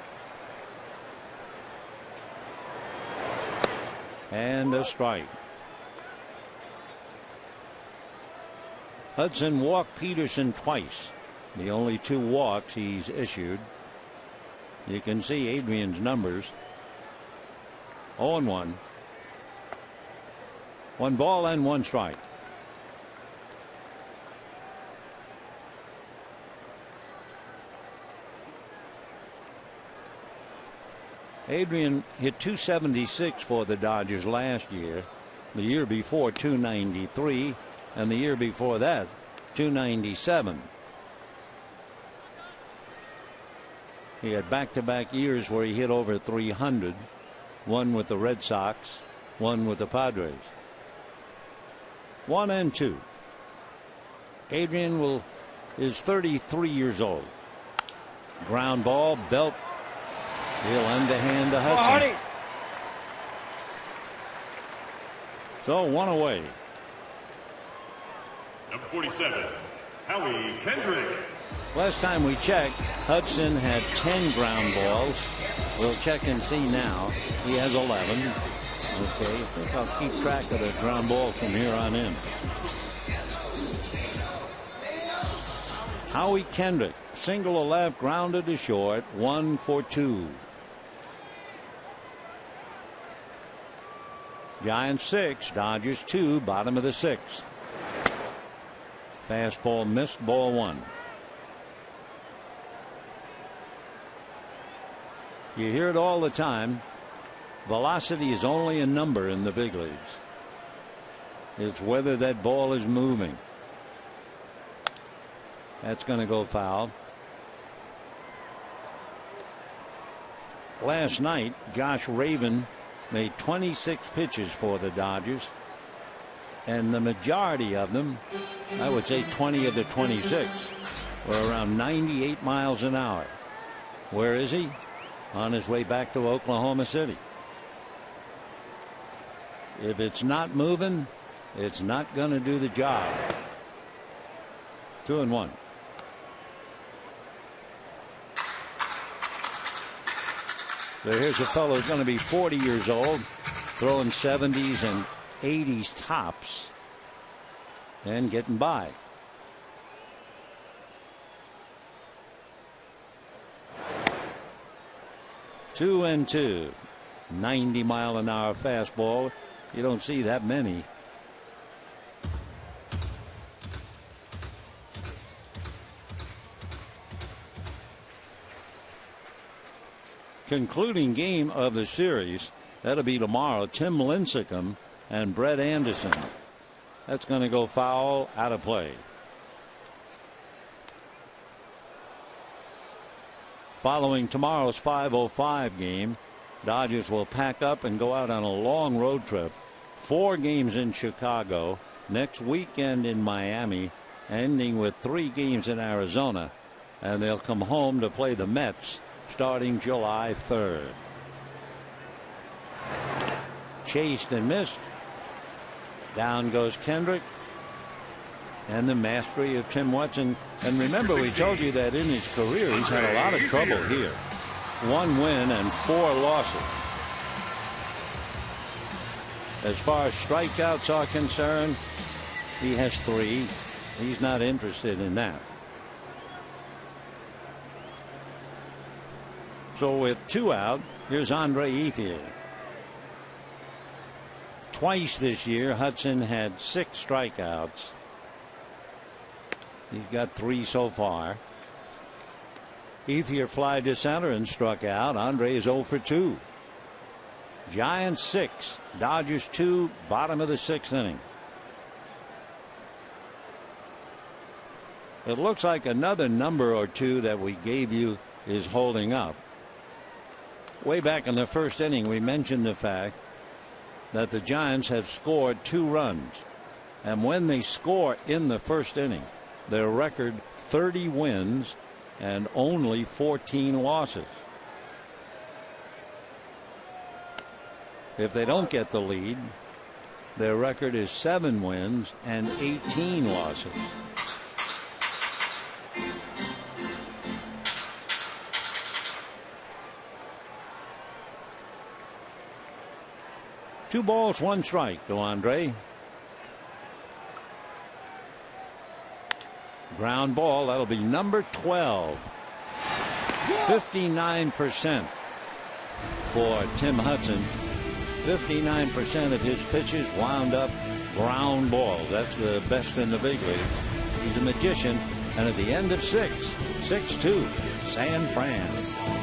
And a strike. Hudson walked Peterson twice. The only 2 walks he's issued. You can see Adrian's numbers. 0-1. 1 ball and 1 strike. Adrian hit .276 for the Dodgers last year. The year before .293, and the year before that .297. He had back-to-back years where he hit over .300. One with the Red Sox, one with the Padres. 1-2. Adrian is 33 years old. Ground ball, belt. He'll underhand to Hudson. So 1 away. Number 47, Howie Kendrick. Last time we checked, Hudson had 10 ground balls. We'll check and see now. He has 11. Okay, I think I'll keep track of the ground balls from here on in. Howie Kendrick, single to left, grounded to short, 1 for 2. Giants 6, Dodgers 2, bottom of the 6th. Fastball missed, ball 1. You hear it all the time. Velocity is only a number in the big leagues. It's whether that ball is moving. That's going to go foul. Last night, Josh Raven made 26 pitches for the Dodgers, and the majority of them, I would say 20 of the 26, were around 98 miles an hour. Where is he? On his way back to Oklahoma City. If it's not moving, it's not going to do the job. 2-1. So here's a fellow who's going to be 40 years old, throwing 70s and 80s tops and getting by. Two and two. 90-mile-an-hour fastball. You don't see that many. Concluding game of the series. That'll be tomorrow. Tim Lincecum and Brett Anderson. That's going to go foul, out of play. Following tomorrow's 5:05 game, Dodgers will pack up and go out on a long road trip. 4 games in Chicago, next weekend in Miami, ending with 3 games in Arizona, and they'll come home to play the Mets starting July 3rd. Chased and missed. Down goes Kendrick. And the mastery of Tim Watson. And remember, we told you that in his career he's had a lot of trouble here. 1 win and 4 losses. As far as strikeouts are concerned, he has 3. He's not interested in that. So with 2 out, here's Andre Ethier. Twice this year, Hudson had 6 strikeouts. He's got 3 so far. Ethier fly to center and struck out. Andre is 0 for 2. Giants 6, Dodgers 2, bottom of the 6th inning. It looks like another number or 2 that we gave you is holding up. Way back in the 1st inning, we mentioned the fact that the Giants have scored 2 runs. And when they score in the 1st inning, their record 30 wins and only 14 losses. If they don't get the lead, their record is 7 wins and 18 losses. Two balls, 1 strike to Andre. Ground ball. That'll be number 12. 59% for Tim Hudson. 59% of his pitches wound up ground balls. That's the best in the big league. He's a magician. And at the end of 6-2, San Fran.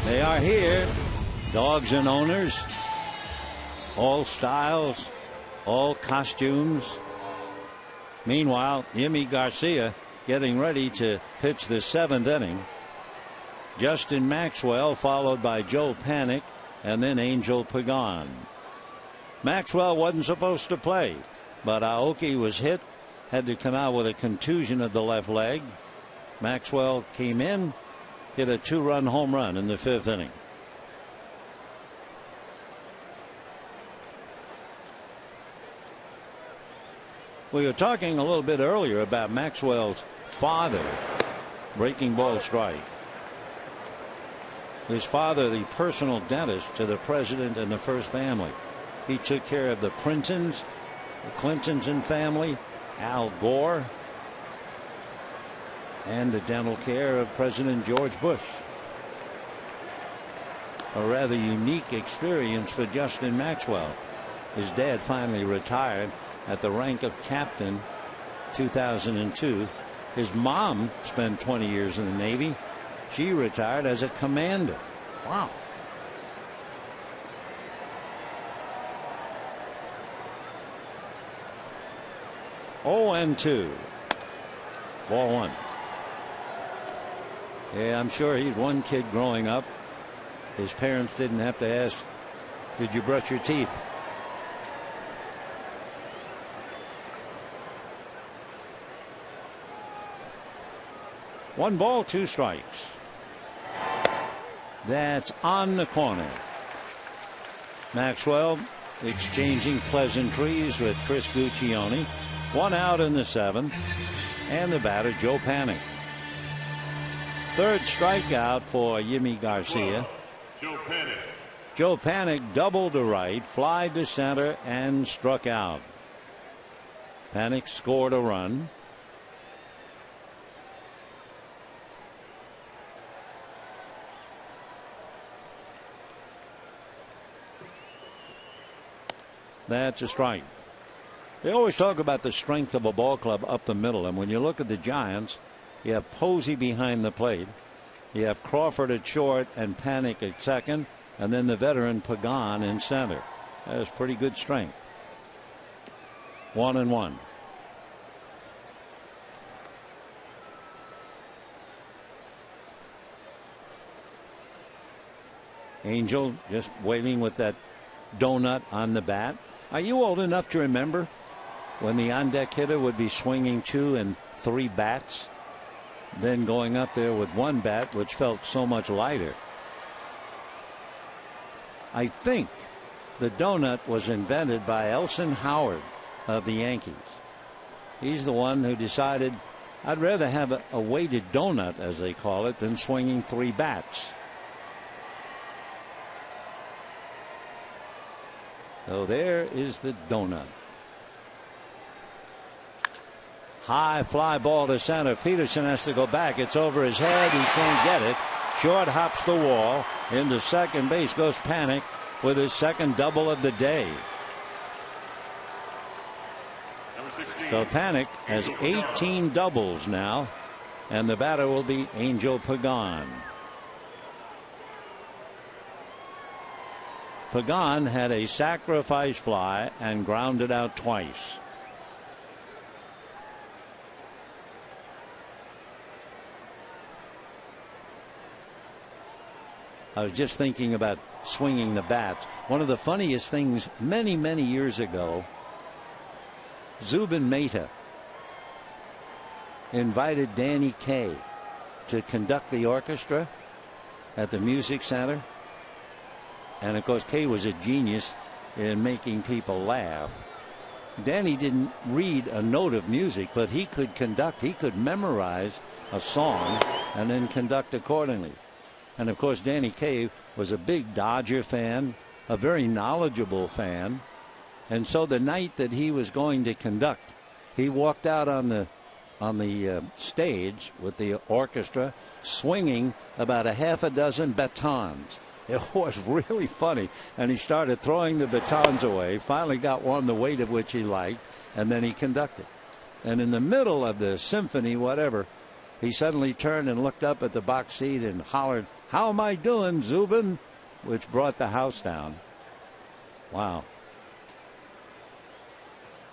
They are here, dogs and owners, all styles, all costumes. Meanwhile, Yimi Garcia getting ready to pitch the 7th inning. Justin Maxwell, followed by Joe Panik, and then Angel Pagan. Maxwell wasn't supposed to play, but Aoki was hit, had to come out with a contusion of the left leg. Maxwell came in, hit a 2-run home run in the 5th inning. We were talking a little bit earlier about Maxwell's father breaking ball strike. His father, the personal dentist to the president and the first family. He took care of the Printons, the Clintons and family, Al Gore, and the dental care of President George Bush. A rather unique experience for Justin Maxwell. His dad finally retired at the rank of captain 2002. His mom spent 20 years in the Navy. She retired as a commander. Wow. Oh, and 2. Ball 1. Yeah, I'm sure he's one kid growing up. His parents didn't have to ask, did you brush your teeth? One ball, 2 strikes. That's on the corner. Maxwell exchanging pleasantries with Chris Guccione. 1 out in the 7th. And the batter, Joe Panik. 3rd strikeout for Yimi Garcia. Joe Panik. Joe Panik doubled to right, fly to center, and struck out. Panik scored a run. That's a strike. They always talk about the strength of a ball club up the middle, and when you look at the Giants, you have Posey behind the plate, you have Crawford at short and Panik at second, and then the veteran Pagan in center. That's pretty good strength. 1-1. Angel just waiting with that donut on the bat. Are you old enough to remember when the on-deck hitter would be swinging 2 and 3 bats, then going up there with 1 bat, which felt so much lighter? I think the donut was invented by Elson Howard of the Yankees. He's the one who decided, I'd rather have a weighted donut, as they call it, than swinging 3 bats. So there is the donut. High fly ball to center. Peterson has to go back. It's over his head. He can't get it. Short hops the wall. Into second base goes Panik with his 2nd double of the day. So Panik has 18 doubles now, and the batter will be Angel Pagan. Pagan had a sacrifice fly and grounded out twice. I was just thinking about swinging the bat. One of the funniest things many years ago, Zubin Mehta invited Danny Kaye to conduct the orchestra at the Music Center. And of course, Kaye was a genius in making people laugh. Danny didn't read a note of music, but he could conduct. He could memorize a song and then conduct accordingly. And of course, Danny Kaye was a big Dodger fan, a very knowledgeable fan. And so the night that he was going to conduct, he walked out on the stage with the orchestra, swinging about a half a dozen batons. It was really funny, and he started throwing the batons away, finally got one the weight of which he liked, and then he conducted. And in the middle of the symphony, whatever, he suddenly turned and looked up at the box seat and hollered, "How am I doing, Zubin?" which brought the house down. Wow.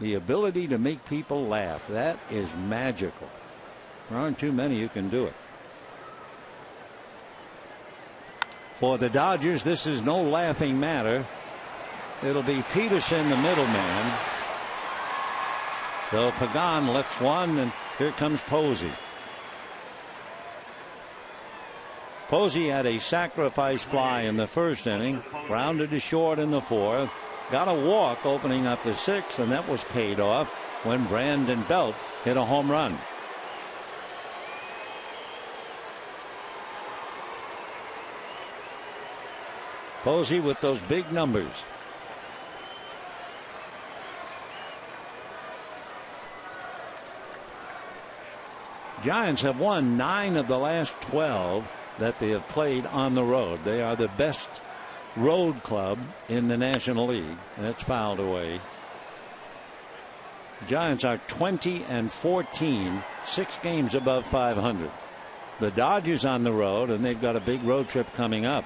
The ability to make people laugh, that is magical. There aren't too many who can do it. For the Dodgers, this is no laughing matter. It'll be Peterson, the middleman. So Pagan lifts one, and here comes Posey. Posey had a sacrifice fly in the first inning, grounded to short in the fourth, got a walk opening up the sixth, and that was paid off when Brandon Belt hit a home run. Posey with those big numbers. Giants have won 9 of the last 12 that they have played on the road. They are the best road club in the National League. That's fouled away. Giants are 20-14, 6 games above 500. The Dodgers on the road, and they've got a big road trip coming up.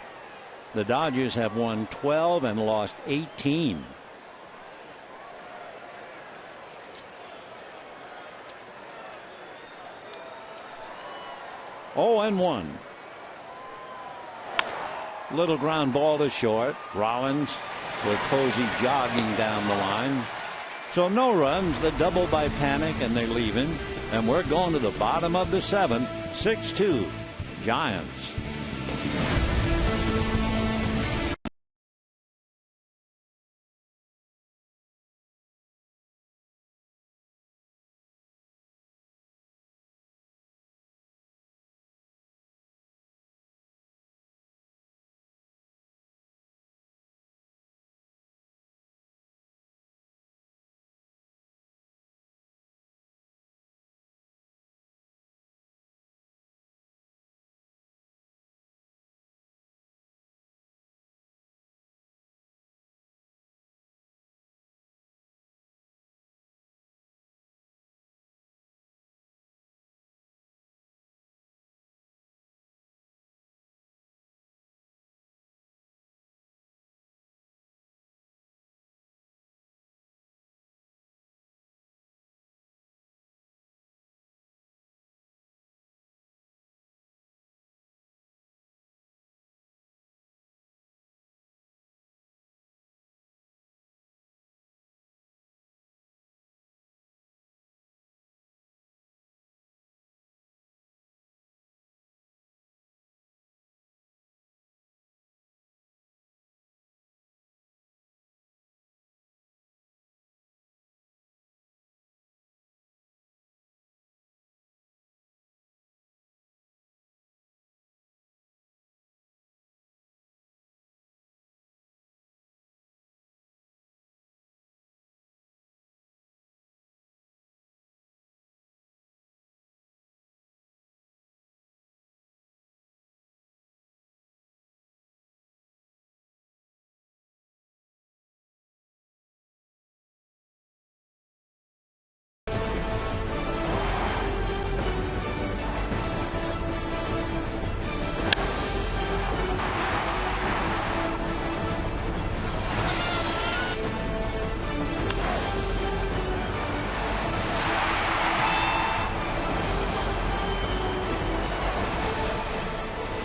The Dodgers have won 12 and lost 18. Oh, and 1. Little ground ball to short. Rollins with Posey jogging down the line. So no runs. The double by Panic, and they're leaving. And we're going to the bottom of the 7th. 6-2 Giants.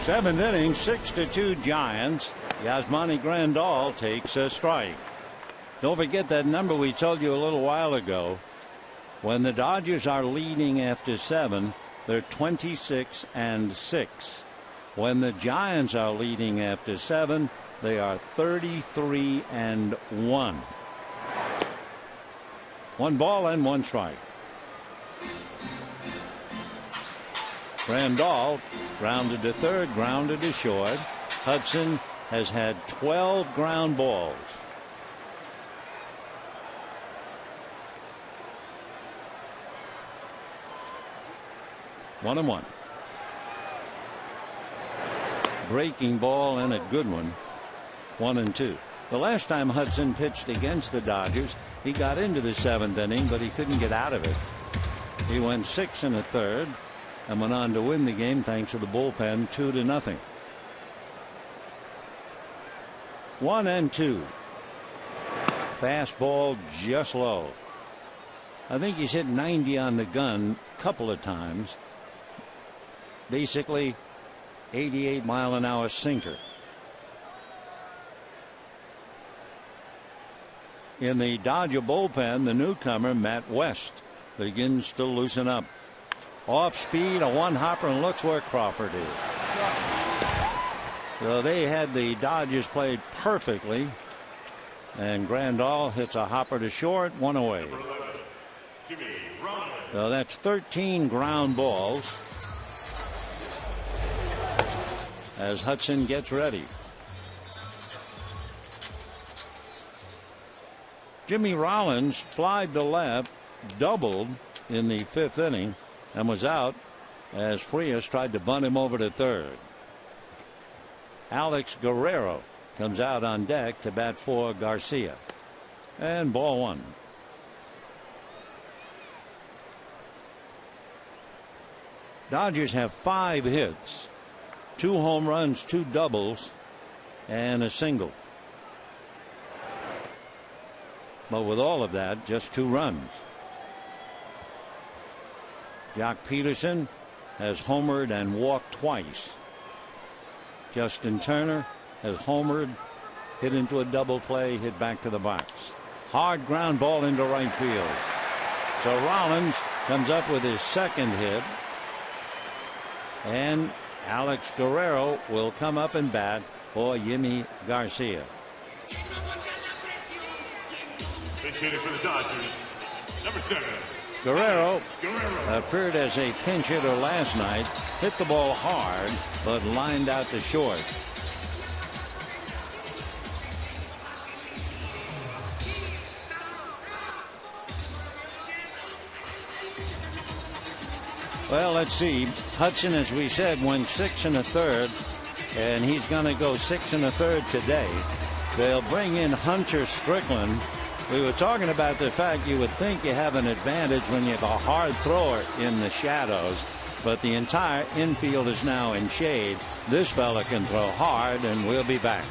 Seventh inning, 6-2 Giants. Yasmani Grandal takes a strike. Don't forget that number we told you a little while ago. When the Dodgers are leading after 7, they're 26-6. When the Giants are leading after 7, they are 33-1. 1 ball and 1 strike. Grandal grounded to third, grounded to short. Hudson has had 12 ground balls. One and one. Breaking ball and a good one. 1-2. The last time Hudson pitched against the Dodgers, he got into the 7th inning, but he couldn't get out of it. He went 6 1/3 and went on to win the game thanks to the bullpen, 2-0. 1-2. Fastball just low. I think he's hit 90 on the gun a couple of times. Basically 88-mile-an-hour sinker. In the Dodger bullpen, the newcomer Matt West begins to loosen up. Off speed, a one hopper, and looks where Crawford is. So they had the Dodgers played perfectly, and Grandal hits a hopper to short, one away. So that's 13 ground balls as Hudson gets ready. Jimmy Rollins flied to left, doubled in the 5th inning, and was out as Frias tried to bunt him over to third. Alex Guerrero comes out on deck to bat for Garcia. And ball one. Dodgers have 5 hits, 2 home runs, 2 doubles, and a single. But with all of that, just 2 runs. Jock Peterson has homered and walked twice. Justin Turner has homered, hit into a double play, hit back to the box. Hard ground ball into right field. So Rollins comes up with his 2nd hit. And Alex Guerrero will come up and bat for Yimi Garcia. Pinch hitter for the Dodgers, number 7. Guerrero appeared as a pinch hitter last night, hit the ball hard, but lined out to short. Well, let's see. Hudson, as we said, went 6 1/3, and he's going to go 6 1/3 today. They'll bring in Hunter Strickland. We were talking about the fact you would think you have an advantage when you have a hard thrower in the shadows, but the entire infield is now in shade. This fella can throw hard, and we'll be back.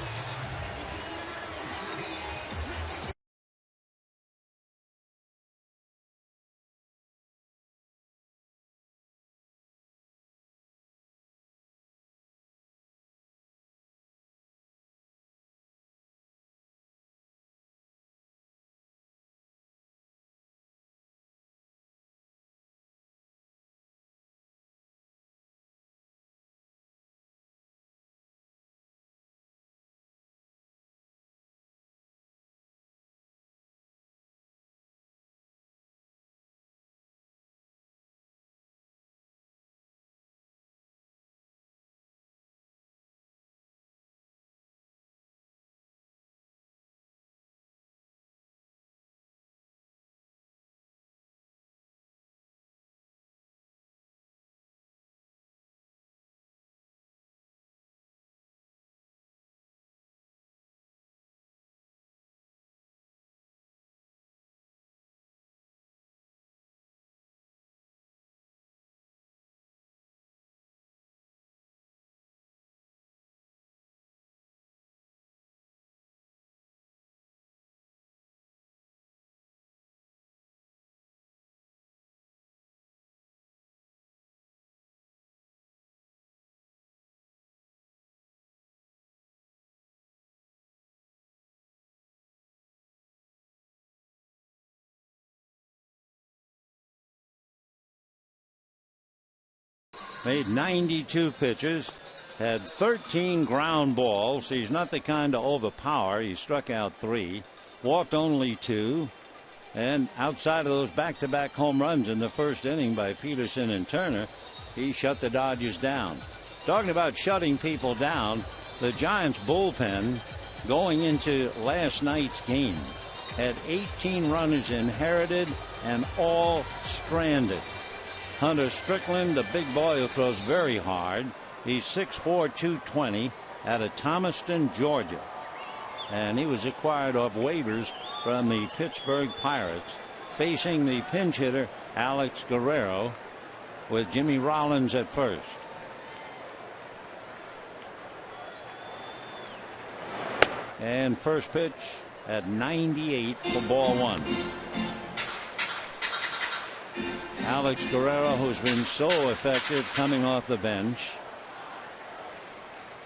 Made 92 pitches, had 13 ground balls. He's not the kind to overpower. He struck out 3, walked only 2, and outside of those back-to-back home runs in the 1st inning by Peterson and Turner, he shut the Dodgers down. Talking about shutting people down, the Giants bullpen going into last night's game had 18 runners inherited and all stranded. Hunter Strickland, the big boy who throws very hard. He's 6'4", 220 out of Thomaston, Georgia. And he was acquired off waivers from the Pittsburgh Pirates, facing the pinch hitter Alex Guerrero with Jimmy Rollins at first. And first pitch at 98 for ball 1. Alex Guerrero, who's been so effective coming off the bench,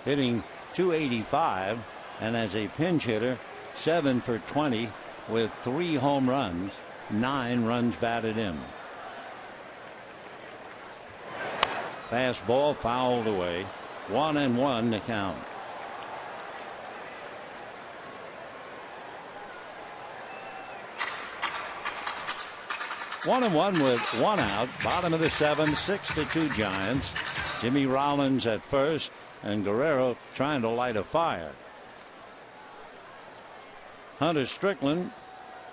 hitting .285, and as a pinch hitter 7 for 20 with 3 home runs, 9 runs batted in. Fastball fouled away. 1-1 to count. One and one with 1 out. Bottom of the 7th, 6-2 Giants. Jimmy Rollins at first, and Guerrero trying to light a fire. Hunter Strickland,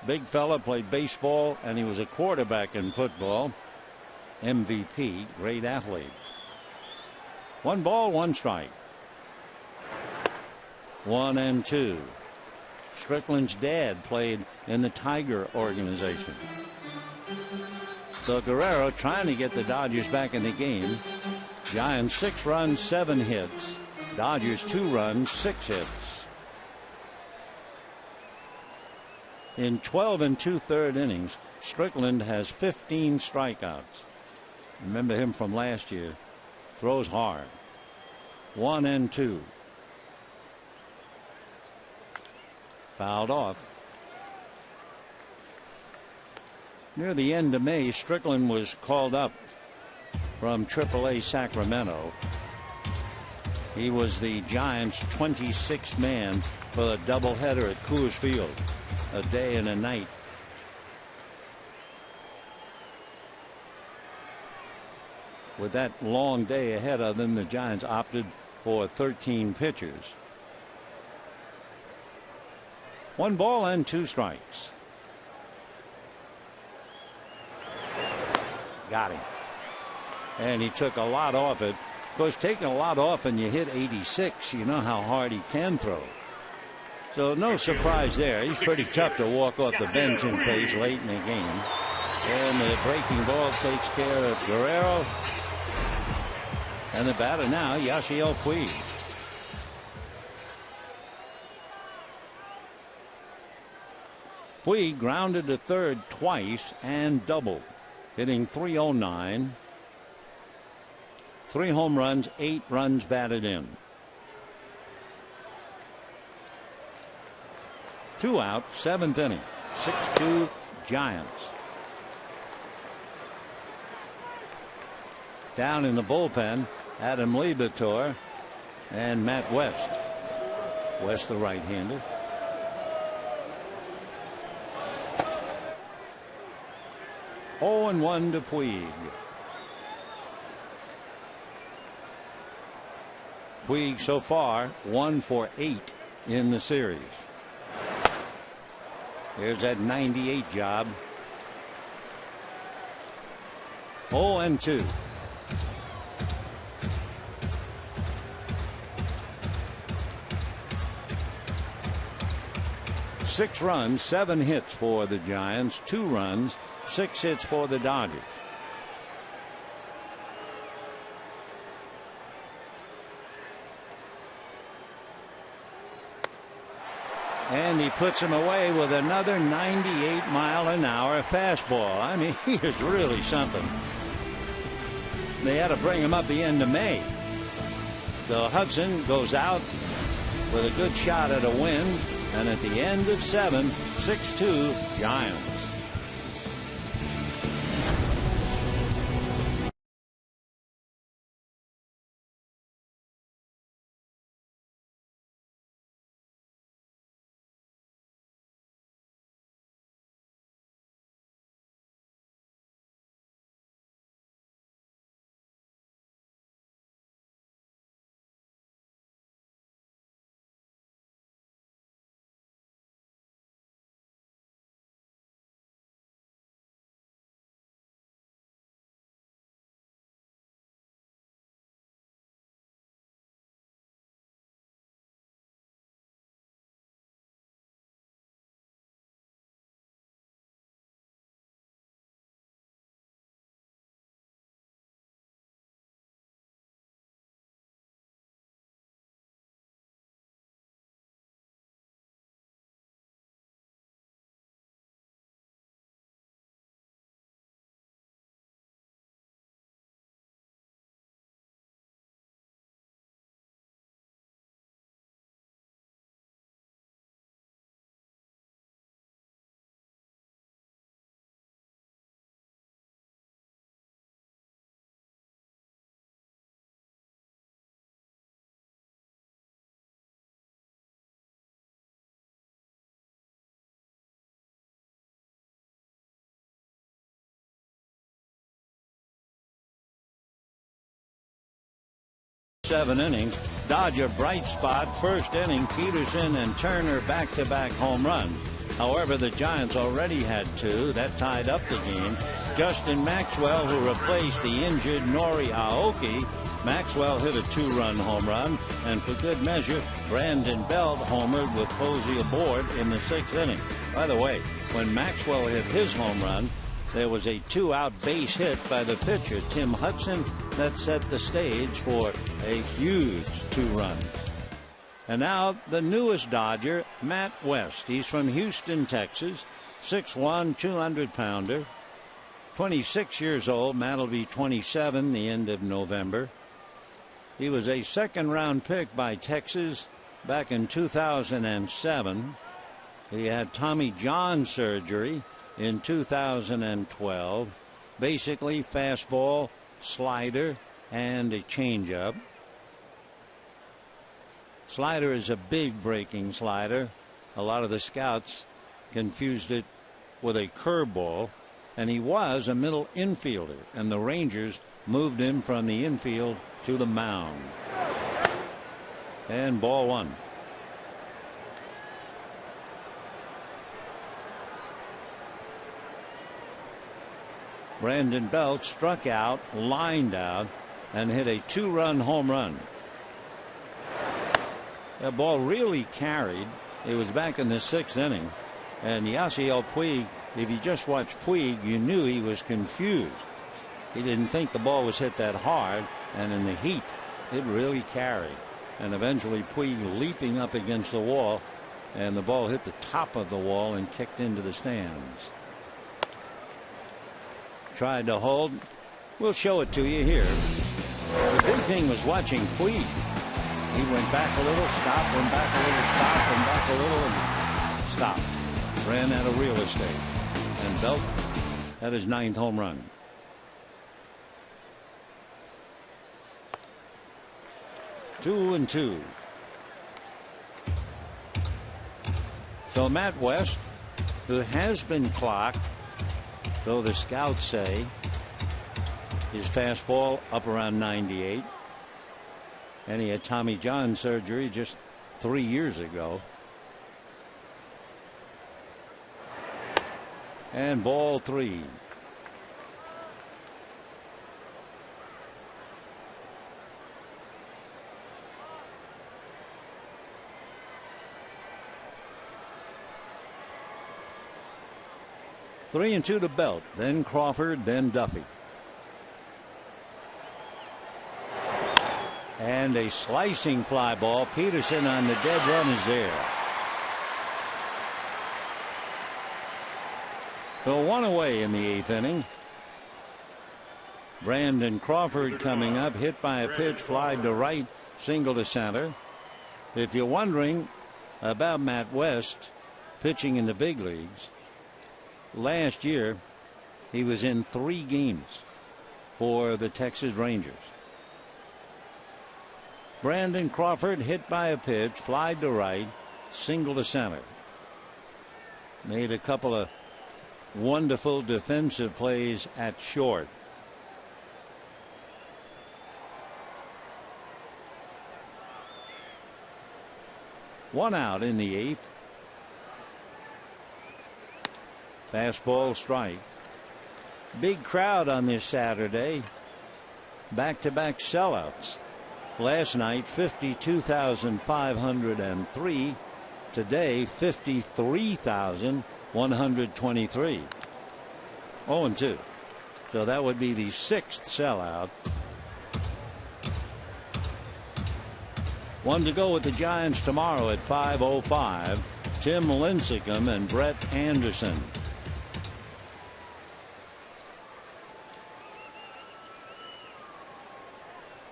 big fella, played baseball, and he was a quarterback in football. MVP, great athlete. 1 ball, 1 strike. 1-2. Strickland's dad played in the Tiger organization. So Guerrero trying to get the Dodgers back in the game. Giants 6 runs, 7 hits. Dodgers 2 runs, 6 hits. In 12 2/3 innings, Strickland has 15 strikeouts. Remember him from last year. Throws hard. 1-2. Fouled off. Near the end of May, Strickland was called up from AAA Sacramento. He was the Giants' 26th man for a doubleheader at Coors Field, a day and a night. With that long day ahead of them, the Giants opted for 13 pitchers. 1 ball and 2 strikes. Got him. And he took a lot off it. Of course, taking a lot off and you hit 86, you know how hard he can throw. So no surprise there. He's pretty tough to walk off the bench and face late in the game. And the breaking ball takes care of Guerrero. And the batter now, Yasiel Puig. Puig grounded to third twice and doubled, hitting .309. 3 home runs, 8 runs batted in. 2 out, 7th inning. 6-2 Giants. Down in the bullpen, Adam Liebertor and Matt West. West, the right-hander. Oh, and 1 to Puig. Puig so far 1 for 8 in the series. There's that 98 job. 0-2. Six runs, 7 hits for the Giants, 2 runs, 6 hits for the Dodgers. And he puts him away with another 98-mile-an-hour fastball. I mean, he is really something. They had to bring him up the end of May. So Hudson goes out with a good shot at a win. And at the end of 7, 6-2 Giants. 7 innings. Dodger bright spot, first inning, Peterson and Turner back-to-back home runs. However, the Giants already had 2. That tied up the game. Justin Maxwell, who replaced the injured Nori Aoki. Maxwell hit a 2-run home run, and for good measure, Brandon Belt homered with Posey aboard in the 6th inning. By the way, when Maxwell hit his home run, there was a 2-out base hit by the pitcher, Tim Hudson, that set the stage for a huge 2-run. And now the newest Dodger, Matt West. He's from Houston, Texas, 6'1", 200-pounder, 26 years old. Matt will be 27 the end of November. He was a second-round pick by Texas back in 2007. He had Tommy John surgery in 2012. Basically fastball, slider, and a changeup. Slider is a big breaking slider. A lot of the scouts confused it with a curveball, and he was a middle infielder, and the Rangers moved him from the infield to the mound. And ball 1. Brandon Belt struck out, lined out, and hit a 2-run home run. That ball really carried. It was back in the 6th inning. And Yasiel Puig, if you just watched Puig, you knew he was confused. He didn't think the ball was hit that hard, and in the heat, it really carried. And eventually Puig leaping up against the wall, and the ball hit the top of the wall and kicked into the stands. Tried to hold. We'll show it to you here. The big thing was watching Puig. He went back a little, stopped, went back a little, stopped, went back a little, and stopped. Ran out of real estate. And Belt had his 9th home run. Two and 2. So Matt West, who has been clocked, though the scouts say his fastball up around 98. And he had Tommy John surgery just 3 years ago. And ball 3. Three and 2 to Belt, then Crawford, then Duffy. And a slicing fly ball. Peterson on the dead run is there. So 1 away in the 8th inning. Brandon Crawford coming up, hit by a pitch, fly to right, single to center. If you're wondering about Matt West pitching in the big leagues, last year he was in 3 games for the Texas Rangers. Brandon Crawford hit by a pitch, fly to right, single to center. Made a couple of wonderful defensive plays at short. One out in the 8th. Fastball strike. Big crowd on this Saturday. Back-to-back sellouts. Last night 52,503. Today 53,123. 0-2. So that would be the 6th sellout. 1 to go with the Giants tomorrow at 5:05. Tim Lincecum and Brett Anderson.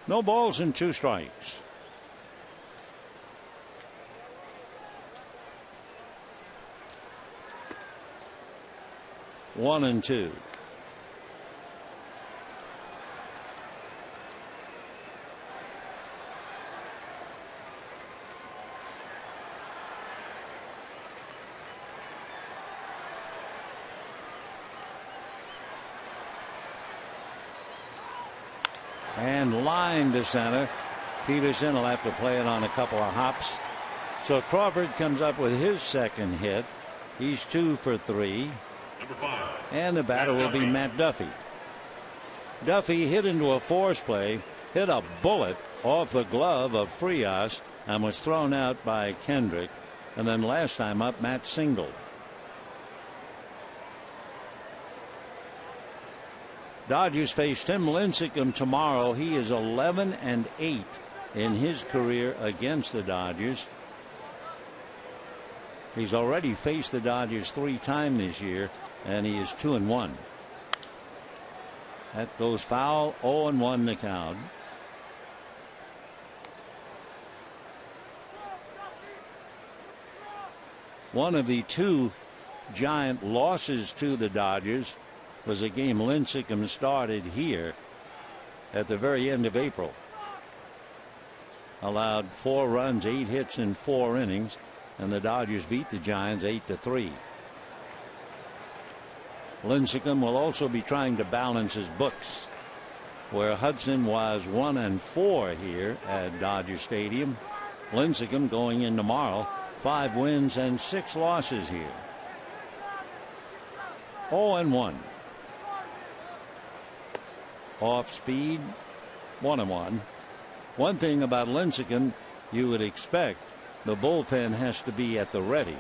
No balls and 2 strikes. One and 2. And line to center. Peterson will have to play it on a couple of hops. So Crawford comes up with his second hit. He's 2 for 3. Number 5. And the batter will be Matt Duffy. Duffy hit into a force play, hit a bullet off the glove of Frias, and was thrown out by Kendrick. And then last time up, Matt singled. Dodgers face Tim Lincecum tomorrow. He is 11-8 in his career against the Dodgers. He's already faced the Dodgers 3 times this year, and he is 2-1. That goes foul. 0-1 the count. One of the 2 giant losses to the Dodgers was a game Lincecum started here at the very end of April. Allowed 4 runs, 8 hits in 4 innings, and the Dodgers beat the Giants 8-3. Lincecum will also be trying to balance his books, where Hudson was 1-4 here at Dodger Stadium. Lincecum going in tomorrow, 5 wins and 6 losses here. 0-1. Off speed, 1-1. One thing about Lincecum, you would expect the bullpen has to be at the ready.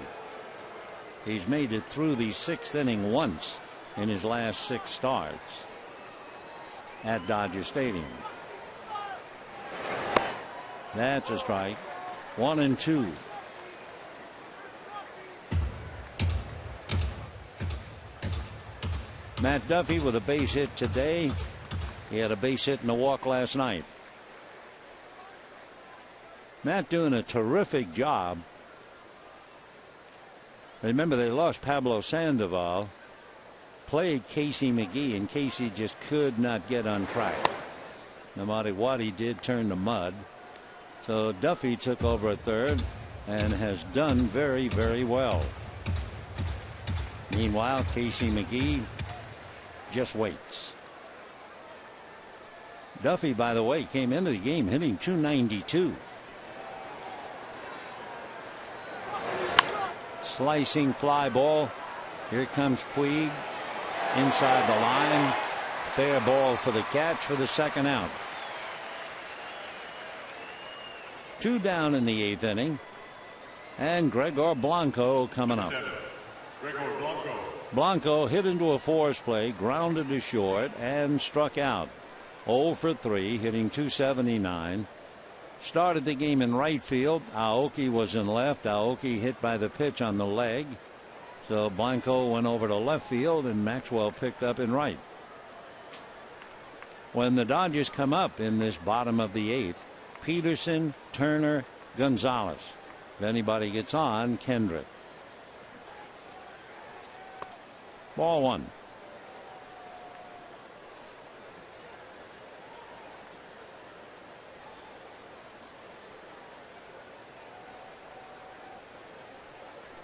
He's made it through the 6th inning once in his last 6 starts at Dodger Stadium. That's a strike. 1-2. Matt Duffy with a base hit today. He had a base hit and a walk last night. Matt doing a terrific job. Remember, they lost Pablo Sandoval, played Casey McGee, and Casey just could not get on track. No matter what he did, turn to mud. So Duffy took over at third and has done very, very well. Meanwhile, Casey McGee just waits. Duffy, by the way, came into the game hitting .292. Slicing fly ball. Here comes Puig inside the line. Fair ball for the catch for the second out. 2 down in the 8th inning. And Gregor Blanco coming up. Gregor Blanco. Blanco hit into a force play, grounded to short, and struck out. 0 for 3, hitting .279. Started the game in right field. Aoki was in left. Aoki hit by the pitch on the leg. So Blanco went over to left field, and Maxwell picked up in right. When the Dodgers come up in this bottom of the 8th, Peterson, Turner, Gonzalez. If anybody gets on, Kendrick. Ball 1.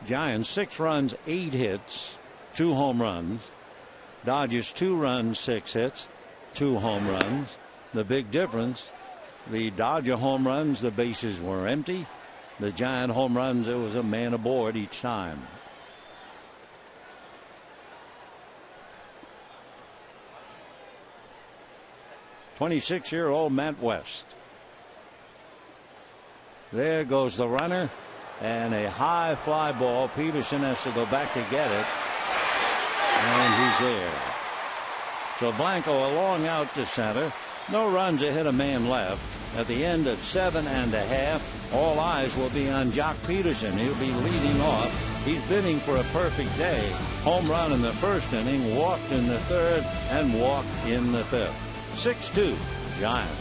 Giants 6 runs, 8 hits, 2 home runs. Dodgers 2 runs, 6 hits, 2 home runs. The big difference, the Dodger home runs, the bases were empty. The Giant home runs, there was a man aboard each time. '26-year-old Matt West. There goes the runner. And a high fly ball. Peterson has to go back to get it. And he's there. So Blanco a long out to center. No runs, a hit, a man left. At the end of 7 1/2, all eyes will be on Jock Peterson. He'll be leading off. He's bidding for a perfect day. Home run in the 1st inning, walked in the 3rd, and walked in the 5th. 6-2 Giants.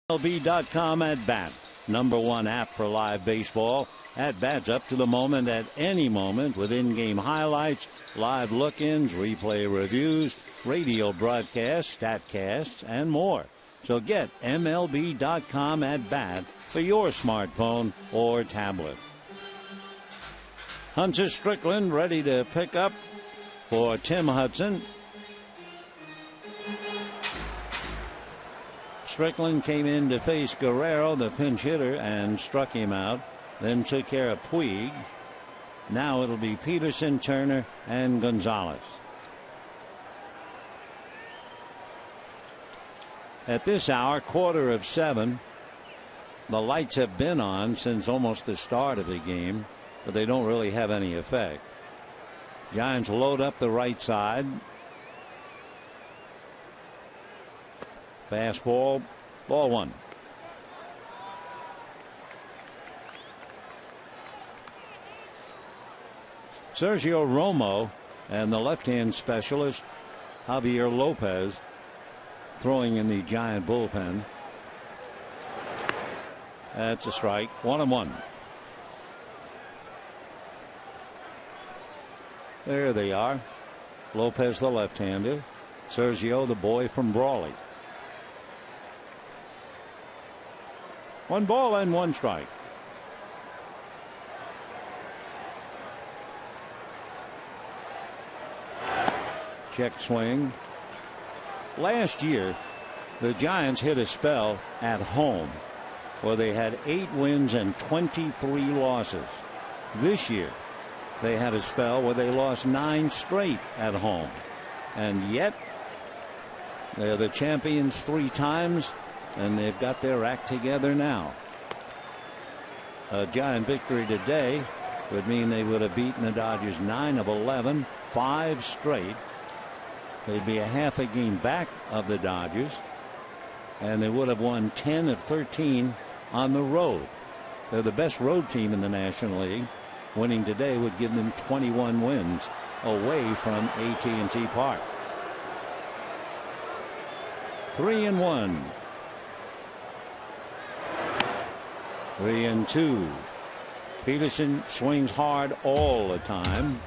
MLB.com At Bat, #1 app for live baseball. At Bats up to the moment at any moment with in-game highlights, live look-ins, replay reviews, radio broadcasts, statcasts, and more. So get MLB.com At Bat for your smartphone or tablet. Hunter Strickland ready to pick up for Tim Hudson. Strickland came in to face Guerrero, the pinch hitter, and struck him out. Then took care of Puig. Now it'll be Peterson, Turner, and Gonzalez. At this hour, 7:15. The lights have been on since almost the start of the game, but they don't really have any effect. Giants load up the right side. Fastball, ball one. Sergio Romo and the left-hand specialist Javier Lopez throwing in the Giant bullpen. That's a strike. 1-1. There they are. Lopez, the left-hander. Sergio, the boy from Brawley. 1 ball and 1 strike. Check swing. Last year, the Giants hit a spell at home where they had 8 wins and 23 losses. This year, they had a spell where they lost 9 straight at home. And yet, they're the champions 3 times, and they've got their act together now. A Giant victory today would mean they would have beaten the Dodgers 9 of 11, 5 straight. They'd be a half a game back of the Dodgers, and they would have won 10 of 13 on the road. They're the best road team in the National League. Winning today would give them 21 wins away from AT&T Park. 3-1. 3-2. Peterson swings hard all the time.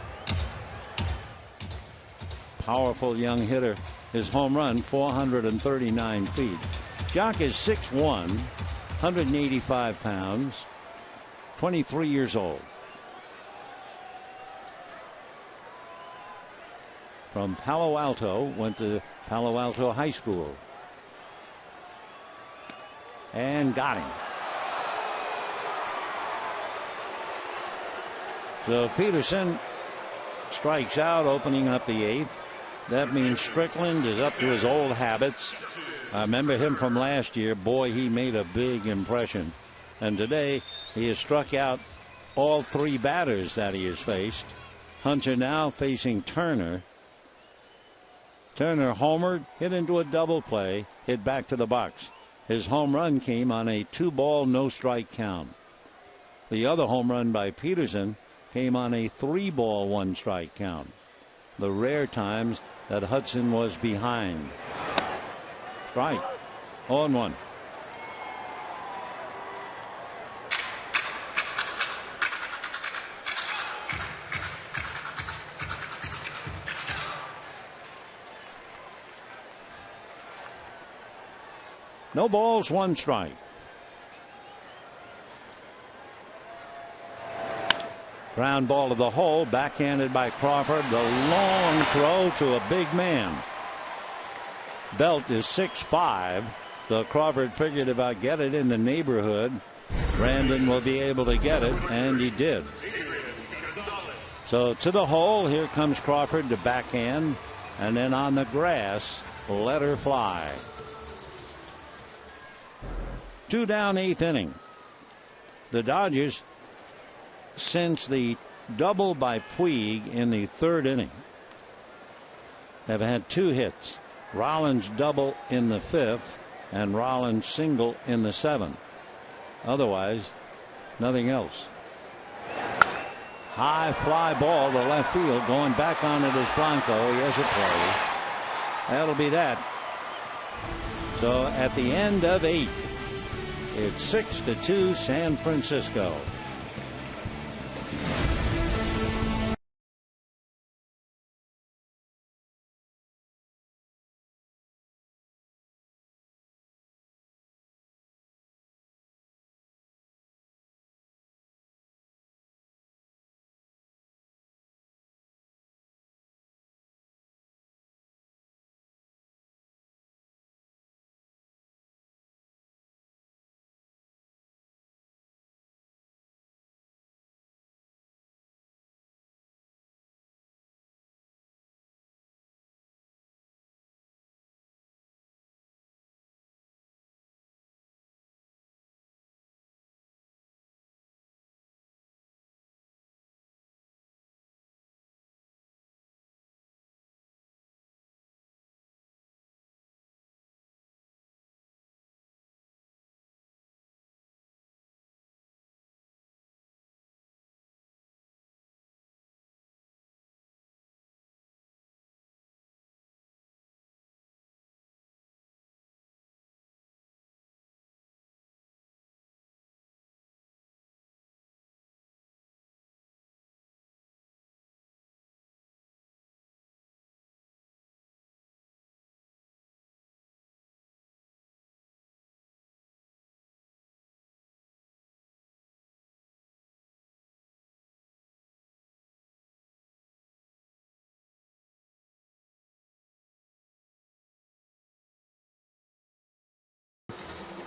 Powerful young hitter. His home run, 439 feet. Jock is 6'1", 185 pounds, 23 years old. From Palo Alto, went to Palo Alto High School. And got him. So Peterson strikes out, opening up the 8th. That means Strickland is up to his old habits. I remember him from last year. Boy, he made a big impression. And today, he has struck out all 3 batters that he has faced. Hunter now facing Turner. Turner homered, hit into a double play, hit back to the box. His home run came on a 2-ball, no-strike count. The other home run by Peterson came on a 3-ball, 1-strike count. The rare times that Hudson was behind. Strike. 0-1. No balls, 1 strike. Ground ball to the hole, backhanded by Crawford. The long throw to a big man. Belt is 6'5". So Crawford figured if I get it in the neighborhood, Brandon will be able to get it, and he did. So to the hole, here comes Crawford to backhand, and then on the grass, let her fly. 2 down, 8th inning. The Dodgers, since the double by Puig in the 3rd inning, have had 2 hits. Rollins double in the 5th and Rollins single in the 7th. Otherwise, nothing else. High fly ball to left field, going back on it is Blanco. He has a play. That'll be that. So at the end of 8, It's 6-2 San Francisco.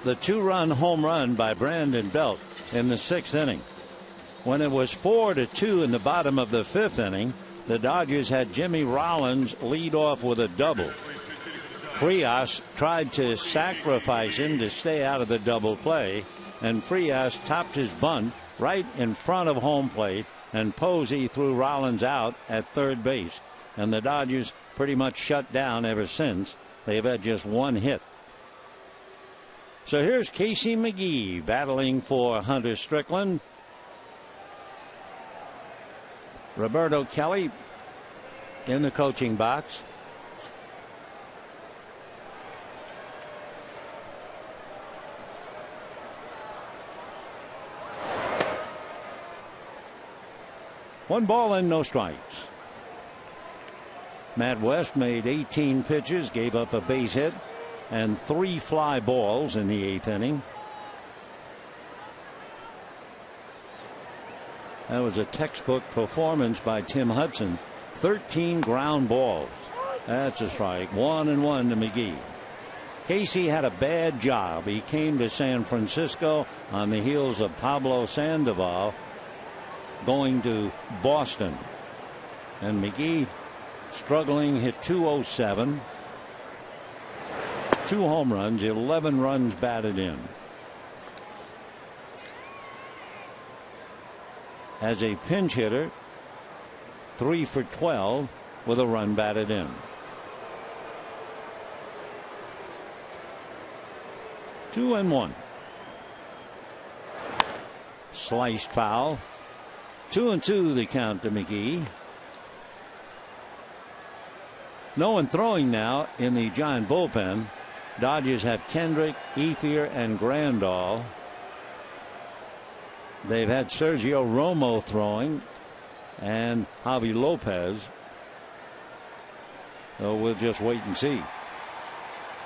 The two-run home run by Brandon Belt in the 6th inning. When it was 4-2 in the bottom of the 5th inning, the Dodgers had Jimmy Rollins lead off with a double. Frias tried to sacrifice him to stay out of the double play, and Frias topped his bunt right in front of home plate, and Posey threw Rollins out at third base. And the Dodgers pretty much shut down ever since. They've had just one hit. So here's Casey McGee battling for Hunter Strickland. Roberto Kelly in the coaching box. One ball and no strikes. Matt West made 18 pitches, gave up a base hit and 3 fly balls in the 8th inning. That was a textbook performance by Tim Hudson. 13 ground balls. That's a strike. 1-1 to McGee. Casey had a bad job. He came to San Francisco on the heels of Pablo Sandoval going to Boston. And McGee struggling, hit .207. 2 home runs, 11 runs batted in. As a pinch hitter, 3 for 12 with a run batted in. Two and one. Sliced foul. 2-2 the count to McGee. No one throwing now in the Giant bullpen. Dodgers have Kendrick, Ethier, and Grandal. They've had Sergio Romo throwing and Javi Lopez. So we'll just wait and see.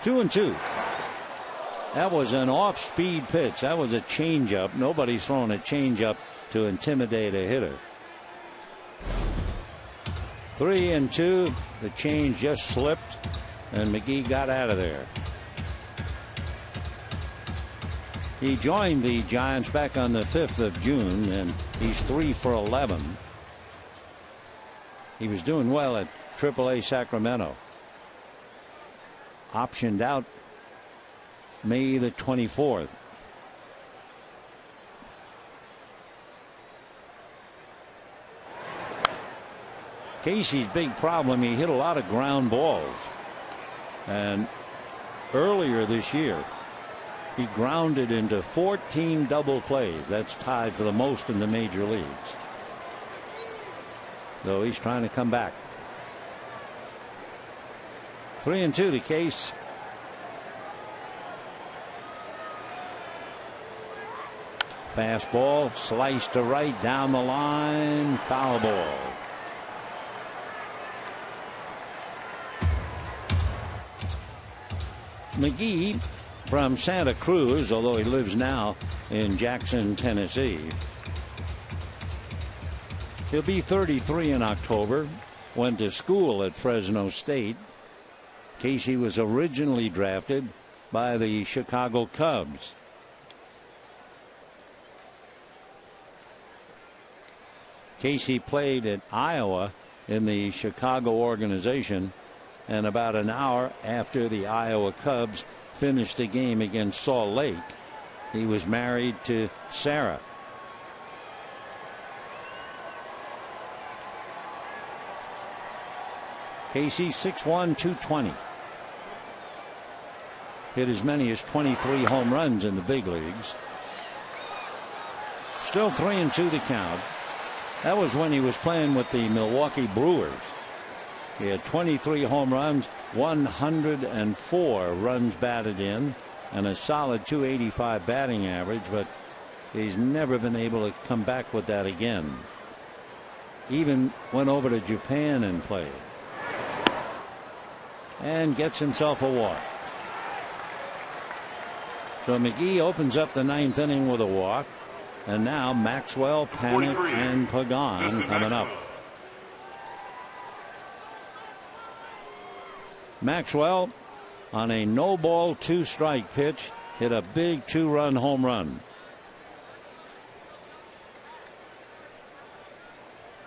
2-2. That was an off-speed pitch. That was a changeup. Nobody's throwing a changeup to intimidate a hitter. 3-2. The change just slipped, and McGee got out of there. He joined the Giants back on the 5th of June, and he's 3 for 11. He was doing well at AAA Sacramento. Optioned out May the 24th. Casey's big problem, he hit a lot of ground balls. And earlier this year, he grounded into 14 double plays. That's tied for the most in the major leagues. Though he's trying to come back. 3-2 to Case. Fastball sliced to right down the line. Foul ball. McGee from Santa Cruz, although he lives now in Jackson, Tennessee. He'll be 33 in October. Went to school at Fresno State. Casey was originally drafted by the Chicago Cubs. Casey played at Iowa in the Chicago organization, and about an hour after the Iowa Cubs finished a game against Salt Lake, he was married to Sarah. Casey 6'1", 220. Hit as many as 23 home runs in the big leagues. Still 3-2 the count. That was when he was playing with the Milwaukee Brewers. He had 23 home runs, 104 runs batted in, and a solid .285 batting average, but he's never been able to come back with that again. Even went over to Japan and played. And gets himself a walk. So McGee opens up the ninth inning with a walk. And now Maxwell, Panik, and Pagan coming up. Maxwell, on a no-ball, two-strike pitch, hit a big two-run home run.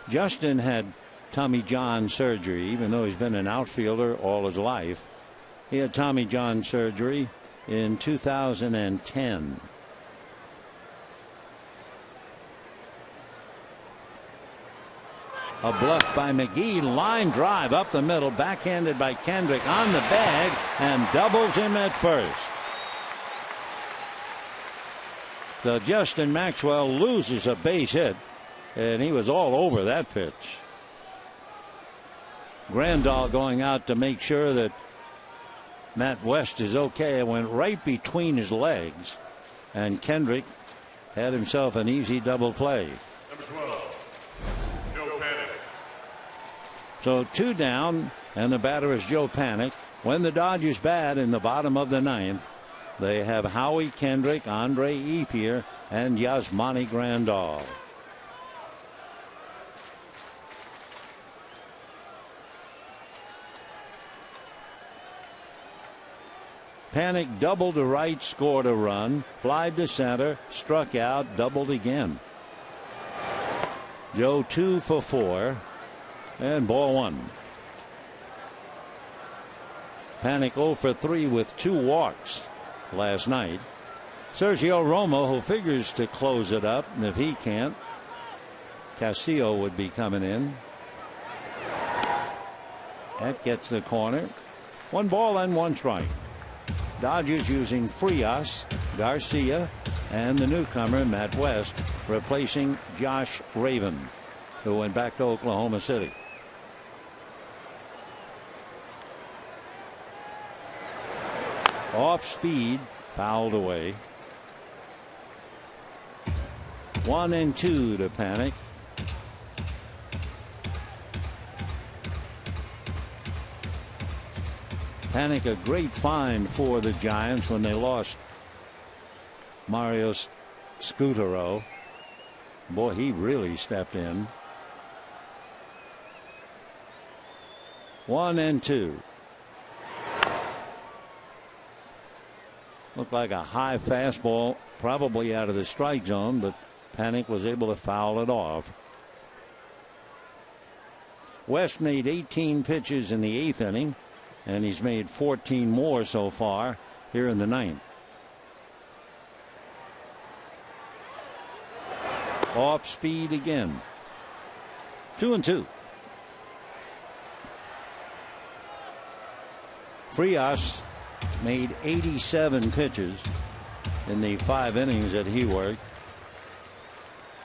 Justin had Tommy John surgery, even though he's been an outfielder all his life. He had Tommy John surgery in 2010. A bluff by McGee, line drive up the middle, backhanded by Kendrick on the bag, and doubles him at first. So Justin Maxwell loses a base hit, and he was all over that pitch. Grandal going out to make sure that Matt West is okay. It went right between his legs, and Kendrick had himself an easy double play. Number 12, Joe Panik. So 2 down, and the batter is Joe Panik. When the Dodgers bat in the bottom of the ninth, they have Howie Kendrick, Andre Ethier, and Yasmani Grandal. Panik doubled to right, scored a run, flied to center, struck out, doubled again. Joe 2 for 4, and ball 1. Panik 0 for 3 with 2 walks last night. Sergio Romo, who figures to close it up, and if he can't, Castillo would be coming in. That gets the corner. 1 ball and 1 strike. Dodgers using Frias, Garcia, and the newcomer Matt West, replacing Josh Raven, who went back to Oklahoma City. Off speed, fouled away. 1-2 to Panik. Panik, a great find for the Giants when they lost Mario Scutaro. Boy, he really stepped in. 1-2. Looked like a high fastball, probably out of the strike zone, but Panik was able to foul it off. West made 18 pitches in the 8th inning, and he's made 14 more so far here in the 9th. Off speed again. 2-2. Frias made 87 pitches in the 5 innings that he worked.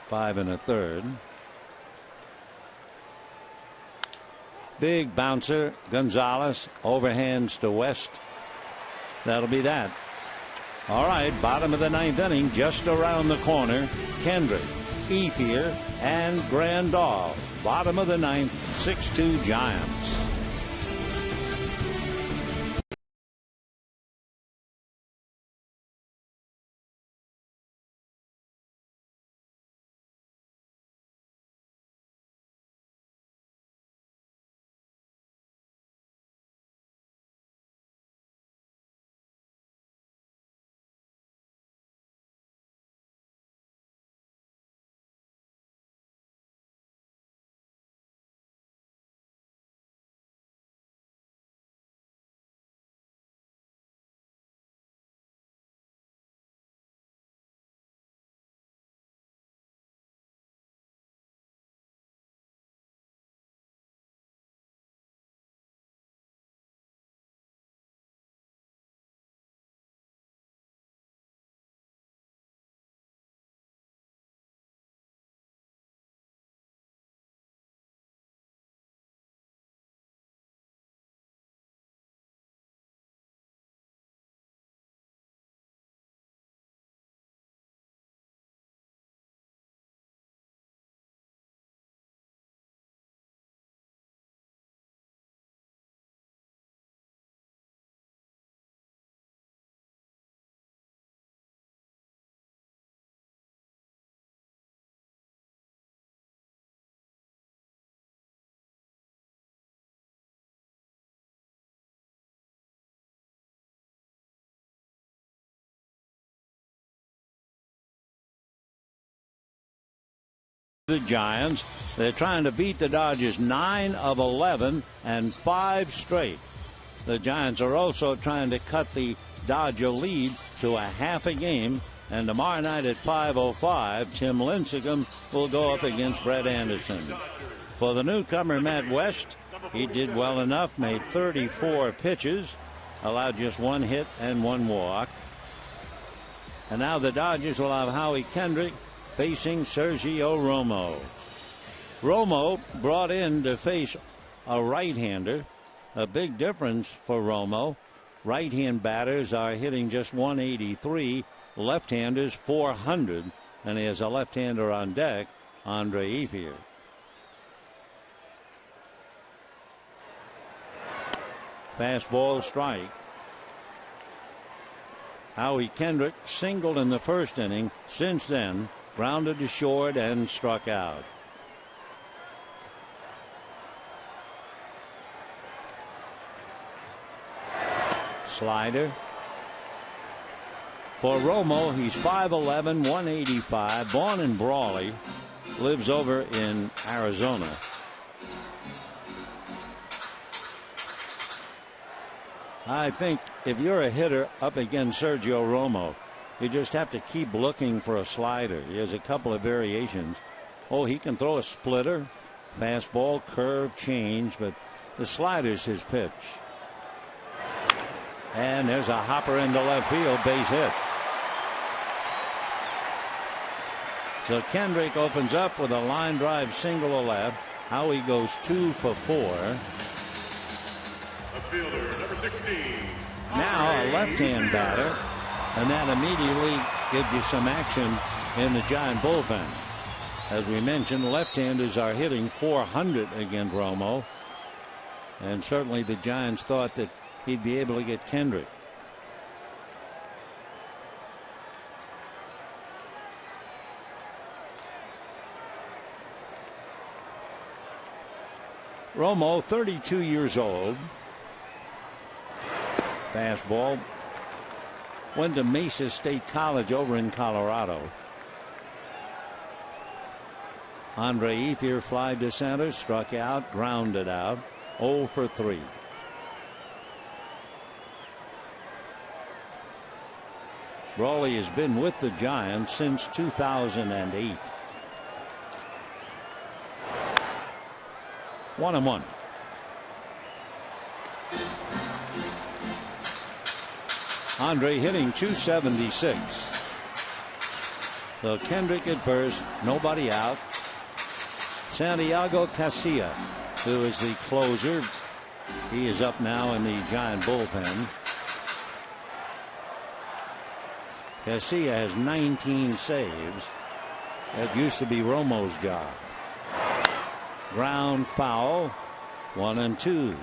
5 1/3. Big bouncer, Gonzalez, overhands to West. That'll be that. All right, bottom of the ninth inning, just around the corner. Kendrick, Ethier, and Grandal. Bottom of the ninth, 6-2 Giants. The Giants, they're trying to beat the Dodgers 9 of 11 and 5 straight. The Giants are also trying to cut the Dodger lead to a half a game. And tomorrow night at 5:05, Tim Lincecum will go up against Brett Anderson. For the newcomer Matt West, he did well enough, made 34 pitches, allowed just 1 hit and 1 walk. And now the Dodgers will have Howie Kendrick facing Sergio Romo. Romo brought in to face a right-hander. A big difference for Romo. Right-hand batters are hitting just 183, left-handers 400, and he has a left-hander on deck, Andre Ethier. Fastball strike. Howie Kendrick singled in the first inning. Since then, grounded to short and struck out. Slider. For Romo, he's 5'11", 185, born in Brawley, lives over in Arizona. I think if you're a hitter up against Sergio Romo, you just have to keep looking for a slider. He has a couple of variations. Oh, he can throw a splitter, fastball, curve, change, but the slider's his pitch. And there's a hopper into left field, base hit. So Kendrick opens up with a line drive single to left. Howie goes 2 for 4. A fielder, number 16. Now a left-hand batter. And that immediately gives you some action in the Giant bullpen. As we mentioned, left-handers are hitting 400 against Romo. And certainly the Giants thought that he'd be able to get Kendrick. Romo, 32 years old. Fastball. Went to Mesa State College over in Colorado. Andre Ethier fly to center, struck out, grounded out, 0 for 3. Brawley has been with the Giants since 2008. 1-1. Andre hitting 276. So Kendrick at first, nobody out. Santiago Casilla, who is the closer, he is up now in the Giant bullpen. Garcia has 19 saves. That used to be Romo's job. Ground foul. 1-2.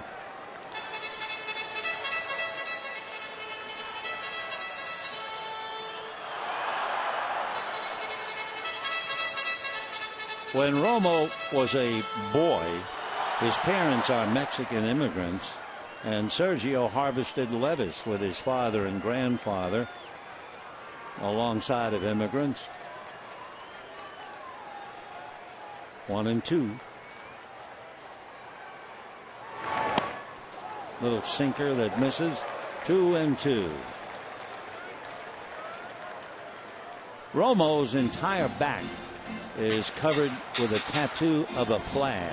When Romo was a boy, his parents are Mexican immigrants, and Sergio harvested lettuce with his father and grandfather alongside of immigrants. 1-2. Little sinker that misses. 2-2. Romo's entire back is covered with a tattoo of a flag.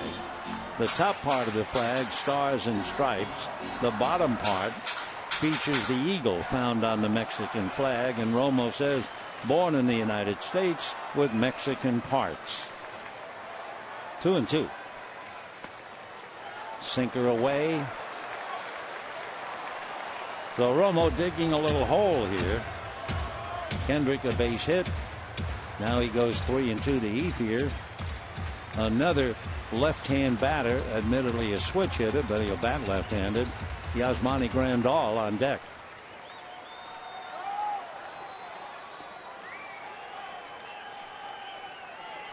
The top part of the flag, stars and stripes. The bottom part features the eagle found on the Mexican flag, and Romo says, born in the United States with Mexican parts. 2-2. Sinker away. So Romo digging a little hole here. Kendrick a base hit. Now he goes 3-2 to Ethier. Another left-hand batter, admittedly a switch hitter, but he'll bat left-handed. Yasmani Grandal on deck.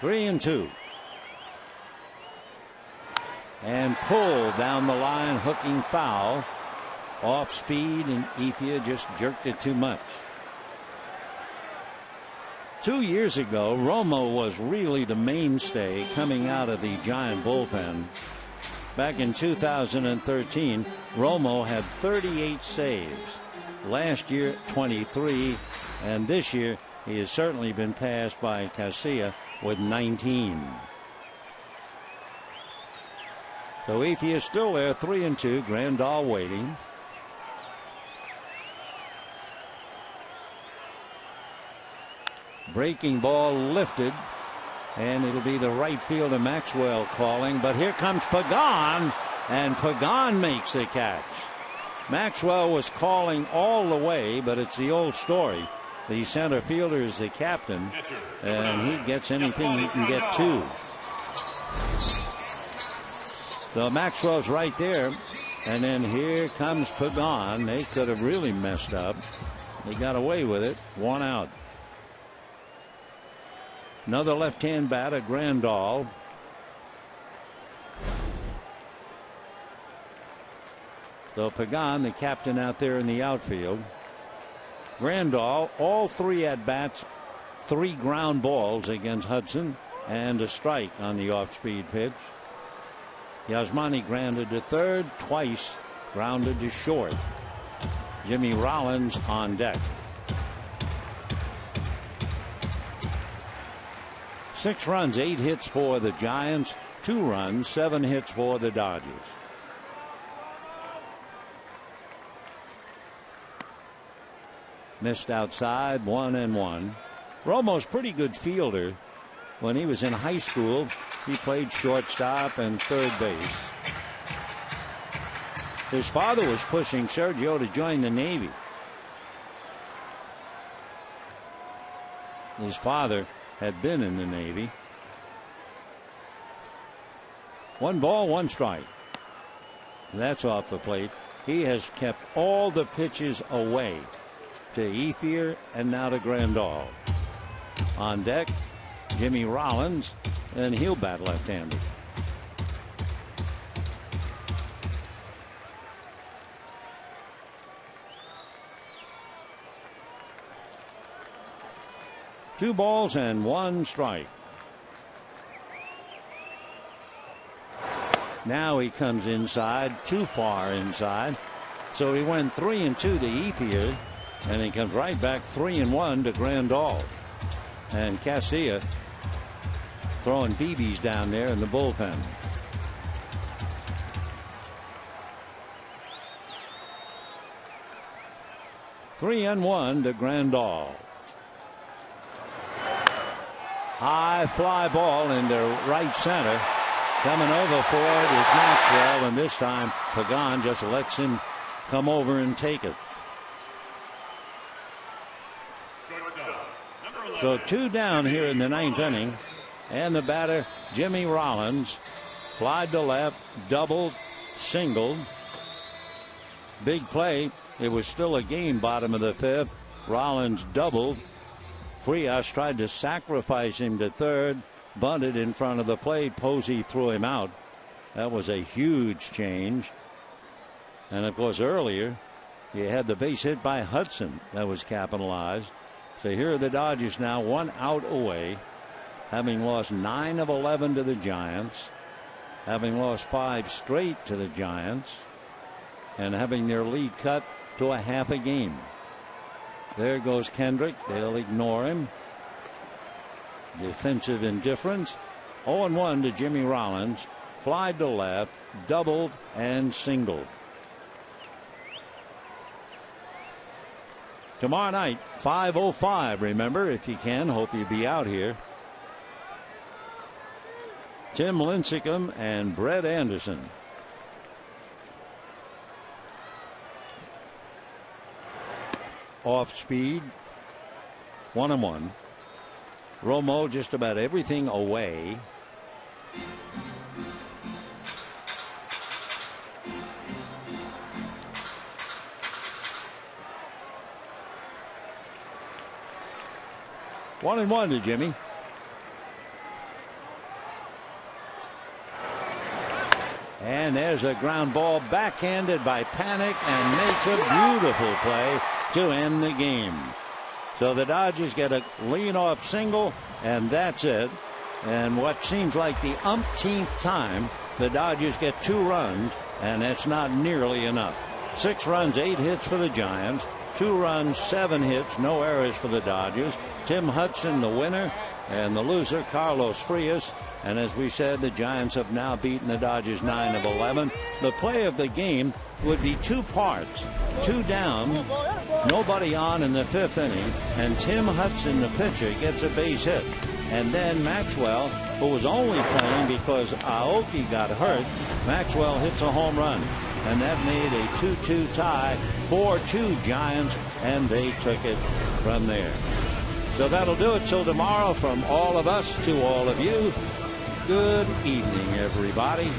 Three and two. And pulled down the line, hooking foul. Off speed, and Ethier just jerked it too much. 2 years ago, Romo was really the mainstay coming out of the Giant bullpen. Back in 2013, Romo had 38 saves. Last year, 23. And this year, he has certainly been passed by Garcia with 19. So Ethier still there, 3-2. Grandal waiting. Breaking ball lifted, and it'll be the right fielder Maxwell calling, but here comes Pagan, and Pagan makes the catch. Maxwell was calling all the way, but it's the old story. The center fielder is the captain, and he gets anything he can get to. So Maxwell's right there, and then here comes Pagan. They could have really messed up. They got away with it. 1 out. Another left-hand batter, Grandal. So Pagan, the captain, out there in the outfield. Grandal, all 3 at-bats, 3 ground balls against Hudson, and a strike on the off-speed pitch. Yasmani grounded to third, twice grounded to short. Jimmy Rollins on deck. 6 runs, 8 hits for the Giants, 2 runs, 7 hits for the Dodgers. Missed outside, 1-1. Romo's pretty good fielder. When he was in high school, he played shortstop and third base. His father was pushing Sergio to join the Navy. His father had been in the Navy. 1 ball, 1 strike. That's off the plate. He has kept all the pitches away to Ethier and now to Grandal. On deck, Jimmy Rollins, and he'll bat left-handed. Two balls and 1 strike. Now he comes inside, too far inside. So he went 3-2 to Ethier, and he comes right back 3-1 to Grandal. And Garcia throwing BBs down there in the bullpen. Three and 1 to Grandal. High fly ball into right center. Coming over for it is Maxwell, and this time Pagan just lets him come over and take it. So 2 down here in the 9th inning. And the batter, Jimmy Rollins, flied to left, doubled, singled. Big play. It was still a game, bottom of the 5th. Rollins doubled. Frias tried to sacrifice him to third, bunted in front of the plate. Posey threw him out. That was a huge change. And of course, earlier, he had the base hit by Hudson that was capitalized. So here are the Dodgers now 1 out away, having lost 9 of 11 to the Giants, having lost 5 straight to the Giants, and having their lead cut to a half a game. There goes Kendrick. They'll ignore him. Defensive indifference. 0-1 to Jimmy Rollins. Flied to left, doubled, and singled. Tomorrow night, 5:05. Remember, if you can, hope you be out here. Tim Lincecum and Brett Anderson. Off speed, 1-1. Romo just about everything away. One and one to Jimmy. And there's a ground ball backhanded by Panic and makes a beautiful play to end the game. So the Dodgers get a lead-off single, and that's it. And what seems like the umpteenth time, the Dodgers get 2 runs, and that's not nearly enough. 6 runs, 8 hits for the Giants. 2 runs, 7 hits, no errors for the Dodgers. Tim Hudson, the winner, and the loser, Carlos Frias. And as we said, the Giants have now beaten the Dodgers 9 of 11. The play of the game would be 2 parts. 2 down, nobody on in the 5th inning, and Tim Hudson, the pitcher, gets a base hit. And then Maxwell, who was only playing because Aoki got hurt, Maxwell hits a home run. And that made a 2-2 tie, 4-2 Giants, and they took it from there. So that'll do it till tomorrow. From all of us to all of you, good evening, everybody.